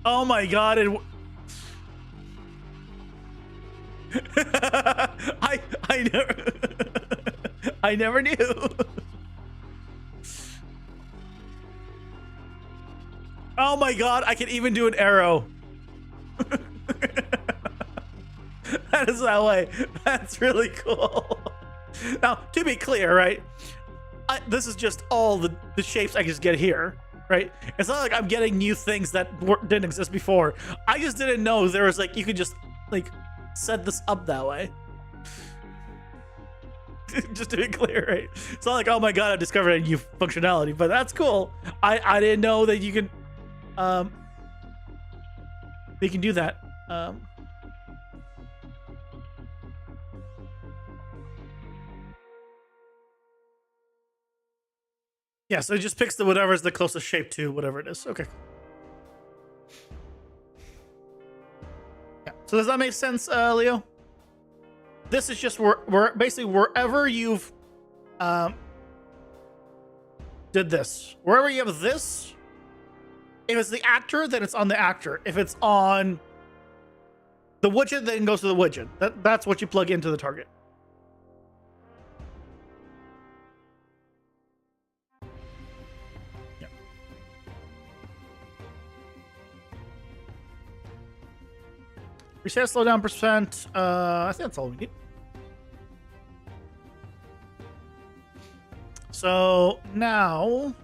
Oh my god, I never knew. Oh my god, I can even do an arrow. that is that way. That's really cool. Now, to be clear, right? This is just all the shapes I just get here, right? It's not like I'm getting new things that didn't exist before. I just didn't know there was like, you could just like set this up that way. Just to be clear, right? It's not like, oh my god, I discovered a new functionality, but that's cool. I didn't know that you can do that. Yeah, so it just picks the whatever's the closest shape to whatever it is. Okay. Yeah. So does that make sense, Leo? This is just where basically wherever you've did this, wherever you have this, if it's the actor, then it's on the actor. If it's on the widget, then it goes to the widget. That's what you plug into the target. Yeah. Reset slowdown percent. I think that's all we need. So now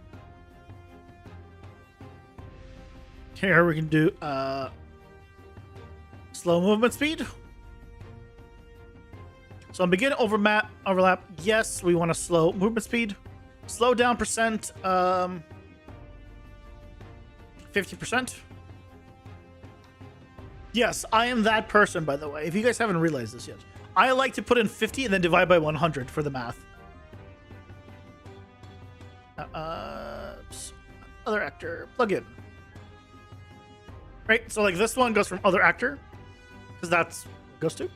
here we can do slow movement speed. So on begin overlap, yes, we want to slow movement speed. Slow down percent 50%. Yes, I am that person, by the way. If you guys haven't realized this yet, I like to put in 50 and then divide by 100 for the math. Other actor plugin. Right, so like this one goes from other actor, because that's what it goes to.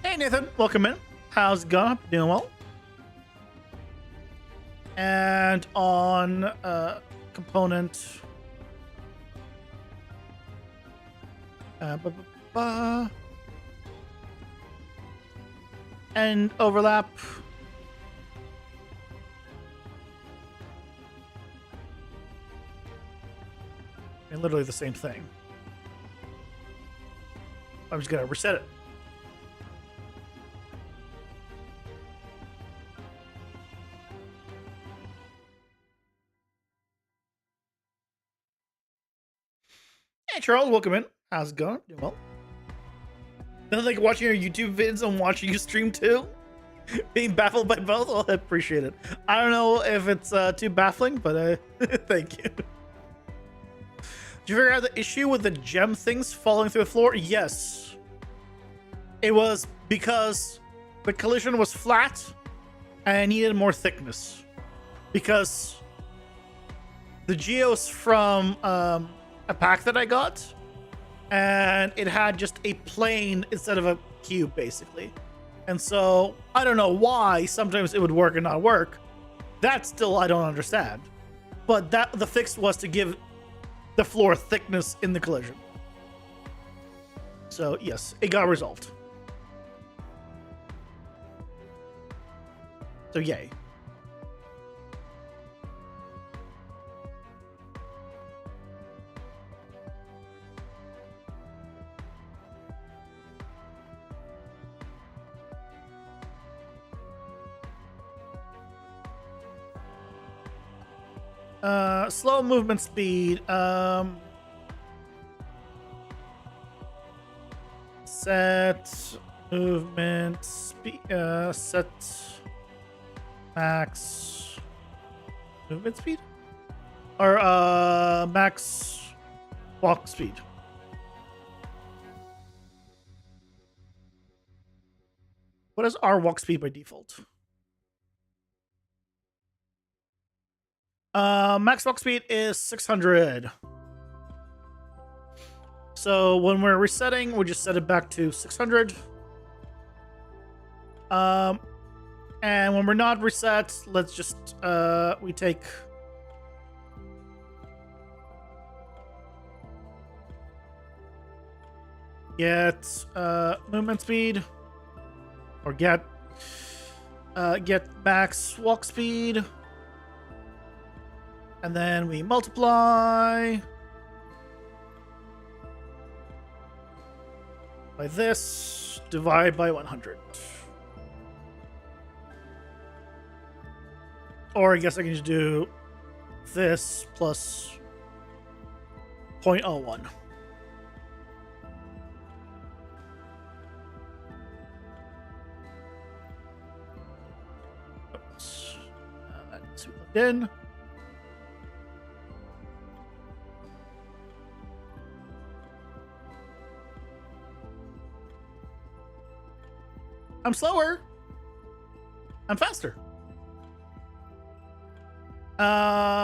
Hey Nathan, welcome in. How's it going? Doing well. And on component and overlap. And literally the same thing. I'm just gonna reset it. Hey Charles, welcome in. How's it going? Doing well. Nothing like watching your YouTube vids and watching you stream too. Being baffled by both. Well, I appreciate it. I don't know if it's too baffling, but thank you. Did you figure out the issue with the gem things falling through the floor? Yes. It was because the collision was flat and I needed more thickness. Because the geo's from a pack that I got, and it had just a plane instead of a cube, basically. And so, I don't know why sometimes it would work and not work. That still I don't understand. But that the fix was to give the floor thickness in the collision. So yes, it got resolved. So yay. Slow movement speed. Set movement speed. Set max movement speed, or max walk speed. What is our walk speed by default? Max walk speed is 600. So when we're resetting, we just set it back to 600. And when we're not reset, let's just we take get movement speed, or get max walk speed. And then we multiply. by this, divide by 100. Or I guess I can just do this plus 0.01. Oops. That needs to be plugged in. I'm slower. I'm faster. But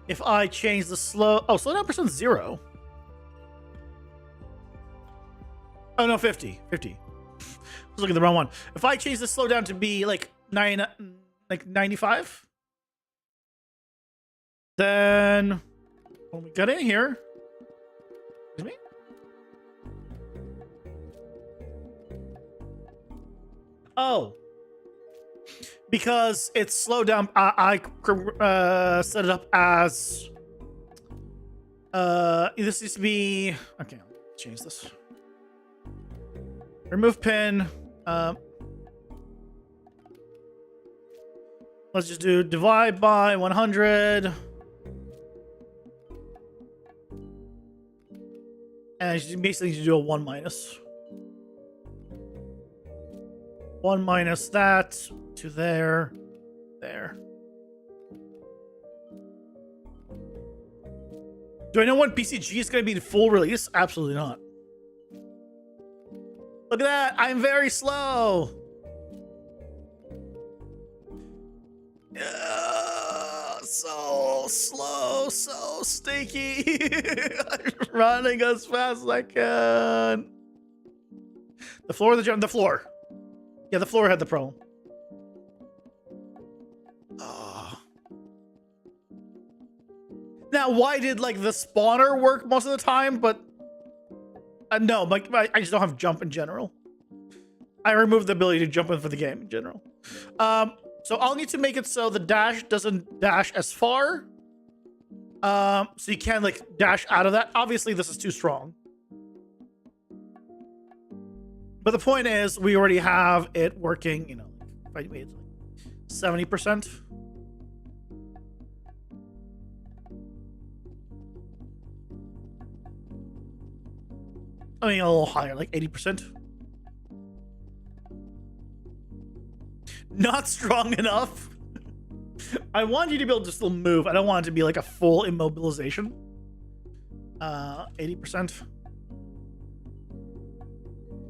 if I change the slow down percent 0. Oh no, 50. I was looking at the wrong one. If I change the slowdown to be like 95, then when we get in here, excuse me. Oh, because it's slowed down. I set it up as this needs to be okay. Let's change this. Remove pin. Let's just do divide by 100. And you basically need to do a 1 minus. 1 minus that to there. Do I know when PCG is going to be the full release? Absolutely not. Look at that. I'm very slow. So slow, so stinky. I'm running as fast as I can. The floor of the gym, the floor. Yeah, the floor had the problem. Oh. Now, why did like the spawner work most of the time? But no, like I just don't have jump in general. I removed the ability to jump in for the game in general. So I'll need to make it so the dash doesn't dash as far. So you can't like dash out of that. Obviously, this is too strong. But the point is, we already have it working, you know, if I made like 70%. I mean, a little higher, like 80%. Not strong enough. I want you to be able to still move. I don't want it to be like a full immobilization. 80%.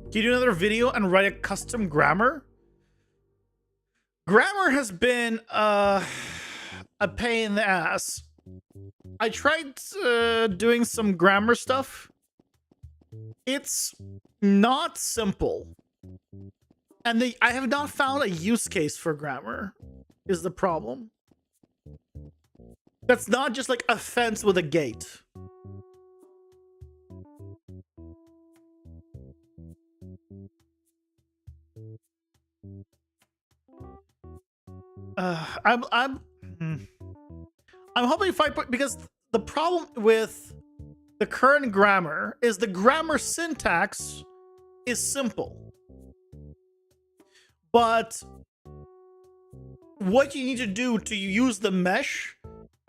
Can you do another video and write a custom grammar? Grammar has been a pain in the ass. I tried doing some grammar stuff. It's not simple. And I have not found a use case for grammar, is the problem. That's not just like a fence with a gate. I'm hoping because the problem with the current grammar is the grammar syntax is simple. But what you need to do to use the mesh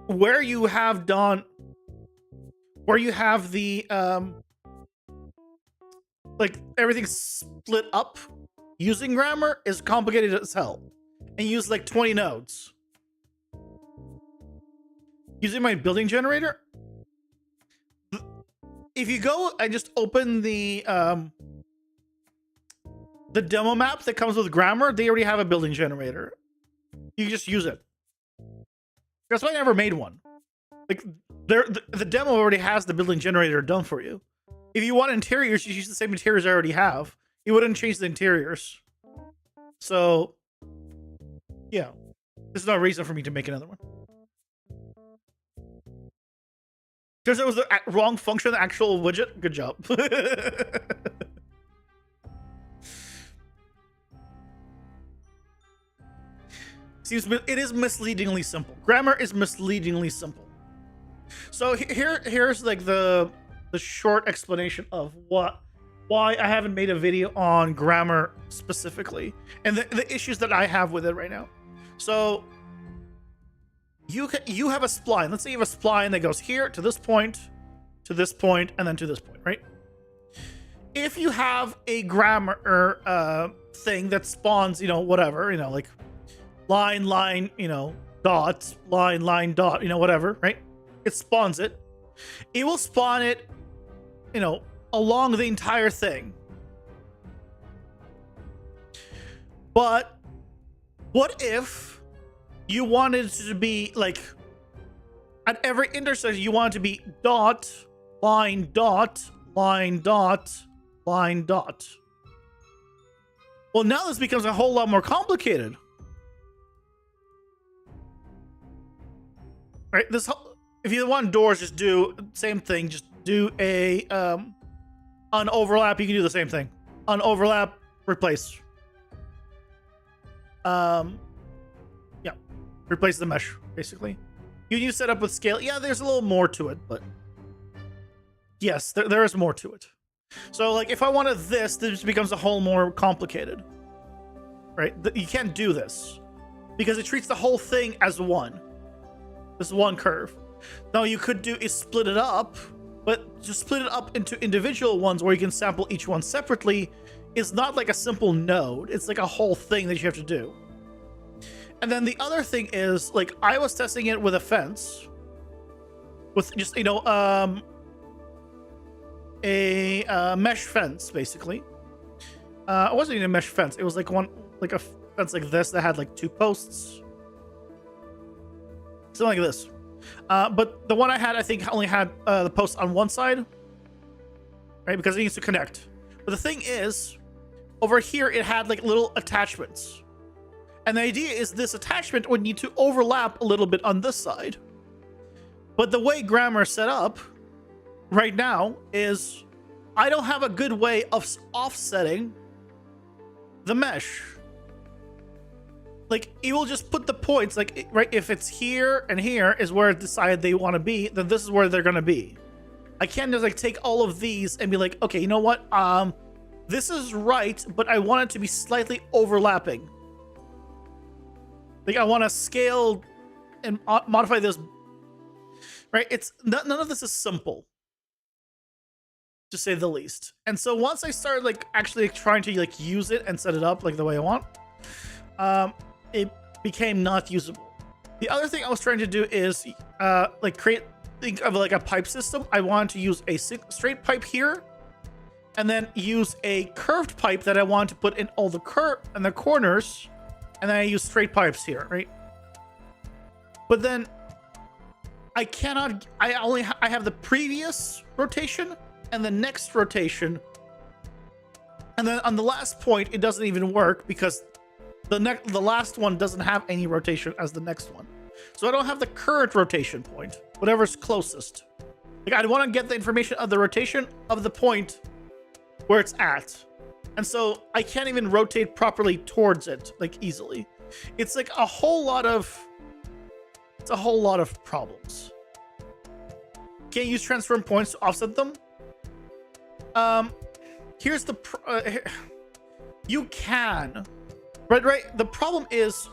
where you have the like everything split up using grammar is complicated as hell. And use like 20 nodes. Using my building generator, if you go and just open the demo map that comes with grammar, they already have a building generator. You can just use it. That's why I never made one. Like the demo already has the building generator done for you. If you want interiors, you use the same interiors I already have. You wouldn't change the interiors. So yeah, there's no reason for me to make another one. Because it was the wrong function, the actual widget. Good job. It is misleadingly simple. Grammar is misleadingly simple. So here's like the the short explanation of why I haven't made a video on grammar specifically and the issues that I have with it right now. So you have a spline. Let's say you have a spline that goes here to this point, and then to this point, right? If you have a grammar thing that spawns, whatever, like line, dot, line, dot, whatever, right? It spawns it. It will spawn it, along the entire thing. But what if you wanted it to be like at every intersection you want it to be dot, line, dot, line, dot, line, dot? Well, now this becomes a whole lot more complicated. Right? If you want doors, just do same thing. Just do a unoverlap. You can do the same thing. Unoverlap, replace. Yeah, replace the mesh basically. You need to set up with scale. Yeah, there's a little more to it, but yes, there is more to it. So like if I wanted this becomes a whole more complicated, right? You can't do this because it treats the whole thing as one. This one curve. Now you could do is split it up, but to split it up into individual ones where you can sample each one separately is not like a simple node. It's like a whole thing that you have to do. And then the other thing is, like, I was testing it with a fence, with just a mesh fence basically. It wasn't even a mesh fence. It was like a fence like this that had like 2 posts, something like this. But the one I had, I think, only had the post on one side, right? Because it needs to connect. But the thing is, over here it had like little attachments. And the idea is this attachment would need to overlap a little bit on this side. But the way grammar is set up right now is I don't have a good way of offsetting the mesh. Like, it will just put the points, like, right, if it's here and here is where it decided they want to be, then this is where they're going to be. I can't just, like, take all of these and be like, okay, you know what? This is right, but I want it to be slightly overlapping. Like, I want to scale and modify this, right? It's none of this is simple, to say the least. And so once I started, like, actually trying to, like, use it and set it up, like, the way I want, it became not usable. The other thing I was trying to do is, like, think of, like, a pipe system. I wanted to use a straight pipe here, and then use a curved pipe that I want to put in all the corners, and then I use straight pipes here, right? But then I cannot. I have the previous rotation and the next rotation, and then on the last point it doesn't even work because the last one doesn't have any rotation as the next one. So I don't have the current rotation point, whatever's closest. Like, I want to get the information of the rotation of the point where it's at. And so I can't even rotate properly towards it, like, easily. It's like a whole lot of problems. Can't use transform points to offset them. Here's the you can. Right. The problem is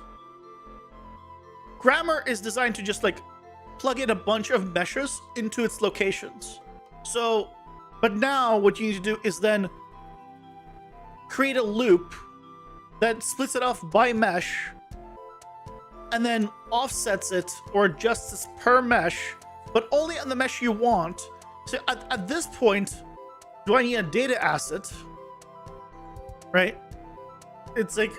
grammar is designed to just, like, plug in a bunch of meshes into its locations. So, but now what you need to do is then create a loop that splits it off by mesh and then offsets it or adjusts it per mesh, but only on the mesh you want. So at this point, do I need a data asset? Right? It's like,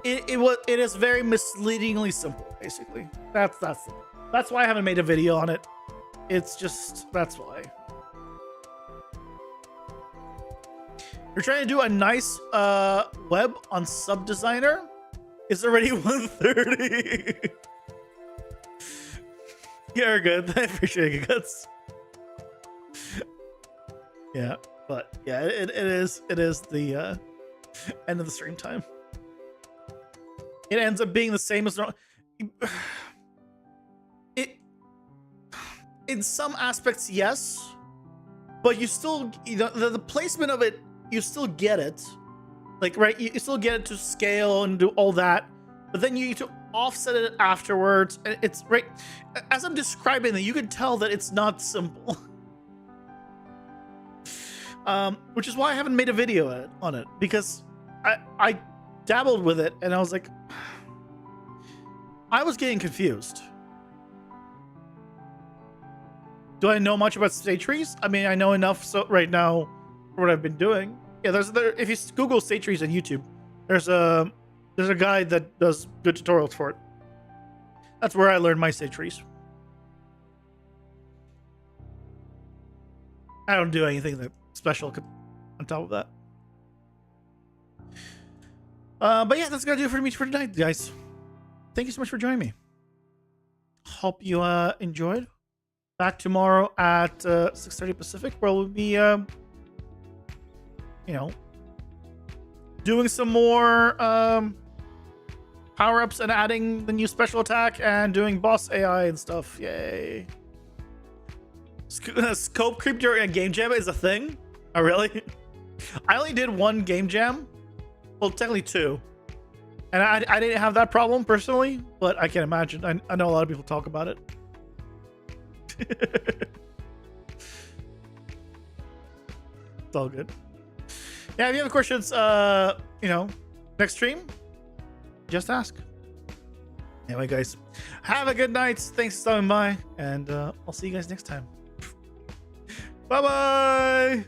it is very misleadingly simple, basically. That's why I haven't made a video on it. It's just, that's why. You're trying to do a nice web on Subdesigner. It's already 1:30. You're good. I appreciate it, Guts. Yeah, but yeah, it is the end of the stream time. It ends up being the same as normal. in some aspects, yes, but you still, the placement of it, you still get it. Like, right, you still get it to scale and do all that, but then you need to offset it afterwards. And it's right, as I'm describing it, you can tell that it's not simple. Which is why I haven't made a video on it, because I dabbled with it and I was like, I was getting confused. Do I know much about state trees? I mean, I know enough so right now for what I've been doing. Yeah, if you Google state trees on YouTube, there's a guy that does good tutorials for it. That's where I learned my state trees. I don't do anything that special on top of that. But yeah, that's gonna do it for me for tonight, guys. Thank you so much for joining me. Hope you enjoyed. Back tomorrow at 6:30 Pacific, where we'll be, doing some more power-ups and adding the new special attack and doing boss AI and stuff. Yay! Scope creep during a game jam is a thing? Oh, really? I only did one game jam. Well, technically two. And I didn't have that problem personally, but I can imagine. I know a lot of people talk about it. It's all good. Yeah, if you have questions, next stream, just ask. Anyway, guys, have a good night. Thanks for stopping by, and I'll see you guys next time. Bye-bye.